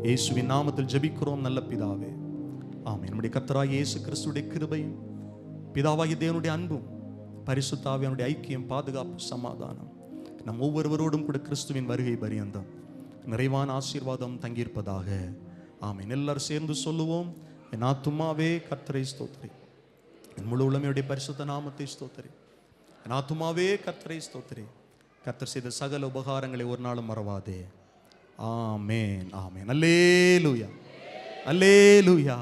இயேசுவின் நாமத்தில் ஜெபிக்கிறோம் நல்ல பிதாவே, ஆமென். நம்முடைய கர்த்தராகிய இயேசு கிறிஸ்துவின் கிருபையும் பிதாவாகிய தேவனுடைய அன்பும் பரிசுத்த ஆவியானுடைய ஐக்கியம், பாதுகாப்பு, சமாதானம் நம் ஒவ்வொருவரோடும் கூட கிறிஸ்துவின் வருகை பரியந்தம் நிறைவான ஆசீர்வாதம் தங்கியிருப்பதாக. ஆமென். எல்லாரும் சேர்ந்து சொல்லுவோம், என் ஆத்துமாவே கர்த்தரை ஸ்தோத்திரி, என் முழு உள்ளமையுடைய பரிசுத்த நாமத்தை ஸ்தோத்திரி. என் ஆத்துமாவே கர்த்தரை ஸ்தோத்திரி, கர்த்தர் செய்த சகல உபகாரங்களை ஒரு நாளும் மறவாதே. ஆமென், ஆமென். அல்லேலூயா, அல்லேலூயா.